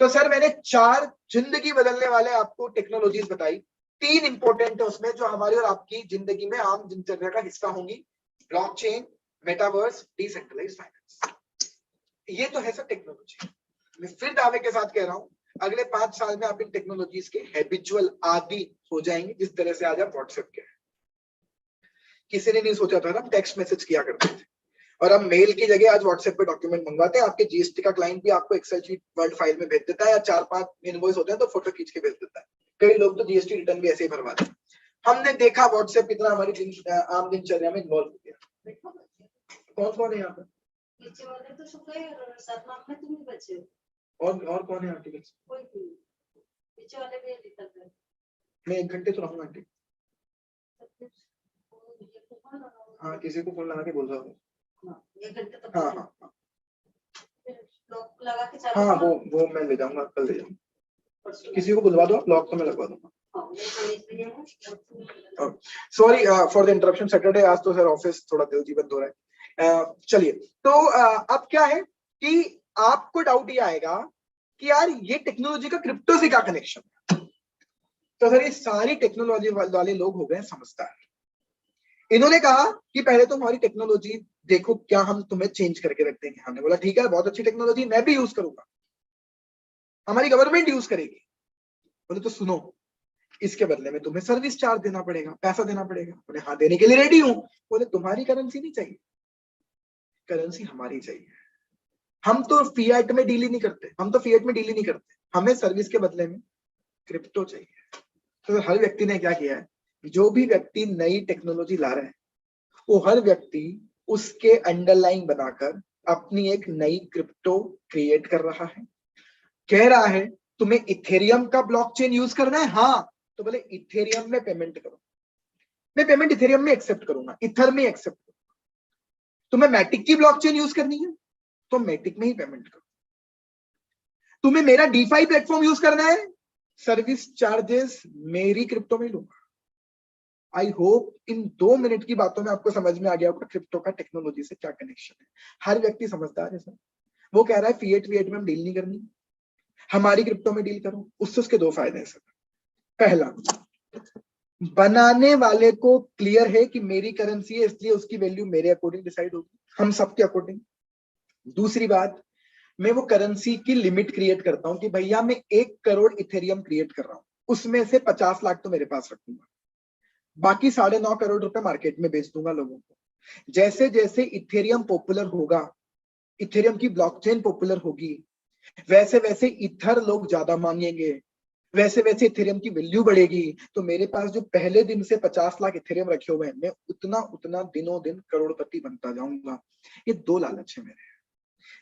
Speaker 1: तो सर मैंने 4 जिंदगी बदलने वाले आपको टेक्नोलॉजीज बताई, 3 इंपॉर्टेंट है उसमें जो हमारी और आपकी जिंदगी में आम दिनचर्या का हिस्सा होंगी, ब्लॉकचेन, मेटावर्स, डिसेंट्रलाइज्ड फाइनेंस। ये तो है सर टेक्नोलॉजी। मैं फिर दावे के साथ कह रहा हूं, अगले 5 साल में आप इन टेक्नोलॉजीज के हैबिचुअल आदी हो जाएंगे, जिस तरह से आज आप व्हाट्सएप के। किसी ने नहीं सोचा था ना टेक्स्ट मैसेज किया करते थे, और अब मेल की जगह आज व्हाट्सएप पे डॉक्यूमेंट मंगवाते हैं। आपके GST का क्लाइंट भी आपको एक्सेल शीट वर्ड फाइल में भेज देता है, या 4-5 इनवॉइस होते हैं तो फोटो खींच के भेज देता है। कई लोग तो GST रिटर्न भी ऐसे ही भरवाते हैं। हमने देखा व्हाट्सएप कितना हमारी आम दिनचर्या में इन्वॉल्व हो गया। कौन कौन है यहाँ पे?
Speaker 5: पीछे वाले तो शुक्र है, और सतनाम में तुम ही बचे हो।
Speaker 1: और कौन है आंटी?
Speaker 5: कोई नहीं, पीछे वाले भी निकल गए।
Speaker 1: मैं 1 घंटे तो रहूंगा आंटी। हाँ, किसी को फोन लगा के बोल रहा हूँ।
Speaker 5: 1 घंटे तो
Speaker 1: हाँ,
Speaker 5: लॉक लगा के चालू।
Speaker 1: हाँ, वो मैं ले जाऊंगा, कल ले जाऊंगा। किसी को बुलवा दो, लॉक तो मैं लगवा दूंगा। Sorry for the interruption Saturday, आज तो सर ऑफिस थोड़ा दिल जीवन हो रहा है। चलिए, तो अब क्या है कि आपको डाउट ये आएगा कि यार ये टेक्नोलॉजी का क्रिप्टो से क्या कनेक्शन है। तो सर ये सारी टेक्नोलॉजी वाले लोग हो गए समझदार। इन्होंने कहा कि पहले तो हमारी टेक्नोलॉजी देखो, क्या हम तुम्हें चेंज करके रख देंगे। हमने बोला ठीक है, बहुत अच्छी टेक्नोलॉजी, मैं भी यूज करूंगा, हमारी गवर्नमेंट यूज करेगी। बोले तो सुनो, इसके बदले में तुम्हें सर्विस चार्ज देना पड़ेगा, पैसा देना पड़ेगा। बोले हाँ, देने के लिए रेडी हूं। बोले तुम्हारी करेंसी नहीं चाहिए, करेंसी हमारी चाहिए। हम तो फिएट में डील ही नहीं करते, हमें सर्विस के बदले में क्रिप्टो चाहिए। तो हर व्यक्ति ने क्या किया है, जो भी व्यक्ति नई टेक्नोलॉजी ला रहा है, वो हर व्यक्ति उसके अंडरलाइन बनाकर अपनी एक नई क्रिप्टो क्रिएट कर रहा है। कह रहा है तुम्हें इथेरियम का ब्लॉकचेन यूज करना है, हाँ, तो बोले इथेरियम में पेमेंट करो, मैं पेमेंट इथेरियम में एक्सेप्ट करूंगा, इथर में एक्सेप्ट करूंगा। तुम्हें मैटिक की ब्लॉकचेन यूज करनी है तो मैटिक में ही पेमेंट करो। तुम्हें मेरा डीफाई प्लेटफॉर्म यूज करना है, सर्विस चार्जेस मेरी क्रिप्टो में लूंगा। आई होप इन 2 मिनट की बातों में आपको समझ में आ गया होगा क्रिप्टो का टेक्नोलॉजी से क्या कनेक्शन है। हर व्यक्ति समझदार है सर। वो कह रहा है फिएट में हम डील नहीं करनी, हमारी क्रिप्टो में डील करो। उससे उसके 2 फायदे हैं सर। पहला, बनाने वाले को क्लियर है कि मेरी करेंसी है, इसलिए उसकी वैल्यू मेरे अकॉर्डिंग डिसाइड होगी, हम सबके अकॉर्डिंग। दूसरी बात, मैं वो करेंसी की लिमिट क्रिएट करता हूं कि भैया मैं 1 करोड़ इथेरियम क्रिएट कर रहा हूं, उसमें से 50 लाख तो मेरे पास रखूंगा, बाकी 9.5 करोड़ रुपए मार्केट में बेच दूंगा लोगों को। जैसे जैसे इथेरियम पॉपुलर होगा, इथेरियम की ब्लॉकचेन पॉपुलर होगी, वैसे वैसे इथर लोग ज्यादा मांगेंगे, वैसे वैसे इथेरियम की वैल्यू बढ़ेगी। तो मेरे पास जो पहले दिन से 50 लाख इथेरियम रखे हुए हैं, मैं उतना दिनों दिन करोड़पति बनता जाऊंगा। ये 2 लालच है मेरे,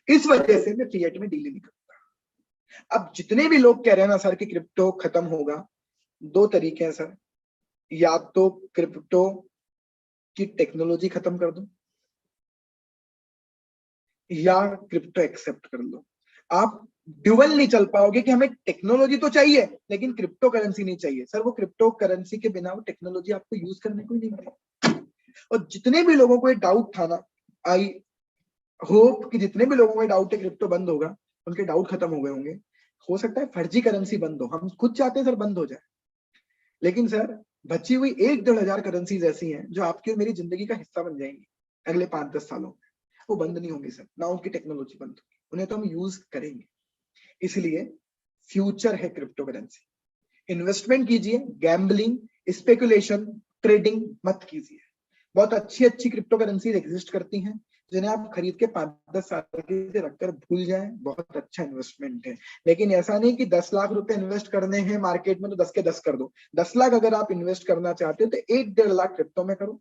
Speaker 1: इस वजह से मैं फिएट में डील नहीं करता। अब जितने भी लोग कह रहे हैं ना सर कि क्रिप्टो खत्म होगा, 2 तरीके हैं सर, या तो क्रिप्टो की टेक्नोलॉजी खत्म कर दो या क्रिप्टो एक्सेप्ट कर लो। आप ड्यूअल नहीं चल पाओगे कि हमें टेक्नोलॉजी तो चाहिए लेकिन क्रिप्टो करेंसी नहीं चाहिए। सर वो क्रिप्टो करेंसी के बिना वो टेक्नोलॉजी आपको यूज करने को ही नहीं मिलेगी। और जितने भी लोगों को ये डाउट था ना, आई होप कि जितने भी लोगों के डाउट है क्रिप्टो बंद होगा, उनके डाउट खत्म हो गए होंगे। हो सकता है फर्जी करेंसी बंद हो, हम खुद चाहते हैं सर बंद हो जाए, लेकिन सर बची हुई 1-1.5 करेंसीज ऐसी हैं जो आपकी और मेरी जिंदगी का हिस्सा बन जाएंगी अगले 5-10 सालों में। वो बंद नहीं होंगी सर, ना उनकी टेक्नोलॉजी बंद होगी, उन्हें तो हम यूज करेंगे। इसलिए फ्यूचर है क्रिप्टो करेंसी। इन्वेस्टमेंट कीजिए, गैम्बलिंग, स्पेकुलेशन, ट्रेडिंग मत कीजिए। बहुत अच्छी अच्छी क्रिप्टो करेंसी एग्जिस्ट करती हैं जिन्हें आप खरीद के 5-10 साल के लिए रखकर भूल जाएं, बहुत अच्छा इन्वेस्टमेंट है। लेकिन ऐसा नहीं कि 10 लाख रुपए इन्वेस्ट करने हैं मार्केट में तो 10 के 10 कर दो। 10 लाख अगर आप इन्वेस्ट करना चाहते हो तो 1-1.5 लाख क्रिप्टो में करो।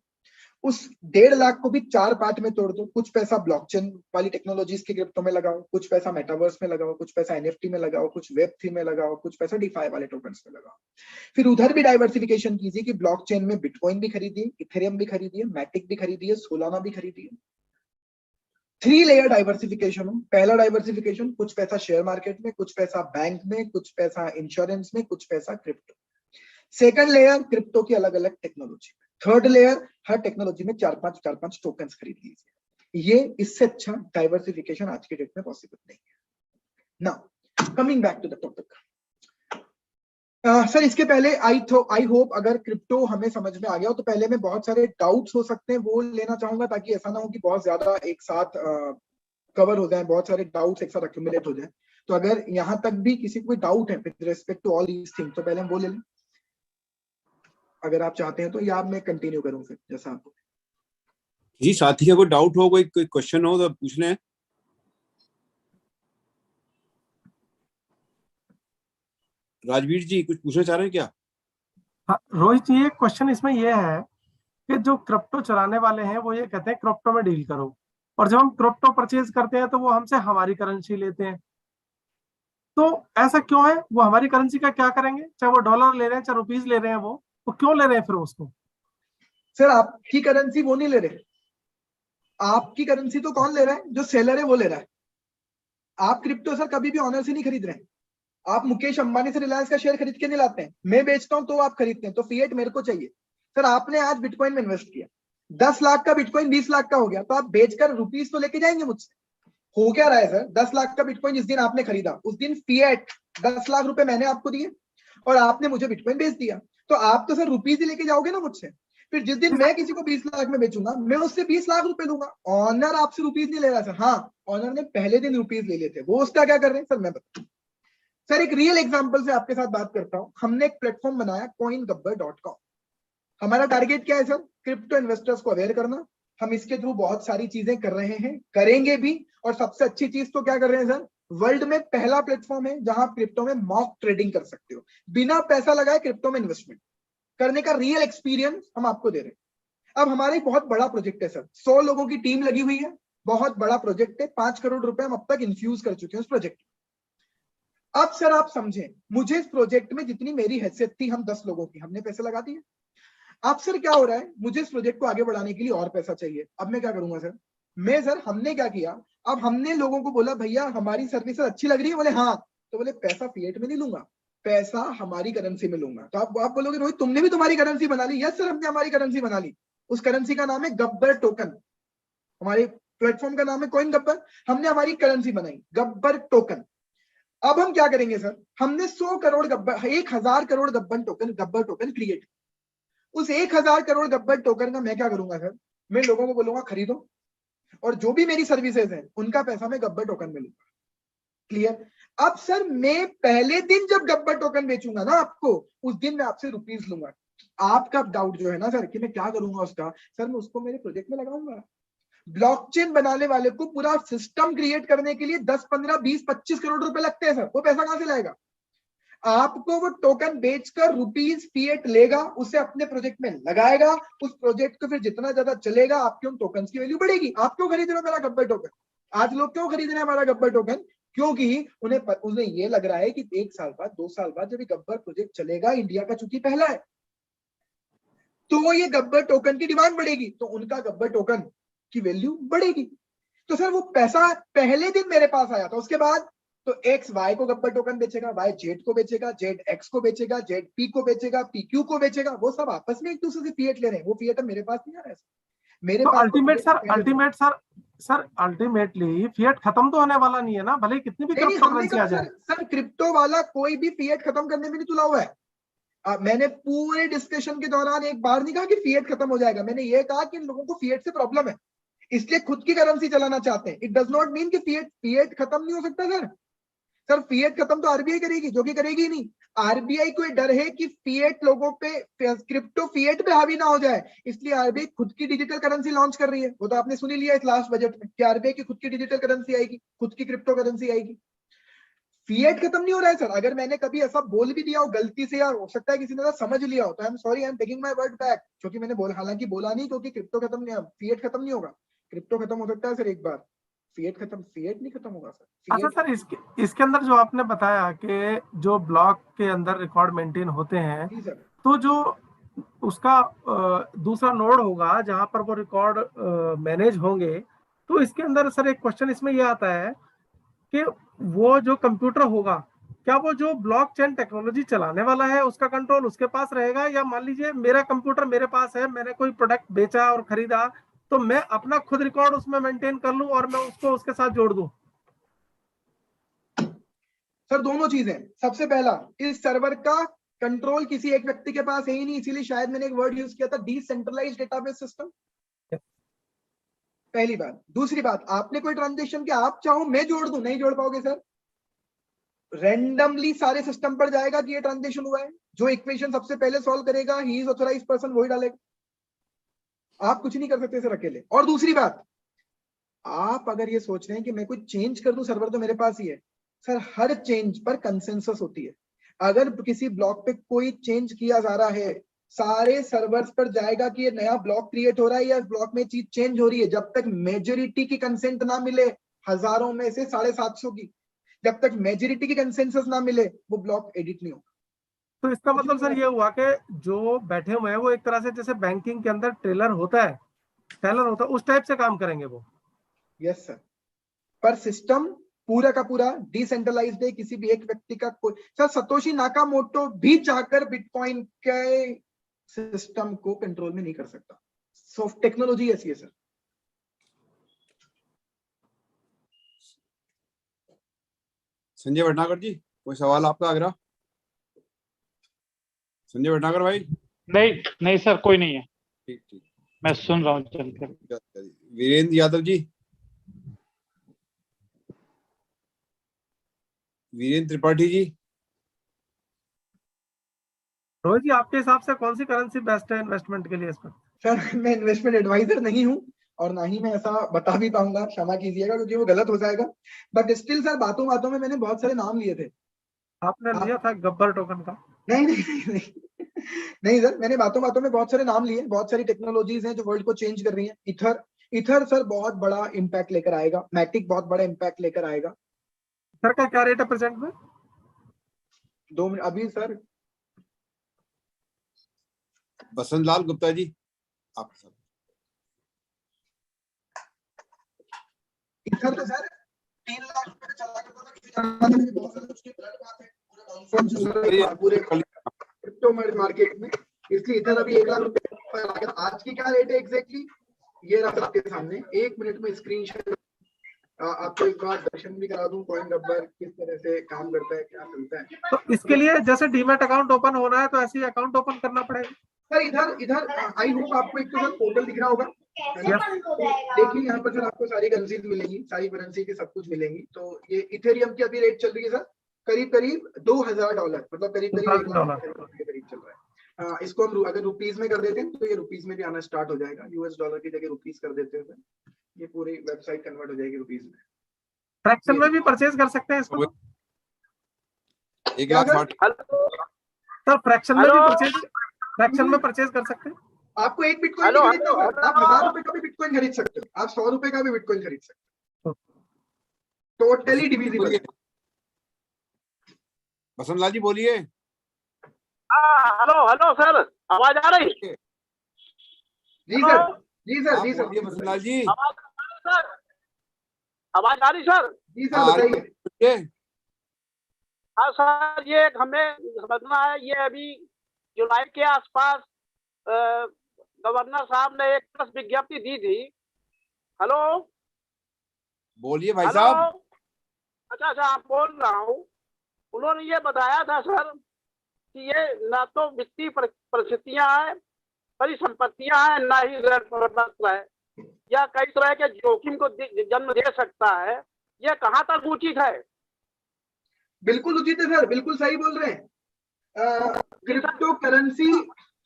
Speaker 1: उस 1.5 लाख को भी 4 पार्ट में तोड़ दो। कुछ पैसा ब्लॉकचेन वाली टेक्नोलॉजीज के क्रिप्टो में लगाओ, कुछ पैसा मेटावर्स में लगाओ, कुछ पैसा एनएफटी में लगाओ, कुछ वेब3 में लगाओ, कुछ पैसा डीफाई वाले टोकन्स में लगाओ। फिर उधर भी डाइवर्सिफिकेशन कीजिए कि ब्लॉकचेन में बिटकॉइन भी खरीदिए, इथेरियम भी खरीदिए, मैटिक भी खरीदिए, सोलाना भी खरीदिए। 3 लेयर डाइवर्सिफिकेशन हो। पहला डाइवर्सिफिकेशन, कुछ पैसा शेयर मार्केट में, कुछ पैसा बैंक में, कुछ पैसा इंश्योरेंस में, कुछ पैसा क्रिप्टो। सेकंड लेयर, क्रिप्टो की अलग अलग टेक्नोलॉजी में। थर्ड लेयर, हर टेक्नोलॉजी में 4-5 टोकन्स खरीद लीजिए। ये इससे अच्छा डाइवर्सिफिकेशन आज के डेट में पॉसिबल नहीं है। Now coming back to the topic, sir इसके पहले आई होप अगर क्रिप्टो हमें समझ में आ गया हो तो पहले में बहुत सारे डाउट्स हो सकते हैं वो लेना चाहूंगा, ताकि ऐसा ना हो कि बहुत ज्यादा एक साथ कवर हो जाए, बहुत सारे डाउट्स एक साथ अक्यूमुलेट हो जाए। तो अगर यहाँ तक भी किसी को कोई डाउट है with respect to all these things तो पहले हम वो ले लें, अगर आप चाहते हैं तो, या मैं कंटिन्यू करूं फिर जैसा आपको।
Speaker 2: जी साथी का कोई डाउट हो, कोई क्वेश्चन हो तो पूछ लें। राजवीर जी कुछ पूछना चाह रहे हैं क्या?
Speaker 6: हाँ रोहित जी, एक क्वेश्चन इसमें ये है कि जो क्रिप्टो चलाने वाले हैं वो ये कहते हैं क्रिप्टो में डील करो, और जब हम क्रिप्टो परचेज करते हैं तो वो हमसे हमारी करेंसी लेते हैं। तो ऐसा क्यों है? वो हमारी करेंसी का क्या करेंगे? चाहे वो डॉलर ले रहे हैं चाहे रुपीज ले रहे हैं, वो क्यों ले रहे हैं फिर उसको?
Speaker 1: सर आपकी करेंसी वो नहीं ले रहे, आपकी करेंसी तो कौन ले रहा है? जो सेलर है वो ले रहा है। आप क्रिप्टो सर कभी भी ऑनर से नहीं खरीद रहे हैं। आप मुकेश अंबानी से रिलायंस का शेयर खरीद के नहीं लाते हैं, मैं बेचता हूं तो आप खरीदते हैं, तो फिएट मेरे को चाहिए। सर आपने आज बिटकॉइन में इन्वेस्ट किया, 10 लाख का बिटकॉइन 20 लाख का हो गया, तो आप बेचकर रुपीस तो लेके जाएंगे मुझसे। हो क्या रहा है सर? 10 लाख का बिटकॉइन जिस दिन आपने खरीदा उस दिन फिएट 10 लाख रुपए मैंने आपको दिए और आपने मुझे बिटकॉइन बेच दिया, तो आप तो सर रुपीस ही लेके जाओगे ना मुझसे। फिर जिस दिन मैं किसी को 20 लाख में बेचूंगा मैं उससे 20 लाख रुपए लूंगा। ऑनर आपसे रुपीस नहीं ले रहा सर। हाँ, ऑनर ने पहले दिन रुपीस ले लिए थे, वो उसका क्या कर रहे हैं सर मैं बताऊं। सर एक रियल एग्जांपल से आपके साथ बात करता हूं। हमने एक प्लेटफॉर्म बनाया coingabbar.com। हमारा टारगेट क्या है सर? क्रिप्टो इन्वेस्टर्स को अवेयर करना। हम इसके थ्रू बहुत सारी चीजें कर रहे हैं, करेंगे भी, और सबसे अच्छी चीज तो क्या कर रहे हैं सर, वर्ल्ड में पहला प्लेटफॉर्म है जहां आप क्रिप्टो में मॉक ट्रेडिंग कर सकते हो, बिना पैसा लगाए क्रिप्टो में इन्वेस्टमेंट करने का रियल एक्सपीरियंस हम आपको दे रहे हैं। अब हमारा एक बहुत बड़ा प्रोजेक्ट है सर, 100 लोगों की टीम लगी हुई है, बहुत बड़ा प्रोजेक्ट है, 5 करोड़ रुपए हम अब तक इन्फ्यूज कर चुके हैं उस प्रोजेक्ट। अब सर आप समझें, मुझे इस प्रोजेक्ट में जितनी मेरी हैसियत थी, हम 10 लोगों की, हमने पैसे लगा दिए। अब सर क्या हो रहा है, मुझे इस प्रोजेक्ट को आगे बढ़ाने के लिए और पैसा चाहिए। अब मैं क्या करूंगा सर? हमने क्या किया, अब हमने लोगों को बोला भैया हमारी सर्विस अच्छी लग रही है, बोले हाँ, तो बोले पैसा फिएट में नहीं लूंगा, पैसा हमारी करेंसी में लूंगा। तो आप बोलोगे रोहित तुमने भी तुम्हारी करेंसी बना ली? यस सर, हमने हमारी करेंसी बना ली। उस करेंसी का नाम है गब्बर टोकन। हमारे प्लेटफॉर्म का नाम है कॉइन गब्बर। हमने हमारी करेंसी बनाई गब्बर टोकन। अब हम क्या करेंगे सर, हमने 100 करोड़ गब्बर 1000 करोड़ गब्बर टोकन क्रिएट। उस 1000 करोड़ गब्बर टोकन का मैं क्या करूंगा सर, मैं लोगों को बोलूंगा खरीदो, और जो भी मेरी सर्विसेज है उनका पैसा मैं गब्बर टोकन में लूंगा। क्लियर? अब सर मैं पहले दिन जब गब्बर टोकन बेचूंगा ना आपको, उस दिन मैं आपसे रुपीस लूंगा। आपका डाउट जो है ना सर कि मैं क्या करूंगा उसका, सर मैं उसको मेरे प्रोजेक्ट में लगाऊंगा। ब्लॉकचेन बनाने वाले को पूरा सिस्टम क्रिएट करने के लिए 10, 15, 20, 25 करोड़ रुपए लगते हैं सर, वो पैसा कहां से लाएगा? आपको वो टोकन बेचकर रुपीस फिएट लेगा, उसे अपने प्रोजेक्ट में लगाएगा, उस प्रोजेक्ट को फिर जितना ज्यादा चलेगा आपके उन टोकन की वैल्यू बढ़ेगी। आप क्यों खरीद रहे हो मेरा गब्बर टोकन? आज लोग क्यों खरीद रहे हैं हमारा गब्बर टोकन? क्योंकि उन्हें ये लग रहा है कि 1 साल बाद 2 साल बाद जब ये गब्बर प्रोजेक्ट चलेगा, इंडिया का चूंकि पहला है, तो ये गब्बर टोकन की डिमांड बढ़ेगी, तो उनका गब्बर टोकन की वैल्यू बढ़ेगी। तो सर वो पैसा पहले दिन मेरे पास आया था, उसके बाद तो एक्स वाई को गब्बर टोकन बेचेगा, वाई जेड को बेचेगा, जेड एक्स को बेचेगा, जेड पी को बेचेगा, पी क्यू को बेचेगा। वो सब आपस में एक दूसरे से फिएट ले रहे हैं, वो फिएट मेरे पास नहीं आ रहा है। मेरे
Speaker 6: तो
Speaker 1: पास
Speaker 6: ultimate sir sir ultimately fiat खत्म तो होने वाला नहीं है ना, भले ही कितनी भी
Speaker 1: नहीं नहीं,
Speaker 6: क्रिप्टो
Speaker 1: हमने
Speaker 6: करेंसी
Speaker 1: कहा
Speaker 6: आ जाए।
Speaker 1: सर क्रिप्टो वाला कोई भी फिएट खत्म करने में नहीं तुला हुआ है। मैंने पूरे डिस्कशन के दौरान एक बार नहीं कहा कि फिएट खत्म हो जाएगा, मैंने ये कहा कि इन लोगों को फिएट से प्रॉब्लम है, इसलिए खुद की करेंसी चलाना चाहते हैं। इट डज नॉट मीन कि फिएट खत्म नहीं हो सकता सर फिएट खत्म तो आरबीआई करेगी, जो कि करेगी नहीं। आरबीआई को डर है कि फिएट लोगों पे, क्रिप्टो फिएट पे हावी ना हो जाए, इसलिए आरबीआई खुद की डिजिटल करेंसी लॉन्च कर रही है। वो तो आपने सुनी लिया इस लास्ट बजट में कि आरबीआई की खुद की डिजिटल करेंसी आएगी, खुद की क्रिप्टो करेंसी आएगी। फिएट खत्म नहीं हो रहा है सर। अगर मैंने कभी ऐसा बोल भी दिया हो गलती से, या हो सकता है किसी ने समझ लिया हो, तो I am sorry, I am taking my word back, क्योंकि मैंने हालांकि बोला नहीं, क्योंकि क्रिप्टो खत्म नहीं, फिएट खत्म नहीं होगा। क्रिप्टो खत्म हो सकता है सर एक बार, फिएट नहीं खत्म होगा सर।
Speaker 6: अच्छा सर, इसके अंदर जो आपने बताया कि जो ब्लॉक के अंदर रिकॉर्ड मेंटेन होते हैं,
Speaker 1: जी सर।
Speaker 6: तो जो उसका दूसरा नोड होगा जहां पर वो रिकॉर्ड मैनेज होंगे, तो इसके अंदर सर एक क्वेश्चन इसमें ये आता है कि वो जो कंप्यूटर होगा, क्या वो जो ब्लॉकचेन टेक्नोलॉजी चलाने वाला है उसका कंट्रोल उसके पास रहेगा, या मान लीजिए मेरा कंप्यूटर मेरे पास है, मैंने कोई प्रोडक्ट बेचा और खरीदा, तो मैं अपना खुद रिकॉर्ड उसमें मेंटेन कर लूं और मैं उसको उसके साथ जोड़ दूं?
Speaker 1: सर दोनों चीजें। सबसे पहला, इस सर्वर का कंट्रोल किसी एक व्यक्ति के पास है ही नहीं, इसीलिए शायद मैंने एक वर्ड यूज किया था, डिसेंट्रलाइज्ड डेटाबेस सिस्टम। पहली बात। दूसरी बात, आपने कोई ट्रांजेक्शन के आप चाहो मैं जोड़ दूं, नहीं जोड़ पाओगे सर। रैंडमली सारे सिस्टम पर जाएगा कि ये ट्रांजेक्शन हुआ है, जो इक्वेशन सबसे पहले सॉल्व करेगा ही इज ऑथराइज्ड पर्सन, वही डालेगा। आप कुछ नहीं कर सकते सर अकेले। और दूसरी बात, आप अगर ये सोच रहे हैं कि मैं कुछ चेंज कर दूं, सर्वर तो मेरे पास ही है सर, हर चेंज पर कंसेंसस होती है। अगर किसी ब्लॉक पे कोई चेंज किया जा रहा है, सारे सर्वर्स पर जाएगा कि ये नया ब्लॉक क्रिएट हो रहा है या ब्लॉक में चीज चेंज हो रही है। जब तक मेजोरिटी की कंसेंट ना मिले, हजारों में से 750 की, जब तक मेजोरिटी की कंसेंसस ना मिले, वो ब्लॉक एडिट नहीं होगा।
Speaker 6: तो इसका मतलब सर ये हुआ कि जो बैठे हुए हैं वो एक तरह से जैसे बैंकिंग के अंदर टेलर होता है, उस टाइप से काम करेंगे वो।
Speaker 1: यस सर, पर सिस्टम पूरा का पूरा डिसेंट्रलाइज्ड है, किसी भी एक व्यक्ति का कोई। सर सतोशी नाकामोटो भी चाहकर बिटकॉइन के सिस्टम को कंट्रोल में नहीं कर सकता। सॉफ्ट टेक्नोलॉजी ऐसी है सर।
Speaker 2: संजय भटनागर जी, कोई सवाल आपका आग्रह? संजय भटनागर भाई?
Speaker 3: नहीं नहीं सर, कोई नहीं है,
Speaker 2: ठीक ठीक,
Speaker 3: मैं सुन रहा हूँ चलकर।
Speaker 2: वीरेंद्र यादव जी, वीरेंद्र त्रिपाठी जी।
Speaker 6: रोहित जी, आपके हिसाब से कौन सी करेंसी बेस्ट है इन्वेस्टमेंट के लिए इसमें?
Speaker 1: सर मैं इन्वेस्टमेंट एडवाइजर नहीं हूं, और ना ही मैं ऐसा बता भी पाऊंगा, क्षमा कीजिएगा, क्योंकि वो गलत हो जाएगा। बट स्टिल सर, बातों बातों में मैंने बहुत सारे नाम लिए थे।
Speaker 6: आपने लिया था गब्बर टोकन का?
Speaker 1: नहीं नहीं नहीं नहीं, नहीं सर, मैंने बातों बातों में बहुत सारे नाम लिए। बहुत सारी टेक्नोलॉजीज हैं जो वर्ल्ड को चेंज कर रही हैं। इथर सर बहुत बड़ा इम्पैक्ट लेकर आएगा, मैटिक बहुत बड़ा इम्पैक्ट लेकर आएगा।
Speaker 6: सर का क्या रेट है प्रेजेंट में?
Speaker 1: 2 मिनट अभी सर।
Speaker 2: बसंत लाल गुप्ता जी, आप सर।
Speaker 1: इथर तो सर 3 लाख रुपए चला करता था किसी जमाने में, बहुत सारे उसके फ्लड बात है पूरे क्रिप्टो मार्केट में, इसलिए इथर अभी 1 लाख रुपए पर आ गया। आज की क्या रेट है एग्जैक्टली, ये रहा आपके सामने। 1 मिनट में स्क्रीनशॉट आपको एक बार दर्शन भी करा दूं, कॉइन गब्बर किस तरह से काम करता है, क्या चलता है।
Speaker 6: तो इसके लिए जैसे डीमैट अकाउंट ओपन होना है तो ऐसे ही अकाउंट ओपन करना पड़ेगा
Speaker 1: सर? इधर आई होप आपको एक तो सर पोर्टल दिख रहा होगा, है ना? तो देखिए यहाँ पर सर आपको सारी करेंसीज मिलेंगी, सारी करेंसी की सब कुछ मिलेंगी। तो ये इथेरियम की अभी रेट चल रही है सर करीब करीब $2000, मतलब करीब करीब $1 के करीब चल रहा है। इसको हम अगर रुपीज में कर देते हैं तो ये रुपीज में भी आना स्टार्ट हो जाएगा। यूएस डॉलर की जगह रुपीज कर देते हैं सर, ये पूरी वेबसाइट कन्वर्ट हो जाएगी रुपीज में।
Speaker 6: फ्रैक्शन में भी परचेज कर सकते हैं इसको?
Speaker 2: 1,60,000।
Speaker 6: सर फ्रैक्शन में परचेज कर सकते हैं?
Speaker 1: आपको एक बिटकॉइन नहीं खरीदना होगा, आप 1000 रुपए का भी बिटकॉइन खरीद सकते हो, आप 100 रुपए का भी बिटकॉइन खरीद सकते हो। टोटली डिविजिबल है।
Speaker 2: बसंत लाल जी बोलिए।
Speaker 7: हेलो हेलो सर, आवाज आ रही?
Speaker 1: जी सर, जी सर, जी सर,
Speaker 2: बोलिए बसंत लाल जी।
Speaker 7: आवाज आ रही सर?
Speaker 1: जी सर बताइए।
Speaker 7: हाँ सर, ये हमें समझना है, ये अभी जुलाई के आसपास गवर्नर साहब ने एक प्रेस विज्ञप्ति दी थी। हेलो
Speaker 2: बोलिए भाई
Speaker 7: हेलो।
Speaker 2: साहब।
Speaker 7: अच्छा आप बोल रहा हूँ। उन्होंने ये बताया था सर कि ये ना तो वित्तीय परिस्थितियां हैं, परिसंपत्तियां हैं, ना ही ऋण प्रपत्र है, या कई तरह के जोखिम को जन्म दे सकता है। ये कहाँ तक उचित है?
Speaker 1: बिल्कुल उचित है सर, बिल्कुल सही बोल रहे हैं। क्रिप्टो करेंसी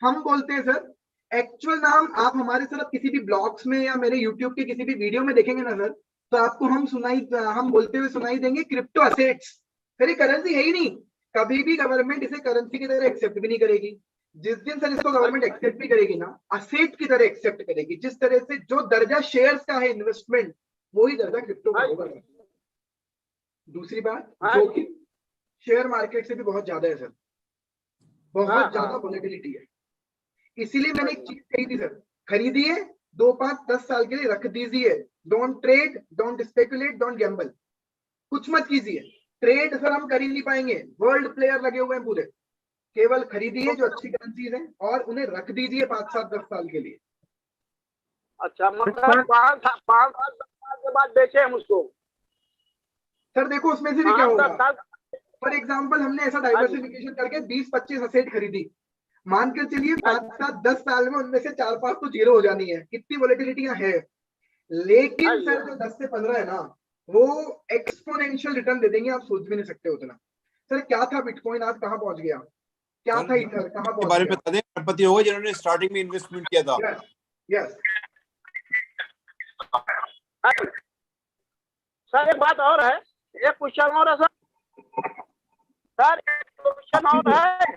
Speaker 1: हम बोलते हैं सर, एक्चुअल नाम आप हमारे सर किसी भी ब्लॉग्स में या मेरे यूट्यूब के किसी भी वीडियो में देखेंगे ना सर, तो आपको हम बोलते हुए सुनाई देंगे क्रिप्टो असेट्स। सर ये करेंसी है ही नहीं, कभी भी गवर्नमेंट इसे करेंसी की तरह एक्सेप्ट भी नहीं करेगी। जिस दिन सर इसको गवर्नमेंट एक्सेप्ट भी करेगी ना, असेट की तरह एक्सेप्ट करेगी। जिस तरह से जो दर्जा शेयर्स का है इन्वेस्टमेंट, वही दर्जा क्रिप्टो का होगा। दूसरी बात, जोखिम शेयर मार्केट से भी बहुत ज्यादा है सर, बहुत ज्यादा वोलेटिलिटी है। इसीलिए मैंने एक चीज कही थी सर, खरीदिए 2, 5, 10 साल के लिए रख दीजिए। Don't trade, don't speculate, don't Gamble. कुछ मत कीजिए। ट्रेड सर हम कर ही नहीं पाएंगे, वर्ल्ड प्लेयर लगे हुए हैं पूरे। केवल खरीदिए जो अच्छी करेंसीज हैं और उन्हें रख दीजिए 5, 7, 10 साल के लिए।
Speaker 7: अच्छा, मतलब 5 साल 10 साल के बाद बेचे हम उसको?
Speaker 1: सर देखो उसमें से भी क्या होगा। फॉर एग्जाम्पल हमने ऐसा डाइवर्सिफिकेशन करके 20-25 असेट खरीदी, मान कर चलिए 5, 7, 10 साल में उनमें से 4, 5 तो जीरो हो जानी है। कितनी वोलेटिलिटियां है, लेकिन सर जो 10 से 15 है ना, वो एक्सपोनेंशियल रिटर्न दे देंगे, आप सोच भी नहीं सकते उतना। सर क्या था बिटकॉइन, आज कहां पहुंच गया? क्या था इथर, कहां पहुंच
Speaker 2: बारे
Speaker 1: गया?
Speaker 2: में बता दें, करोड़पति हो गए जिन्होंने स्टार्टिंग में इन्वेस्टमेंट किया था।
Speaker 1: यस
Speaker 7: सर एक बात और है, एक क्वेश्चन और है सर। सर एक क्वेश्चन और है।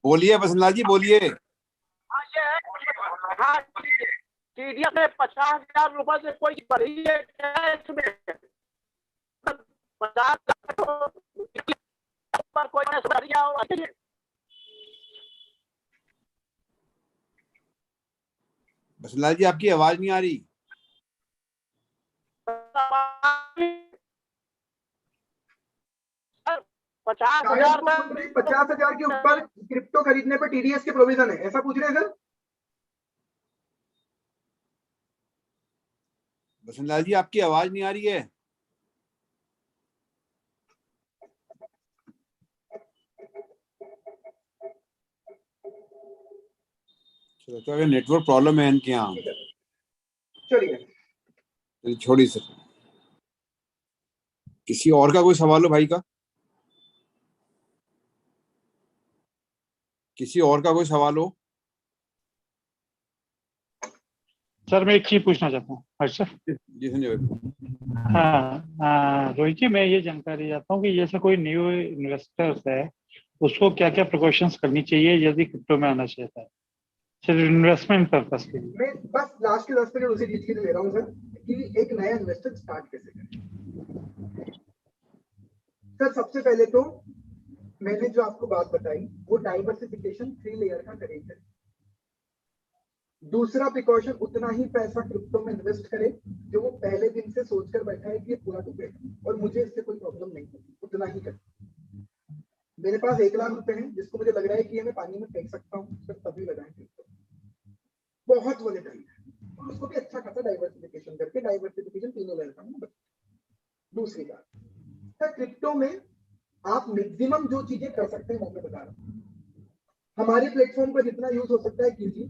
Speaker 2: बोलिए बसंतलाल जी, बोलिए।
Speaker 7: हाँ ये है, हाँ TDS में 50,000 रुपए से कोई बढ़ी है क्या इसमें? 50,000 पर कोई बढ़िया हो?
Speaker 2: बसंतलाल जी आपकी आवाज नहीं आ रही।
Speaker 7: 50,000
Speaker 1: 50,000 के ऊपर क्रिप्टो खरीदने पर TDS के प्रोविजन है, ऐसा पूछ रहे हैं सर?
Speaker 2: बसंतलाल जी आपकी आवाज नहीं आ रही है। तो अगर नेटवर्क प्रॉब्लम है इनके यहाँ,
Speaker 1: चलिए
Speaker 2: छोड़ी सर। किसी और का कोई सवाल हो भाई का? किसी और का कोई सवाल हो?
Speaker 3: सर मैं एक चीज पूछना चाहता हूँ अच्छा।
Speaker 2: जी संजय भाई।
Speaker 3: हाँ रोहित जी, मैं ये जानकारी चाहता हूँ कि जैसे कोई न्यू इन्वेस्टर्स है, उसको क्या क्या प्रिकॉशंस करनी चाहिए यदि क्रिप्टो में आना चाहता है, सिर्फ इन्वेस्टमेंट पर्पस के लिए?
Speaker 1: मैं बस लास्ट के 10 मिनट उसी चीज के लिए ले रहा हूँ सर, कि एक नया इन्वेस्टर स्टार्ट कैसे करें। सर सबसे पहले तो मैंने जो आपको बात बताई, वो डाइवर्सिफिकेशन 3 लेयर का करेंगे। दूसरा प्रिकॉशन, उतना ही पैसा क्रिप्टो में इन्वेस्ट करे जो वो पहले दिन से सोचकर बैठा है कि ये पूरा डूबेगा और मुझे इससे कोई प्रॉब्लम नहीं होगी, उतना ही करे। मेरे पास 1 लाख रुपए हैं जिसको मुझे लग रहा है कि ये मैं पानी में फेंक सकता हूँ, सर तभी लगाएं क्रिप्टो, बहुत वोलेटाइल है। और उसको भी अच्छा खासा डाइवर्सिफिकेशन करके, डाइवर्सिफिकेशन 3 लेयर का है। दूसरी बात सर, क्रिप्टो में आप मैक्सिमम जो चीजें कर सकते हैं मैं बता रहा हूँ। हमारे प्लेटफॉर्म पर जितना यूज हो सकता है कीजिए,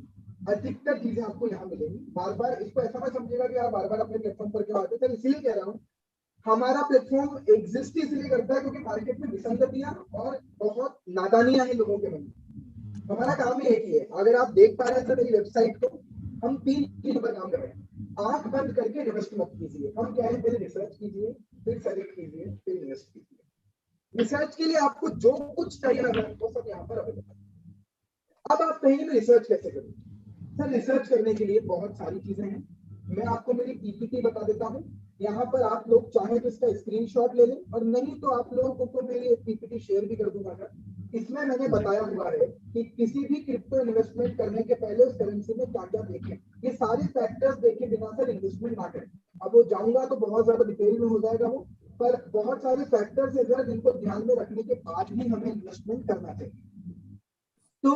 Speaker 1: अधिकतर चीजें आपको यहाँ मिलेंगी। बार बार इसको ऐसा मत समझिएगा कि आप बार बार अपने प्लेटफॉर्म पर क्यों आते हैं सर, इसीलिए कह रहा हूँ हमारा प्लेटफॉर्म एग्जिस्ट इसलिए करता है क्योंकि मार्केट में विसंगतियां और बहुत नादानियां हैं लोगों के मन में। हमारा काम ही एक ही है, अगर आप देख पा रहे हैं सर मेरी वेबसाइट को, हम 3 चीजों पर काम कर रहे हैं। आंख बंद करके इन्वेस्ट मत कीजिए, हम क्या है, पहले रिसर्च कीजिए, फिर सेलेक्ट कीजिए, फिर इन्वेस्ट कीजिए। रिसर्च के लिए आपको जो कुछ चाहिए ना वो सब यहाँ पर अवेलेबल है। अब आप कहेंगे मैं रिसर्च कैसे करूं? सर रिसर्च करने के लिए बहुत सारी चीजें हैं, मैं आपको मेरी पीपीटी बता देता हूं। यहाँ पर आप लोग चाहें तो इसका स्क्रीनशॉट ले लें, और नहीं तो आप लोगों को मेरी पीपीटी शेयर भी कर दूंगा सर। इसमें मैंने बताया हुआ है कि किसी भी क्रिप्टो इन्वेस्टमेंट करने के पहले उस करेंसी में क्या क्या देखें, ये सारे फैक्टर्स देखे बिना सर इन्वेस्टमेंट ना करें। अब वो जाऊंगा तो बहुत ज्यादा डिटेल में हो जाएगा वो, पर बहुत सारे फैक्टर्स है जिनको ध्यान में रखने के बाद ही हमें इन्वेस्टमेंट करना चाहिए। तो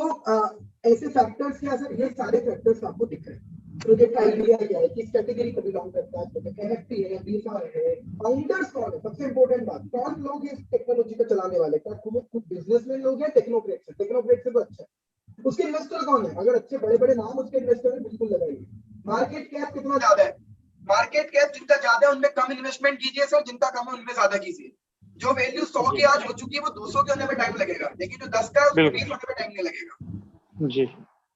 Speaker 1: ऐसे फैक्टर्स क्या सर, ये सारे फैक्टर्स आपको दिख रहे हैं। प्रोजेक्ट आइडिया क्या है, किस कैटेगरी को बिलोंग करता है, प्रोजेक्ट एनएफटी है, बीफा है, फाउंडर्स कौन है, सबसे इंपॉर्टेंट बात, कौन लोग इस टेक्नोलॉजी को चलाने वाले, क्या कुछ बिजनेसमैन लोग हैं, टेक्नोक्रेट से तो अच्छा है। उसके इन्वेस्टर कौन है, अगर अच्छे बड़े बड़े नाम उसके इन्वेस्टर में बिल्कुल लगाइए। मार्केट कैप कितना ज्यादा है, मार्केट कैप जितना ज्यादा है उनमें कम इन्वेस्टमेंट कीजिए सर, जिनका कम है उनमें ज्यादा कीजिए। जो वैल्यू 100 की आज हो चुकी है वो 200 के होने में टाइम लगेगा, लेकिन जो 10 का है उसको 20 होने में टाइम नहीं लगेगा।
Speaker 3: जी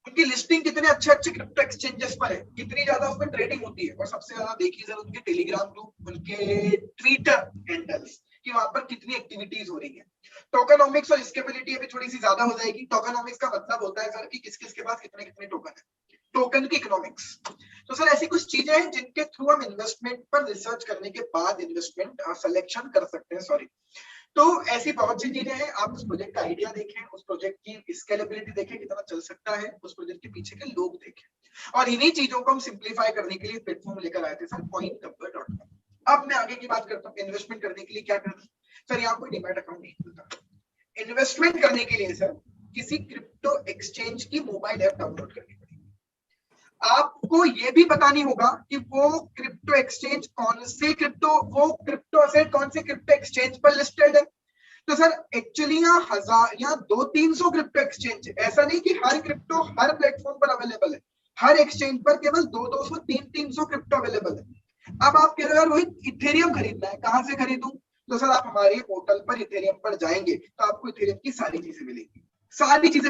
Speaker 1: उनकी लिस्टिंग कितने अच्छे अच्छे क्रिप्टो एक्सचेंजेस पर है, कितनी ज्यादा उसमें ट्रेडिंग होती है, और सबसे ज्यादा देखिए सर उनके टेलीग्राम ग्रुप, उनके ट्विटर हैंडल्स कि वहां पर कितनी एक्टिविटीज हो रही है। टोकनोमिक्स और स्केलेबिलिटी अभी थोड़ी सी ज्यादा हो जाएगी। टोकनोमिक्स का मतलब होता है सर कि किस किस के पास कितने कितने टोकन है, टोकन की इकोनॉमिक्स। तो सर ऐसी कुछ चीजें हैं जिनके थ्रू हम इन्वेस्टमेंट पर रिसर्च करने के बाद इन्वेस्टमेंट सिलेक्शन कर सकते हैं। सॉरी, तो ऐसी बहुत सी चीजें हैं। आप उस प्रोजेक्ट का आइडिया देखें, उस प्रोजेक्ट की स्केलेबिलिटी देखें कितना चल सकता है, उस प्रोजेक्ट के पीछे के लोग देखें, और इन्हीं चीजों को हम सिंप्लीफाई करने के लिए प्लेटफॉर्म लेकर आए थे सर, coincover.com। अब मैं आगे की बात करता हूँ, इन्वेस्टमेंट करने के लिए क्या करना है सर। यहाँ कोई डीमैट अकाउंट नहीं खुलता। इन्वेस्टमेंट करने के लिए सर किसी क्रिप्टो एक्सचेंज की मोबाइल ऐप डाउनलोड करनी पड़ेगी। आपको ये भी बतानी होगा कि वो क्रिप्टो एक्सचेंज कौन से क्रिप्टो असेट कौन से क्रिप्टो एक्सचेंज पर लिस्टेड है। तो सर एक्चुअली यहाँ 200-300 क्रिप्टो एक्सचेंज है, ऐसा नहीं कि हर क्रिप्टो हर प्लेटफॉर्म पर अवेलेबल है। हर एक्सचेंज पर केवल 200-300 क्रिप्टो अवेलेबल है। अब आप कह रहे हो यार रोहित इथेरियम खरीदना है, कहाँ से खरीदूं? तो सर आप हमारे पोर्टल पर इथेरियम पर जाएंगे तो आपको इथेरियम की सारी चीजें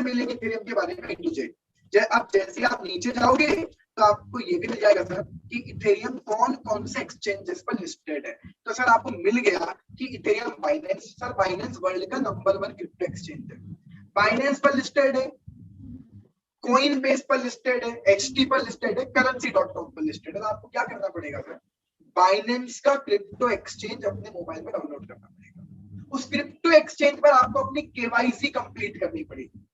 Speaker 1: मिलेंगी इथेरियम के बारे में A to Z। अब जैसे आप नीचे जाओगे तो आपको ये भी मिल जाएगा सर कि इथेरियम कौन कौन से एक्सचेंजेस पर लिस्टेड है। तो सर आपको मिल गया कि Ethereum Binance, sir Binance world का नंबर 1 क्रिप्टो एक्सचेंज है, बाइनेंस पर लिस्टेड है, कॉइन बेस पर लिस्टेड है, HT पर लिस्टेड है, currency.com पर लिस्टेड है। तो आपको क्या करना पड़ेगा सर, बाइनेंस का क्रिप्टो एक्सचेंज अपने मोबाइल में डाउनलोड करना पड़ेगा। उस क्रिप्टो एक्सचेंज पर आपको अपनी KYC कंप्लीट करनी पड़ेगी।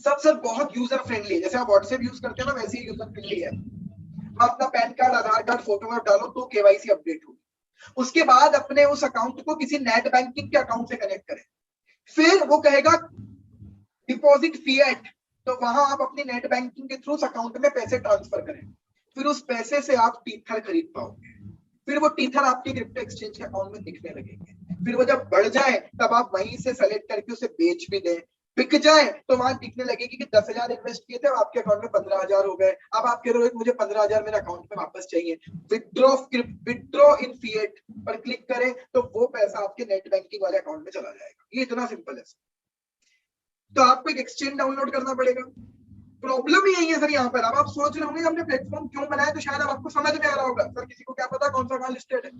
Speaker 1: सब सर बहुत यूजर फ्रेंडली है, जैसे आप व्हाट्सएप यूज करते हैं ना वैसे ही यूजर फ्रेंडली है। अपना पैन कार्ड, आधार कार्ड, फोटो में डालो तो KYC अपडेट होगी। उसके बाद अपने उस अकाउंट को किसी नेट बैंकिंग के अकाउंट से कनेक्ट करें, फिर वो कहेगा डिपॉजिट फिएट, तो वहां आप अपनी नेट बैंकिंग के थ्रू उस अकाउंट में पैसे ट्रांसफर करें, फिर उस पैसे से आप टीथर खरीद पाओगे। फिर वो टीथर आपके क्रिप्टो एक्सचेंज के अकाउंट में दिखने लगेंगे। फिर वो जब बढ़ जाए तब आप वहीं से सेलेक्ट करके उसे बेच भी दें। बिक जाए तो वहां दिखने लगेगी कि 10,000 इन्वेस्ट किए थे, आपके अकाउंट में 15,000 हो गए। अब आप कह रहे हो मुझे 15,000 मेरे अकाउंट में वापस चाहिए, विथड्रॉ इन फिएट पर क्लिक करें तो वो पैसा आपके नेट बैंकिंग वाले अकाउंट में चला जाएगा। ये इतना सिंपल है। तो आपको एक एक्सचेंज डाउनलोड करना पड़ेगा। प्रॉब्लम ही यही है सर यहाँ पर। अब आप सोच रहे होंगे हमने प्लेटफॉर्म क्यों बनाया, तो शायद अब आपको समझ में आ रहा होगा सर किसी को क्या पता कौन सा कहाँ लिस्टेड है।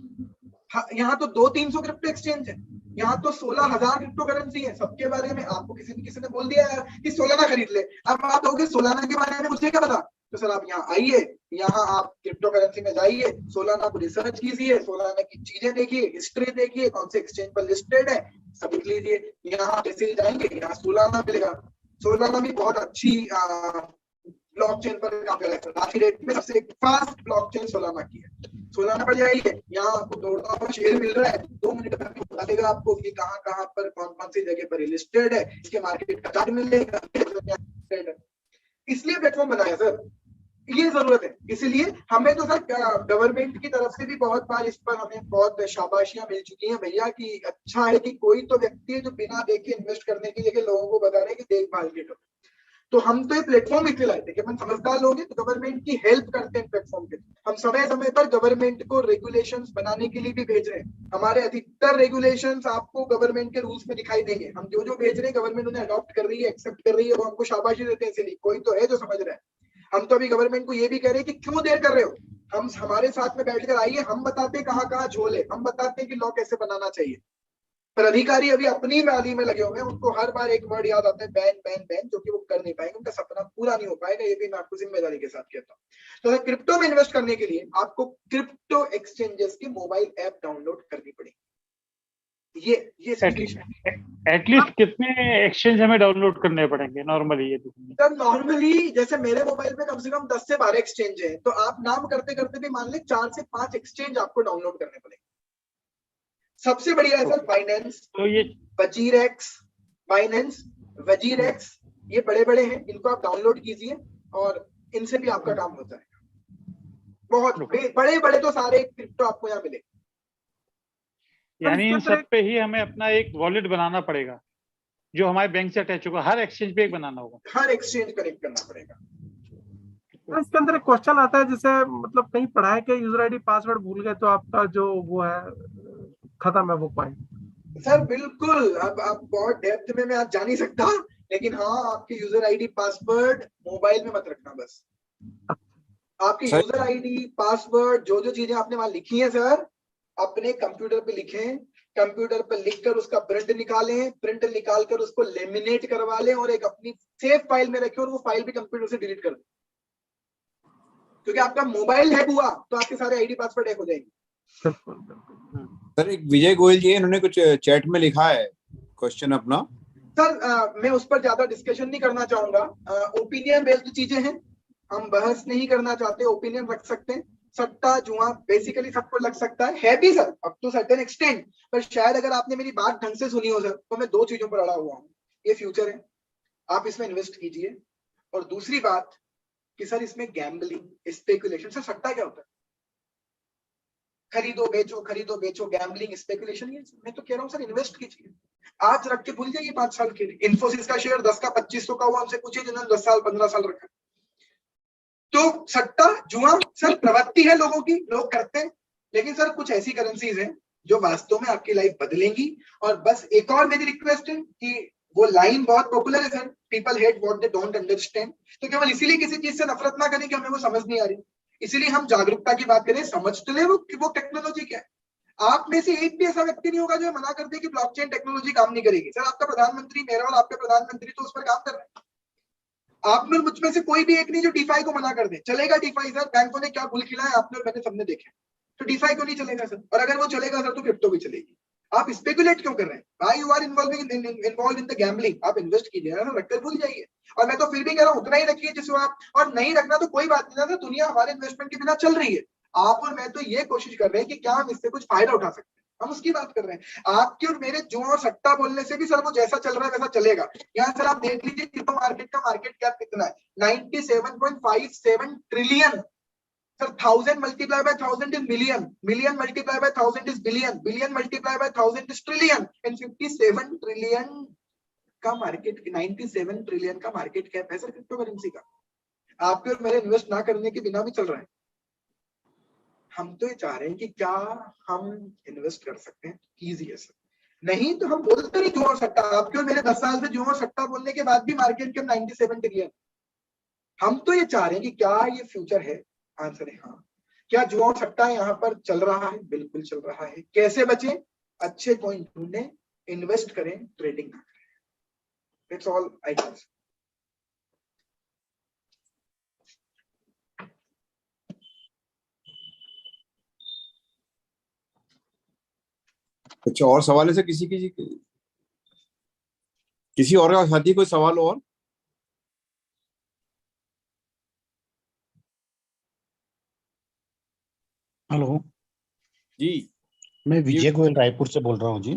Speaker 1: यहाँ तो 200-300 क्रिप्टो एक्सचेंज है, यहाँ तो 16,000 क्रिप्टो करेंसी है। सबके बारे में आपको किसी ने बोल दिया यार कि सोलाना खरीद ले। अब आप कहोगे सोलाना के बारे में मुझे क्या पता, तो सर आप यहाँ आइए, यहाँ आप क्रिप्टो करेंसी में जाइए, सोलाना को रिसर्च कीजिए, सोलाना की चीजें देखिए, हिस्ट्री देखिए, कौन से एक्सचेंज पर लिस्टेड है, सब लिख लीजिए। यहाँ जैसे जाएंगे यहाँ सोलाना मिलेगा। सोलाना भी बहुत अच्छी ब्लॉकचेन पर काम कर रहा है। आज की डेट में सबसे फास्ट ब्लॉकचेन सोलाना की है। सोलाना पर जाइए, यहाँ आपको दौड़ता हुआ शेयर मिल रहा है, 2 मिनट में बता देगा आपको कि कहाँ कहाँ पर कौन कौन सी जगह पर लिस्टेड है, इसके मार्केट का चार्ट मिलेगा। इसलिए प्लेटफॉर्म बनाया सर, ये जरूरत है। इसलिए हमें तो सर गवर्नमेंट की तरफ से भी बहुत बार इस पर हमें बहुत शाबाशियां मिल चुकी हैं भैया कि अच्छा है कि कोई तो व्यक्ति है जो बिना देखे इन्वेस्ट करने के लिए लोगों को बता रहे हैं कि देखभाल के करो। तो हम तो ये प्लेटफॉर्म इसलिए लाए थे कि अपन समझदार लोग हैं तो गवर्नमेंट की हेल्प करते हैं प्लेटफॉर्म पे। हम समय समय पर गवर्नमेंट को रेगुलेशंस बनाने के लिए भी भेज रहे हैं। हमारे अधिकतर रेगुलेशंस आपको गवर्नमेंट के रूल्स में दिखाई देंगे। हम जो जो भेज रहे हैं गवर्नमेंट उन्हें अडॉप्ट कर रही है, एक्सेप्ट कर रही है, वो हमको शाबाशी देते हैं। इसलिए कोई तो है जो समझ रहा है। हम तो अभी गवर्नमेंट को ये भी कह रहे हैं कि क्यों देर कर रहे हो, हम हमारे साथ में बैठकर आइए, हम बताते हैं कहाँ कहाँ झोल है, हम बताते हैं कि लॉ कैसे बनाना चाहिए। पर अधिकारी अभी अपनी मैली में लगे हुए हैं, उनको हर बार एक वर्ड याद आता है बैन बैन बैन, जो कि वो कर नहीं पाएंगे, उनका सपना पूरा नहीं हो पाएगा। ये भी मैं आपको जिम्मेदारी के साथ कहता हूँ। तो क्रिप्टो में इन्वेस्ट करने के लिए आपको क्रिप्टो एक्सचेंजेस की मोबाइल ऐप डाउनलोड करनी पड़ेगी। ये
Speaker 3: एटलीस्ट कितने एक्सचेंज हमें डाउनलोड करने पड़ेंगे नॉर्मली? ये
Speaker 1: सर नॉर्मली जैसे मेरे मोबाइल में कम से कम 10 से 12 एक्सचेंज है, तो आप नाम करते करते भी मान लें 4 से 5 एक्सचेंज आपको डाउनलोड करने पड़ेंगे। सबसे बढ़िया है सर बाइनेंस,
Speaker 3: तो ये
Speaker 1: वजीरेक्स, बाइनेंस, वजीरेक्स, ये बड़े बड़े हैं, इनको आप डाउनलोड कीजिए और इनसे भी आपका काम होता है। बहुत बड़े बड़े तो सारे क्रिप्टो आपको यहाँ मिले।
Speaker 3: यानी इन सब पे ही हमें अपना एक वॉलेट बनाना पड़ेगा जो हमारे बैंक से अटैच होगा, हर एक्सचेंज पे एक बनाना होगा,
Speaker 1: हर एक्सचेंज कनेक्ट करना पड़ेगा।
Speaker 6: तो इसके अंदर एक क्वेश्चन आता है, जैसे मतलब कहीं पढ़ा है कि यूजर आईडी पासवर्ड भूल गए तो आपका जो वो है खत्म है वो पॉइंट।
Speaker 1: सर बिल्कुल, अब आप बहुत डेप्थ में मैं आज जा नहीं सकता, लेकिन हाँ आपके यूजर आईडी पासवर्ड मोबाइल में मत रखना बस। आपके यूजर आईडी पासवर्ड जो जो चीजें आपने वहां लिखी हैं सर, अपने कंप्यूटर पे लिखें, कंप्यूटर पे लिखकर उसका प्रिंट निकालें, प्रिंट निकालकर उसको लेमिनेट करवा लें और एक अपनी सेव फाइल में रखें और वो फाइल भी कंप्यूटर से डिलीट कर दें, क्योंकि आपका मोबाइल हैक हुआ तो आपके सारे आईडी पासवर्ड हैक हो जाएंगे।
Speaker 2: सर एक विजय गोयल जी इन्होंने कुछ चैट में लिखा है क्वेश्चन अपना।
Speaker 1: सर मैं उस पर ज्यादा डिस्कशन नहीं करना चाहूंगा, ओपिनियन बेस्ड चीजें हैं, हम बहस नहीं करना चाहते, ओपिनियन रख सकते हैं। सट्टा जुआ बेसिकली सबको लग सकता है भी sir up to certain extent, पर शायद अगर आपने मेरी बात ढंग से सुनी हो सर, तो मैं 2 चीजों पर अड़ा हुआ हूँ। ये फ्यूचर है, आप इसमें इन्वेस्ट कीजिए, और दूसरी बात कि सर इसमें गैम्बलिंग स्पेकुलेशन, सर सट्टा क्या होता है? खरीदो बेचो गैम्बलिंग स्पेकुलेशन, ये मैं तो कह रहा हूँ सर इन्वेस्ट कीजिए, आज रख के भूल जाइए 5 साल के लिए। इन्फोसिस का शेयर 10 का 2500 का हुआ, हमसे पूछिए जिन्होंने 10 साल 15 साल रखा। तो सट्टा जुआ सर प्रवृत्ति है लोगों की, लोग करते हैं, लेकिन सर कुछ ऐसी करेंसीज हैं जो वास्तव में आपकी लाइफ बदलेंगी। और बस एक और मेरी रिक्वेस्ट है कि वो लाइन बहुत पॉपुलर है sir, people hate what they don't understand, तो केवल इसीलिए किसी चीज से नफरत ना करें कि हमें वो समझ नहीं आ रही, इसीलिए हम जागरूकता की बात करें, समझ तो ले वो टेक्नोलॉजी क्या है। आप में से एक भी ऐसा व्यक्ति नहीं होगा जो मना कर दे कि ब्लॉकचेन टेक्नोलॉजी काम नहीं करेगी। सर आपका प्रधानमंत्री, मेरा और आपका प्रधानमंत्री तो उस पर काम कर रहे हैं, आप में मुझ में से कोई भी एक नहीं जो डीफाई को मना कर दे। चलेगा डीफाई सर, बैंकों ने क्या भूल खिलाया आपने और मैंने सबने देखे, तो डीफाई क्यों नहीं चलेगा सर? और अगर वो चलेगा सर तो क्रिप्टो भी चलेगी। आप स्पेकुलेट क्यों कर रहे हैं? भाई you are involve in the gambling, आप इन्वेस्ट कीजिए ना, रखकर भूल जाइए। और मैं तो फिर भी कह रहा हूँ उतना ही रखिए जिसको आप, और नहीं रखना तो कोई बात नहीं ना, दुनिया हमारे इन्वेस्टमेंट के बिना चल रही है। आप और मैं तो ये कोशिश कर रहे हैं कि क्या हम इससे कुछ फायदा उठा सकते हैं, हम उसकी बात कर रहे हैं। आपके और मेरे जुआ और सट्टा बोलने से भी सर वो जैसा चल रहा है वैसा चलेगा। यहाँ सर आप देख लीजिए क्रिप्टो मार्केट का मार्केट कैप कितना है, 97.57 trillion. Sir 1000 multiply by 1000 is million, million multiply by 1000 is billion, billion multiply by 1000 is trillion, and 57 trillion का मार्केट, 97 ट्रिलियन का मार्केट कैप है सर क्रिप्टो करेंसी का। आपके और मेरे इन्वेस्ट ना करने के बिना भी चल रहा है। हम तो ये चाह रहे हैं कि क्या हम इन्वेस्ट कर सकते हैं, कीजिए सर, नहीं तो हम बोलते नहीं जुआ और सट्टा। आपके और मेरे 10 साल से जुआ और सट्टा बोलने के बाद भी मार्केट कैप 97 ट्रिलियन। हम तो ये चाह रहे हैं कि क्या ये फ्यूचर है? आंसर है हाँ। क्या जुआ और सट्टा यहाँ पर चल रहा है? बिल्कुल चल रहा है। कैसे बचे? अच्छे पॉइंट ढूंढें, इन्वेस्ट करें, ट्रेडिंग ना करें। That's all I can say.
Speaker 2: अच्छा और सवाल है सर किसी और का साथी कोई सवाल और?
Speaker 8: हेलो
Speaker 2: जी
Speaker 8: मैं विजय गोयल रायपुर से बोल रहा हूँ जी।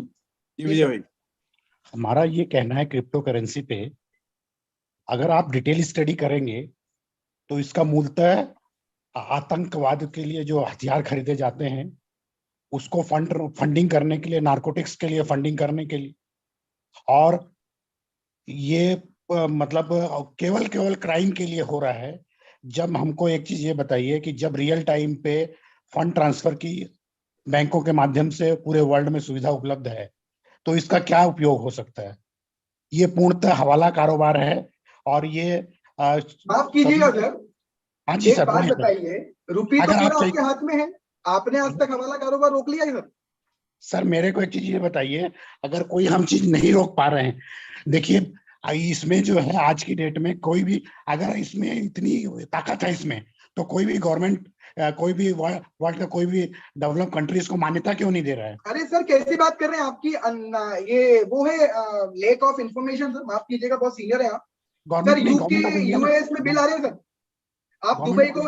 Speaker 2: विजय भाई,
Speaker 8: हमारा ये कहना है क्रिप्टो करेंसी पे अगर आप डिटेल स्टडी करेंगे तो इसका मूलतः आतंकवाद के लिए जो हथियार खरीदे जाते हैं उसको फंडिंग करने के लिए, नारकोटिक्स के लिए फंडिंग करने के लिए, और ये मतलब केवल क्राइम के लिए हो रहा है। जब हमको एक चीज ये बताइए कि जब रियल टाइम पे फंड ट्रांसफर की बैंकों के माध्यम से पूरे वर्ल्ड में सुविधा उपलब्ध है तो इसका क्या उपयोग हो सकता है? ये पूर्णतः हवाला कारोबार है और ये
Speaker 1: माफ कीजिएगा सर,
Speaker 8: हाँ जी सर,
Speaker 1: बात बताइए, रुपी तो पूरा आपके हाथ में है, आपने आज तक हवाला कारोबार रोक लिया है सर?
Speaker 8: सर मेरे को एक चीज ये बताइए, अगर कोई हम चीज नहीं रोक पा रहे हैं, देखिए इसमें जो है आज की डेट में कोई भी, अगर इसमें इतनी ताकत है इसमें, तो कोई भी गवर्नमेंट, कोई भी वर्ल्ड का कोई भी डेवलप कंट्री इसको मान्यता क्यों नहीं दे रहा है? अरे
Speaker 1: सर कैसी बात कर रहे हैं आपकी, ये वो है लेक ऑफ इंफॉर्मेशन सर, माफ कीजिएगा बहुत सीनियर है आप सर। यूएस में बिल आ रहे हैं सर, आप दुबई को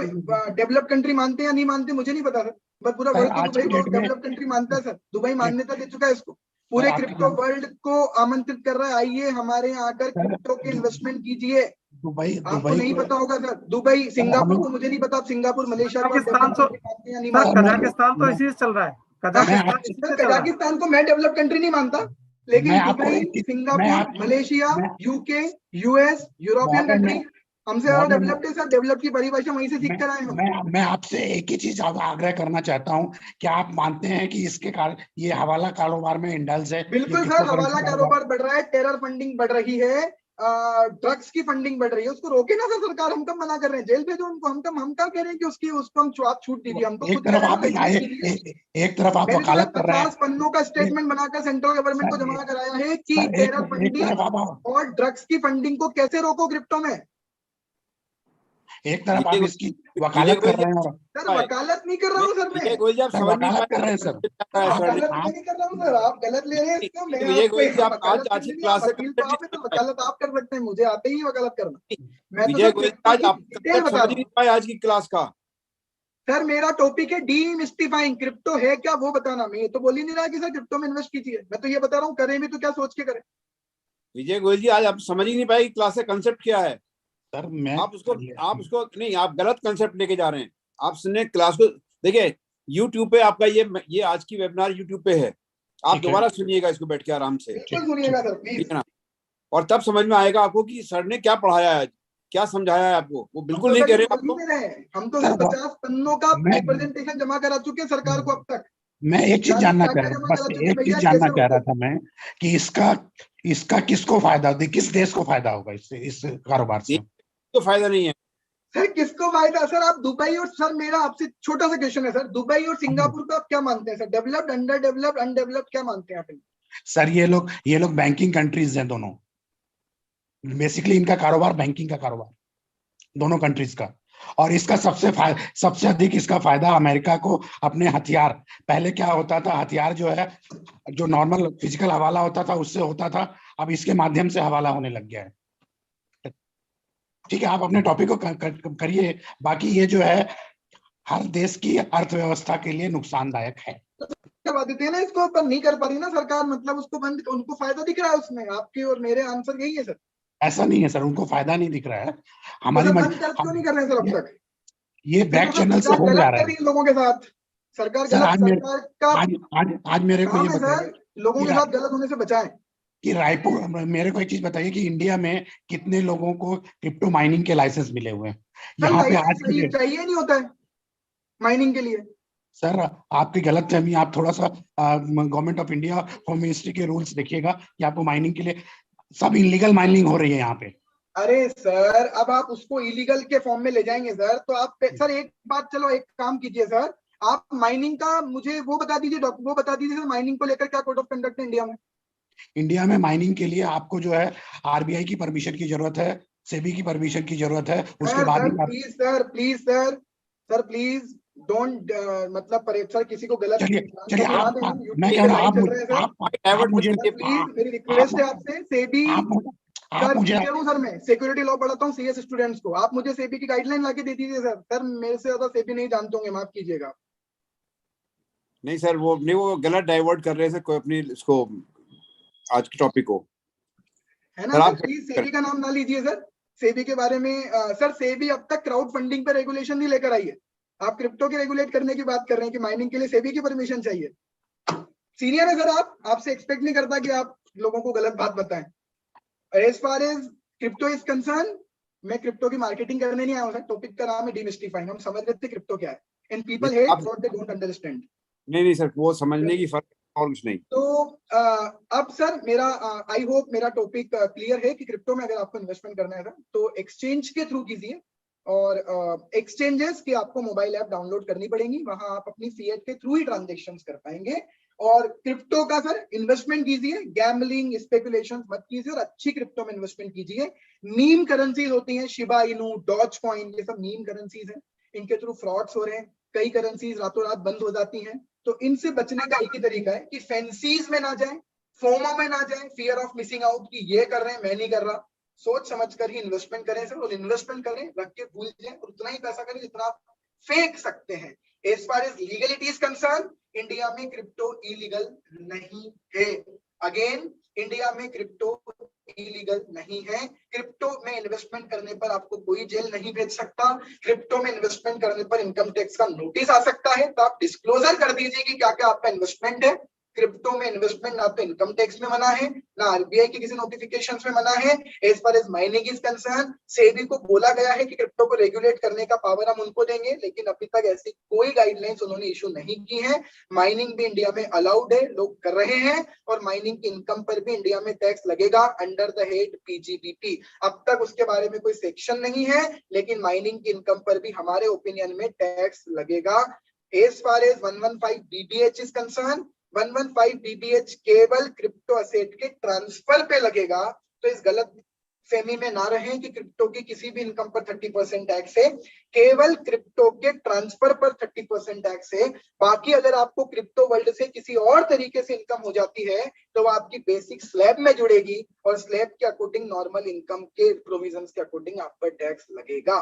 Speaker 1: डेवलप कंट्री मानते हैं या नहीं मानते मुझे नहीं पता सर, पर पूरा वर्ल्ड तो दुबई को डेवलप कंट्री मानता है सर। दुबई मान्यता दे चुका है इसको, पूरे क्रिप्टो वर्ल्ड को आमंत्रित कर रहा है, आइए हमारे यहाँ आकर क्रिप्टो के इन्वेस्टमेंट कीजिए।
Speaker 8: दुबई
Speaker 1: आपको
Speaker 8: दुबई
Speaker 1: नहीं
Speaker 8: को
Speaker 1: पता होगा सर, दुबई सिंगापुर
Speaker 8: हमें
Speaker 1: को मुझे नहीं पता, आप सिंगापुर मलेशिया को आप
Speaker 6: कजाकिस्तान
Speaker 1: डेवलप
Speaker 6: तो
Speaker 1: कंट्री मानते हैं या नहीं
Speaker 6: सर,
Speaker 1: मानते?
Speaker 6: कजाकिस्तान तो
Speaker 8: मैं
Speaker 6: इसी से चल रहा है,
Speaker 8: मैं
Speaker 6: कजाकिस्तान
Speaker 8: आप
Speaker 6: इसी
Speaker 1: सर
Speaker 6: से चल रहा है।
Speaker 1: कजाकिस्तान को मैं डेवलप कंट्री नहीं मानता, लेकिन
Speaker 8: मैं आपको
Speaker 1: दुबई,
Speaker 8: एक चीज मैं
Speaker 1: सिंगापुर,
Speaker 8: आप
Speaker 1: मलेशिया,
Speaker 8: मैं
Speaker 1: UK, US, European
Speaker 8: modern
Speaker 1: country
Speaker 8: में
Speaker 1: हमसे ज्यादा
Speaker 8: मॉडर्न
Speaker 1: डेवलप्ड है सर। डेवलप की परिभाषा वहीं से सीख कर आए हम।
Speaker 8: मैं आपसे एक ही चीज आग्रह करना चाहता हूं कि आप मानते हैं कि इसके कारण ये हवाला कारोबार में इंडल्ज है, ये
Speaker 1: बिल्कुल
Speaker 8: क्रिप्टो
Speaker 1: सर, हवाला
Speaker 8: करेंसी
Speaker 1: कारोबार बढ़ रहा है, टेरर फंडिंग बढ़ रही है, ड्रग्स की फंडिंग बढ़ रही है, उसको रोके ना सर सरकार। हम कब मना कर रहे हैं, जेल भेजो उनको। हम कब कह रहे हैं कि उसको हम छूट दीजिए, हम तो
Speaker 8: एक
Speaker 1: खुद कह
Speaker 8: तरफ
Speaker 1: रहे हैं
Speaker 8: आप
Speaker 1: ना, रेगुलेट कीजिए।
Speaker 8: एक तरफ आप
Speaker 1: मैंने तो सर
Speaker 8: वकालत कर रहे
Speaker 1: 50 पन्नों का
Speaker 8: हैं
Speaker 1: स्टेटमेंट बनाकर सेंट्रल गवर्नमेंट को
Speaker 8: सर
Speaker 1: जमा कराया है कि
Speaker 8: सर
Speaker 1: टेरर
Speaker 8: एक तरफ
Speaker 1: फंडिंग
Speaker 8: आप
Speaker 1: और ड्रग्स की फंडिंग को कैसे रोको क्रिप्टो में।
Speaker 8: एक तरफ
Speaker 2: विजय
Speaker 8: आप
Speaker 2: गोयल
Speaker 8: इसकी
Speaker 2: विजय
Speaker 8: वकालत कर
Speaker 2: गोयल जी
Speaker 8: रहे हैं
Speaker 2: आप
Speaker 8: और
Speaker 1: सर
Speaker 2: समझ नहीं पाए।
Speaker 1: वकालत नहीं कर रहा हूँ सर मैं।
Speaker 2: विजय गोयल जी आप
Speaker 8: सर
Speaker 2: समझ नहीं
Speaker 8: वकालत कर
Speaker 2: पाए
Speaker 8: रहे हैं
Speaker 2: सर
Speaker 8: सर।
Speaker 2: क्या रहा है
Speaker 1: सर
Speaker 2: सर।
Speaker 1: वकालत मैं नहीं कर रहा हूँ सर, आप गलत ले रहे हैं इसको। मैं
Speaker 2: विजय
Speaker 1: आपको
Speaker 2: गोयल जी आप
Speaker 1: वकालत
Speaker 2: आज
Speaker 1: करने
Speaker 2: की
Speaker 1: नहीं, आप
Speaker 2: क्लास से
Speaker 1: वकील तो
Speaker 2: कंसेप्ट
Speaker 1: आप
Speaker 2: नहीं
Speaker 1: है, तो
Speaker 2: समझ पाए।
Speaker 1: वकालत आप कर सकते हैं, मुझे आते ही वकालत करना। मैं तो
Speaker 2: विजय
Speaker 1: सर
Speaker 2: गोयल जी
Speaker 1: क्रिप्टो
Speaker 2: आज
Speaker 1: की
Speaker 2: आप
Speaker 1: डिटेल
Speaker 2: कंसेप्ट
Speaker 1: बता
Speaker 2: समझ
Speaker 1: रहा
Speaker 2: ही
Speaker 1: हूँ
Speaker 2: नहीं पाए आज की क्लास का।
Speaker 1: सर। मेरा टॉपिक है डीमिस्टिफाइंग, क्रिप्टो है क्या वो बताना। मैं ये तो बोल ही नहीं रहा कि सर क्रिप्टो में इन्वेस्ट कीजिए, मैं तो ये बता रहा हूँ करें भी तो क्या सोच के करें।
Speaker 2: विजय गोयल जी आज आप समझ ही नहीं पाए कि क्लास का कंसेप्ट क्या है।
Speaker 8: सर मैं
Speaker 2: आप उसको नहीं, आप गलत कंसेप्ट लेके जा रहे हैं। आप सुनने क्लास को देखिए, यूट्यूब पे आपका ये आज की वेबिनार यूट्यूब पे है। आप
Speaker 8: ठीक है
Speaker 2: दोबारा सुनिएगा इसको बैठ के आराम से,
Speaker 1: बिल्कुल सुनिएगा सर
Speaker 2: ठीक
Speaker 1: प्लीज।
Speaker 2: है ना। और तब समझ में आएगा आपको कि सर ने क्या पढ़ाया है, क्या समझाया है आपको। वो
Speaker 1: हम
Speaker 2: बिल्कुल
Speaker 1: तो
Speaker 2: नहीं
Speaker 1: सर
Speaker 2: कह
Speaker 1: ये
Speaker 2: रहे हैं
Speaker 1: बोल ही
Speaker 2: आपको।
Speaker 1: नहीं रहे हैं, हम तो
Speaker 8: सर
Speaker 1: 50 पन्नों का
Speaker 8: मैं
Speaker 1: रिप्रेजेंटेशन जमा करा चुके हैं सरकार को अब तक।
Speaker 8: मैं एक चीज
Speaker 1: चालीस
Speaker 8: जानना
Speaker 1: क्या
Speaker 8: चाह
Speaker 1: क्या
Speaker 8: रहा
Speaker 1: जमा
Speaker 8: बस
Speaker 1: करा चुके
Speaker 8: एक
Speaker 1: भैया,
Speaker 8: चीज जानना
Speaker 1: कैसे
Speaker 8: चाह रहा
Speaker 1: रोको।
Speaker 8: था मैं कि इसका किसको फायदा होगा, किस देश को फायदा होगा इससे, इस कारोबार से।
Speaker 2: तो फायदा नहीं है।
Speaker 1: सर किसको फायदा सर? आप दुबई और सर मेरा आपसे छोटा सा क्वेश्चन है सर, दुबई और सिंगापुर को आप क्या मानते हैं sir? Developed, under developed, undeveloped, क्या मानते हैं आप?
Speaker 8: सर ये लोग बैंकिंग कंट्रीज हैं दोनों। बेसिकली इनका कारोबार बैंकिंग का कारोबार दोनों कंट्रीज का। और इसका सबसे अधिक इसका फायदा अमेरिका को अपने हथियार, पहले क्या होता था, हथियार जो है जो नॉर्मल फिजिकल हवाला होता था उससे होता था, अब इसके माध्यम से हवाला होने लग गया है। ठीक है, आप अपने टॉपिक को करिए। बाकी ये जो है हर देश की अर्थव्यवस्था के लिए नुकसानदायक है।
Speaker 1: करवा देते हैं ना इसको, पर नहीं कर पा रही ना सरकार, मतलब उसको बंद, उनको फायदा दिख रहा है उसमें। आपके और मेरे आंसर यही है सर।
Speaker 8: ऐसा नहीं है सर, उनको फायदा नहीं दिख रहा है।
Speaker 1: तो
Speaker 8: हमारी
Speaker 1: सर बंद कर क्यों नहीं कर रहे हैं सर अब तक?
Speaker 8: ये
Speaker 1: फिर
Speaker 8: बैक
Speaker 1: तो सर
Speaker 8: चैनल से
Speaker 1: सरकार
Speaker 8: हो जा
Speaker 1: गलत
Speaker 8: रहा
Speaker 1: कर
Speaker 8: है।
Speaker 1: रही है लोगों के साथ। सरकार
Speaker 8: सर
Speaker 1: गलत, सरकार का
Speaker 8: आज मेरे को
Speaker 1: काम
Speaker 8: ये
Speaker 1: है
Speaker 8: बताइए
Speaker 1: सर लोगों के
Speaker 8: कि
Speaker 1: साथ गलत होने से बचाएं।
Speaker 8: कि रायपुर, मेरे को एक चीज बताइए कि इंडिया में कितने लोगों को क्रिप्टो माइनिंग के लाइसेंस मिले हुए हैं
Speaker 1: सर
Speaker 8: यहाँ पे
Speaker 1: लाइसेंस
Speaker 8: आज की डेट।
Speaker 1: चाहिए नहीं होता है माइनिंग के लिए।
Speaker 8: सर आपकी गलत फहमी, आप थोड़ा सा government of India home ministry के रूल्स देखिएगा कि आपको माइनिंग के लिए, सब इलीगल माइनिंग हो रही है यहाँ पे।
Speaker 1: अरे सर अब आप उसको इलीगल के फॉर्म में ले जाएंगे सर, तो आप सर एक बात, चलो एक काम कीजिए सर, आप माइनिंग का मुझे वो बता दीजिए, वो बता दीजिए सर, माइनिंग को लेकर क्या कोड ऑफ कंडक्ट है इंडिया में?
Speaker 8: इंडिया में माइनिंग के लिए आपको जो है आरबीआई की परमिशन की जरूरत है, सेबी की परमिशन की जरूरत है, उसके
Speaker 1: सर
Speaker 8: बाद
Speaker 1: सर
Speaker 8: ही आप।
Speaker 1: Please sir, please sir, sir please don't मतलब सर किसी को गलत
Speaker 8: चलिए
Speaker 1: जानकर सुना
Speaker 8: आप,
Speaker 1: दें।
Speaker 8: मैं
Speaker 1: यूट्यूब
Speaker 8: कह
Speaker 1: पे
Speaker 8: रहा हूँ
Speaker 1: लाइव चल रहे हैं सर।
Speaker 8: आप
Speaker 2: डाइवर्ट
Speaker 8: मुझे
Speaker 2: मत
Speaker 1: सर
Speaker 2: करिए।
Speaker 1: प्लीज मेरी
Speaker 8: आप
Speaker 1: रिक्वेस्ट है आपसे, सेबी
Speaker 8: आप
Speaker 1: सर,
Speaker 8: मुझे
Speaker 1: टीचर हूँ सर मैं, सिक्योरिटी लॉ पढ़ाता हूँ सीएस स्टूडेंट्स को। आप मुझे सेबी की गाइडलाइन लाके दे दीजिए सर। सर मेरे से ज्यादा सेबी नहीं जानते होंगे, माफ कीजिएगा।
Speaker 2: नहीं सर, वो गलत डाइवर्ट कर रहे हैं सर कोई अपनी इसको, आज के टॉपिक को।
Speaker 1: है ना
Speaker 2: सर
Speaker 1: सर,
Speaker 2: आप
Speaker 1: प्लीज सेबी का नाम ना लीजिए सर। सेबी के बारे में सर, सेबी अब तक क्राउड फंडिंग पर रेगुलेशन नहीं लेकर आई है। आप क्रिप्टो के रेगुलेट करने की बात कर रहे हैं कि माइनिंग के लिए सेबी की परमिशन चाहिए। सीनियर है सर आप, आपसे एक्सपेक्ट नहीं करता कि आप लोगों को गलत बात बताएं। As far as crypto is concern, मैं क्रिप्टो की मार्केटिंग करने नहीं आया हूं सर। टॉपिक का नाम है डीमिस्टिफाइंग, हम समझ रहे थे क्रिप्टो क्या है, and people hate what they don't understand.
Speaker 2: नहीं सर, वो समझने की फर्क और कुछ नहीं।
Speaker 1: तो अब सर मेरा आई होप मेरा टॉपिक क्लियर है कि क्रिप्टो में अगर आपको इन्वेस्टमेंट करना है तो एक्सचेंज के थ्रू कीजिए। और एक्सचेंजेस की आपको मोबाइल ऐप डाउनलोड करनी पड़ेगी, वहां आप अपनी फिएट के थ्रू ही ट्रांजेक्शन कर पाएंगे। और क्रिप्टो का सर इन्वेस्टमेंट कीजिए, गैम्बलिंग स्पेकुलेशन मत कीजिए, और अच्छी क्रिप्टो में इन्वेस्टमेंट कीजिए। मीम करेंसीज होती हैं, शिबा इनू, डॉज कॉइन, ये सब मीम करेंसीज हैं, इनके थ्रू फ्रॉड्स हो रहे हैं। कई करेंसीज रातों रात बंद हो जाती हैं। तो इनसे बचने का एक ही तरीका है कि फैंसीज में ना जाए, फोमो में ना जाए, फियर ऑफ मिसिंग आउट की ये कर रहे हैं मैं नहीं कर रहा। सोच समझ कर ही इन्वेस्टमेंट करें सर, और इन्वेस्टमेंट करें रख के भूल जाए, और उतना ही पैसा करें जितना आप फेंक सकते हैं। As far as legality is concern, India में क्रिप्टो इलीगल नहीं है। अगेन इंडिया में क्रिप्टो इलीगल नहीं है। क्रिप्टो में इन्वेस्टमेंट करने पर आपको कोई जेल नहीं भेज सकता। क्रिप्टो में इन्वेस्टमेंट करने पर इनकम टैक्स का नोटिस आ सकता है। तो आप डिस्क्लोजर कर दीजिए कि क्या क्या आपका इन्वेस्टमेंट है। क्रिप्टो में इन्वेस्टमेंट ना तो इनकम टैक्स में मना है, ना आरबीआई के किसी नोटिफिकेशन में मना है। As far as mining is concern, SEBI को बोला गया है कि क्रिप्टो को रेगुलेट करने का पावर हम उनको देंगे, लेकिन अभी तक ऐसी कोई गाइडलाइंस उन्होंने इशू नहीं की है। माइनिंग भी इंडिया में अलाउड है, लोग कर रहे हैं, और माइनिंग की इनकम पर भी इंडिया में टैक्स लगेगा अंडर द हेड पीजीबीपी। अब तक उसके बारे में कोई सेक्शन नहीं है, लेकिन माइनिंग की इनकम पर भी हमारे ओपिनियन में टैक्स लगेगा। As far as 115 BBH is concern, 115 BBH केवल क्रिप्टो असेट के ट्रांसफर पे लगेगा। तो इस गलत फहमी में ना रहें कि क्रिप्टो की किसी भी इनकम पर 30% टैक्स है। केवल क्रिप्टो के ट्रांसफर पर 30% टैक्स है। बाकी अगर आपको क्रिप्टो वर्ल्ड से किसी और तरीके से इनकम हो जाती है तो वो आपकी बेसिक स्लैब में जुड़ेगी, और स्लैब के अकॉर्डिंग नॉर्मल इनकम के प्रोविजंस के अकॉर्डिंग आप पर टैक्स लगेगा।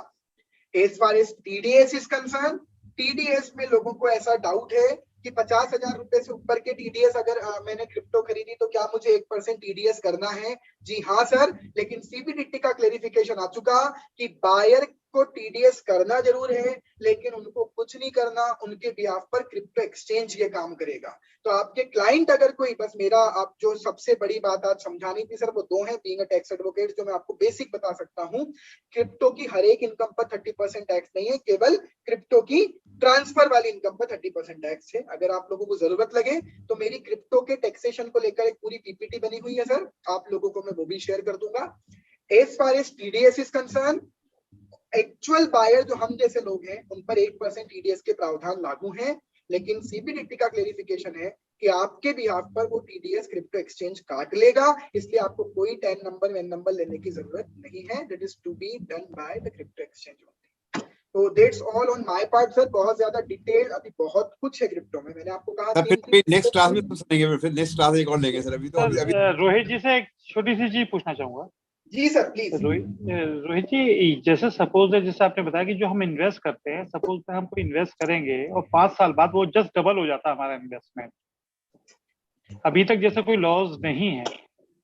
Speaker 1: As far as TDS is concern, TDS में लोगों को ऐसा डाउट है कि 50,000 रुपए से ऊपर के TDS अगर मैंने क्रिप्टो खरीदी तो क्या मुझे 1% TDS करना है? जी हाँ सर, लेकिन CBDT का क्लेरिफिकेशन आ चुका कि बायर को TDS करना जरूर है, लेकिन उनको कुछ नहीं करना, उनके बिहाफ पर क्रिप्टो एक्सचेंज ये काम करेगा। तो आपके क्लाइंट अगर कोई, बस मेरा आप जो सबसे बड़ी बात आज समझानी थी सर वो दो है, बीइंग अ टैक्स एडवोकेट, जो मैं आपको बेसिक बता सकता हूँ। क्रिप्टो की हर एक इनकम पर 30% टैक्स नहीं है, केवल क्रिप्टो की ट्रांसफर वाली इनकम पर 30% टैक्स है। अगर आप लोगों को जरूरत लगे तो मेरी क्रिप्टो के टैक्सेशन को लेकर एक पूरी PPT बनी हुई है सर, आप लोगों को मैं वो भी शेयर कर दूंगा। As far as TDS is concern, actual buyer जो हम जैसे लोग हैं उन पर 1% TDS के प्रावधान लागू हैं, लेकिन CBDT का क्लेरिफिकेशन है कि आपके बिहाफ पर वो TDS क्रिप्टो एक्सचेंज काट लेगा, इसलिए आपको कोई 10 नंबर वेन नंबर लेने की जरूरत नहीं है। That is to be done by the crypto exchange. तो that's all on my part sir. बहुत ज्यादा डिटेल अभी बहुत कुछ है क्रिप्टो में, मैंने आपको कहा
Speaker 2: फिर नेक्स्ट क्लास में सुनेंगे, फिर नेक्स्ट क्लास एक और लेंगे सर। अभी तो अभी
Speaker 3: रोहित जी से एक छोटी सी चीज पूछना चाहूंगा।
Speaker 1: जी सर प्लीज।
Speaker 3: रोहित जी, जैसे सपोज है, जैसे आपने बताया कि जो हम इन्वेस्ट करते हैं, सपोज हम कोई इन्वेस्ट करेंगे और 5 साल बाद वो जस्ट डबल हो जाता है हमारा इन्वेस्टमेंट, अभी तक जैसे कोई लॉस नहीं है,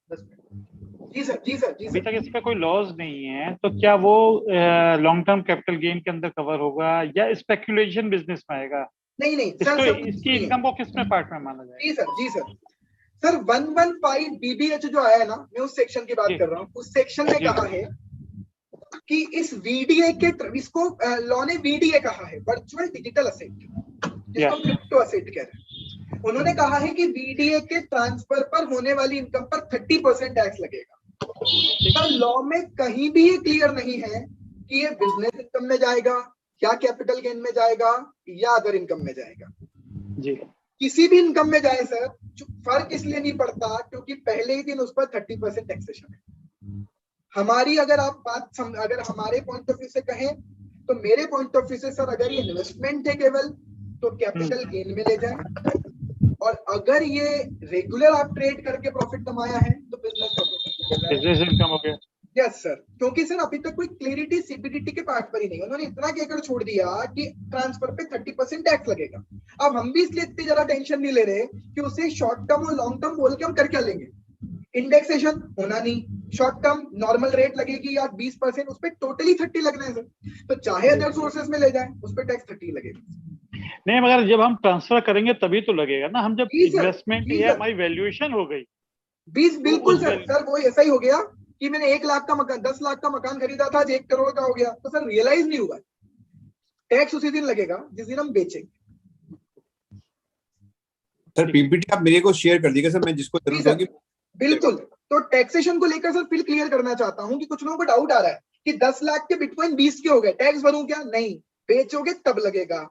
Speaker 1: जी सर जी सर जी
Speaker 3: अभी
Speaker 1: सर,
Speaker 3: तक इस पे कोई लॉस नहीं है, तो क्या वो लॉन्ग टर्म कैपिटल गेन के अंदर कवर होगा या स्पेकुलेशन बिजनेस में आएगा?
Speaker 1: नहीं नहीं
Speaker 3: इसको
Speaker 1: सर,
Speaker 3: इसकी इनकम को किस में पार्ट में माना जाएगा?
Speaker 1: जी सर जी सर। सर 115 BBH जो आया है ना, मैं उस सेक्शन की बात कर रहा हूँ। उस सेक्शन ने कहा है कि इस VDA के, इसको लॉ ने VDA कहा है, वर्चुअल डिजिटल असेट, जिसको क्रिप्टो असेट कह रहे हैं। उन्होंने कहा है कि VDA के ट्रांसफर पर होने वाली इनकम पर 30% टैक्स लगेगा। सर लॉ में कहीं भी ये क्लियर नहीं है कि ये बिजनेस इनकम में जाएगा या कैपिटल गेन में जाएगा या अदर इनकम में जाएगा।
Speaker 3: जी,
Speaker 1: किसी भी इनकम में जाए सर, फर्क इसलिए नहीं पड़ता क्योंकि पहले ही दिन उस पर 30% टैक्सेशन है। हमारी अगर आप बात अगर हमारे पॉइंट ऑफ व्यू से कहें तो मेरे पॉइंट ऑफ व्यू से सर, अगर ये इन्वेस्टमेंट है केवल तो कैपिटल गेन में ले जाए, और अगर ये रेगुलर आप ट्रेड करके प्रॉफिट कमाया है तो
Speaker 3: बिजनेस इनकम हो गया।
Speaker 1: यस सर, क्योंकि सर अभी तक कोई क्लियरिटी CBDT के पार्ट पर ही नहीं। उन्होंने इतना कहकर छोड़ दिया कि ट्रांसफर पे 30% टैक्स लगेगा। अब हम भी इसलिए इतनी ज्यादा टेंशन नहीं ले रहे कि उसे शॉर्ट टर्म और लॉन्ग टर्म बोल के हम कर क्या लेंगे। इंडेक्सेशन होना नहीं, शॉर्ट टर्म नॉर्मल रेट लगेगी या 20%, उस पर टोटली 30 लगना है सर। तो चाहे अदर सोर्सेज में ले जाए उस पर टैक्स 30 लगेगा।
Speaker 3: नहीं, मगर जब हम ट्रांसफर करेंगे तभी तो लगेगा ना। हम जब
Speaker 1: जी सर,
Speaker 3: इन्वेस्टमेंट
Speaker 1: जी
Speaker 3: ये
Speaker 1: सर।
Speaker 3: हमारी वैल्यूएशन हो गई
Speaker 1: 20 बिल्कुल
Speaker 3: उस
Speaker 1: सर। सर वो ऐसा ही हो गया कि मैंने 1 लाख का मकान, 10 लाख का मकान खरीदा था, आज 1 करोड़ का हो गया, तो सर रियलाइज नहीं हुआ। टैक्स उसी दिन लगेगा जिस दिन हम बेचेंगे।
Speaker 2: सर PPT आप मेरे को शेयर कर दीजिएगा सर, मैं जिसको
Speaker 1: जी
Speaker 2: जरूरत
Speaker 1: सर,
Speaker 2: होगी।
Speaker 1: बिल्कुल। तो टैक्सेशन को लेकर सर फिर क्लियर करना चाहता हूं कि कुछ लोगों को डाउट आ रहा है कि 10 लाख के बिटकॉइन 20 के हो गए, टैक्स भरूं क्या? नहीं, बेचोगे तब लगेगा।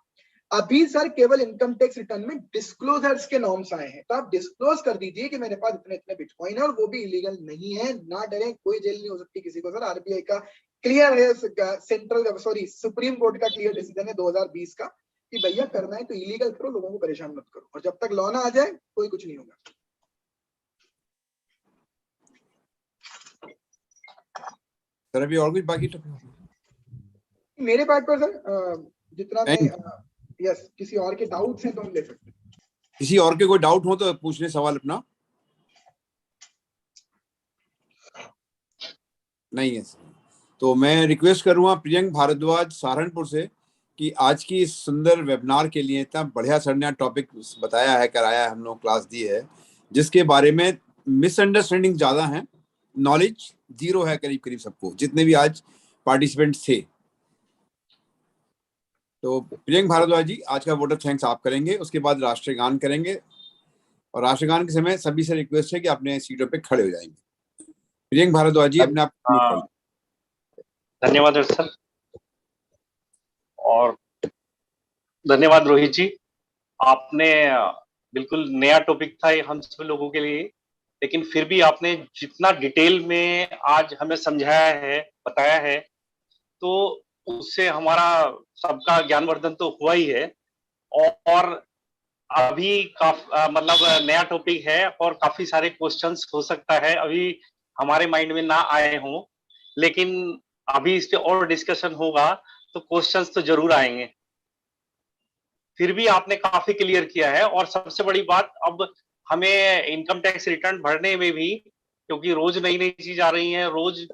Speaker 1: अभी सर केवल इनकम टैक्स रिटर्न में डिस्क्लोजर्स के नॉर्म्स आए हैं, तो आप डिस्क्लोज कर दीजिए कि मेरे पास इतने इतने बिटकॉइन है, और वो भी इलीगल नहीं है। ना डरें, कोई जेल नहीं हो सकती किसी को सर। RBI का क्लियर है, सुप्रीम कोर्ट का क्लियर डिसीजन है 2020 का कि भैया करना है तो इलीगल करो, लोगों को परेशान मत करो, और जब तक लॉ ना आ जाए कोई कुछ नहीं होगा।
Speaker 2: सर अभी और कुछ बाकी
Speaker 1: मेरे पार्ट पर सर जितना मैं यस, किसी और के डाउट्स हैं तो हम ले सकते हैं।
Speaker 2: किसी और के कोई डाउट हो तो पूछने सवाल अपना। नहीं है सर। तो मैं रिक्वेस्ट करूंगा प्रियंक भारद्वाज सहारनपुर से कि आज की इस सुंदर वेबिनार के लिए इतना बढ़िया सर ने टॉपिक बताया है, कराया है, हम लोग क्लास दी है, जिसके बारे में मिसअंडरस्टैंडिंग ज्यादा है, नॉलेज जीरो है करीब करीब सबको, जितने भी आज पार्टिसिपेंट्स थे। तो प्रियंक भारद्वाज जी आज का वोट ऑफ थैंक्स आप करेंगे, उसके बाद राष्ट्रगान करेंगे, और राष्ट्रगान के समय सभी से रिक्वेस्ट है कि अपने सीटों पे खड़े हो जाएंगे। प्रियंक भारद्वाज जी अपने आप को म्यूट कर लें।
Speaker 9: धन्यवाद सर, और धन्यवाद रोहित जी। आपने बिल्कुल नया टॉपिक था ये हम सभी लोगों के लिए, लेकिन फिर भी आपने जितना डिटेल में आज हमें समझाया है, बताया है, तो उससे हमारा सबका ज्ञानवर्धन तो हुआ ही है। और अभी मतलब नया टॉपिक है और काफी सारे क्वेश्चंस हो सकता है अभी हमारे माइंड में ना आए हों, लेकिन अभी इस पे और डिस्कशन होगा तो क्वेश्चंस तो जरूर आएंगे। फिर भी आपने काफी क्लियर किया है। और सबसे बड़ी बात, अब हमें इनकम टैक्स रिटर्न भरने में भी, क्योंकि रोज नई नई चीज आ रही है, रोज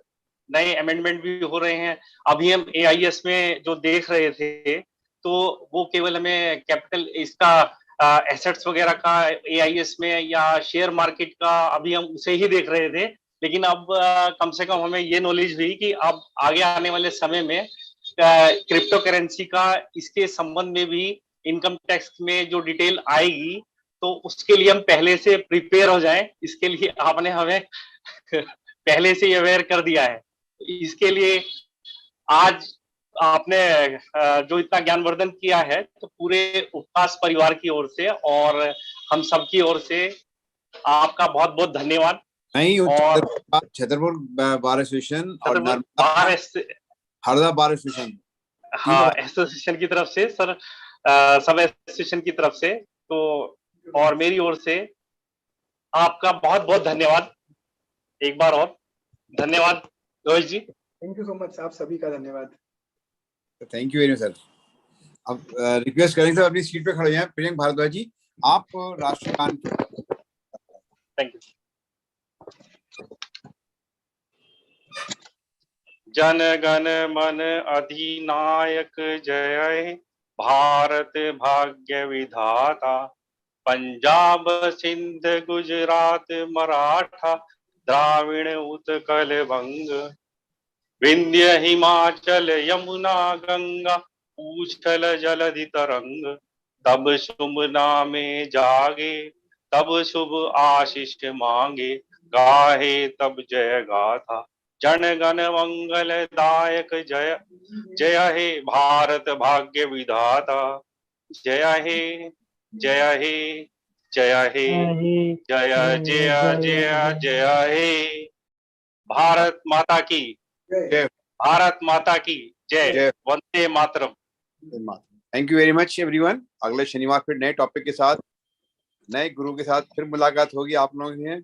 Speaker 9: नए अमेंडमेंट भी हो रहे हैं। अभी हम AIS में जो देख रहे थे तो वो केवल हमें कैपिटल इसका एसेट्स वगैरह का AIS में या शेयर मार्केट का अभी हम उसे ही देख रहे थे, लेकिन अब कम से कम हमें ये नॉलेज हुई कि अब आगे आने वाले समय में क्रिप्टो करेंसी का इसके संबंध में भी इनकम टैक्स में जो डिटेल आएगी तो उसके लिए हम पहले से प्रिपेयर हो जाएं। इसके लिए आपने हमें पहले से अवेयर कर दिया है। इसके लिए आज आपने जो इतना ज्ञानवर्धन किया है तो पूरे उपकाश परिवार की ओर से और हम सबकी ओर से आपका बहुत बहुत धन्यवाद।
Speaker 2: नहीं,
Speaker 9: और
Speaker 2: छतरपुर बार एसोसिएशन और
Speaker 9: हरदा
Speaker 2: बार एसोसिएशन,
Speaker 9: हाँ, एसोसिएशन की तरफ से सर, सब एसोसिएशन की तरफ से, तो और मेरी ओर से आपका बहुत बहुत धन्यवाद। एक बार और धन्यवाद रोहित जी।
Speaker 1: थैंक यू सो मच, आप सभी का धन्यवाद।
Speaker 2: Thank you very much sir. अब रिक्वेस्ट करेंगे सर अपनी सीट पे खड़े हैं। प्रियंक भारद्वाज जी आप राष्ट्रगान।
Speaker 9: Thank you. जन गण मन अधिनायक जय, भारत भाग्य विधाता, पंजाब सिंध गुजरात मराठा, द्राविण उत्कल बंग, विंध्य हिमाचल यमुना गंगा, उछल जलधि तरंग, तब शुभ नामे जागे, तब शुभ आशीष मांगे, गाहे तब जय गाथा, जन गण मंगल दायक जय, जय हे भारत भाग्य विधाता, जय हे जय हे जय हे जय जय जय जय हे। भारत माता की
Speaker 2: जय,
Speaker 9: भारत माता की जय, वंदे मातरम।
Speaker 2: Thank you very much everyone. अगले शनिवार फिर नए टॉपिक के साथ, नए गुरु के साथ फिर मुलाकात होगी आप लोगों की।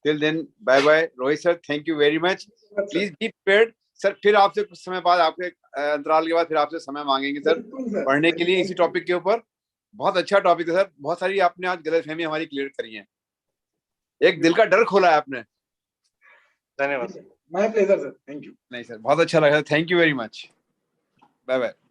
Speaker 2: Till then bye bye. Rohit sir thank you very much. Please be prepared sir. फिर आपसे कुछ समय बाद, आपके अंतराल के बाद फिर आपसे समय मांगेंगे सर पढ़ने के लिए इसी टॉपिक के ऊपर। बहुत अच्छा टॉपिक है सर। बहुत सारी आपने आज गलतफहमी हमारी क्लियर करी है, एक दिल का डर खोला है आपने।
Speaker 9: धन्यवाद।
Speaker 1: My pleasure sir, thank you.
Speaker 2: नहीं सर, बहुत अच्छा लगा। Thank you very much. Bye bye.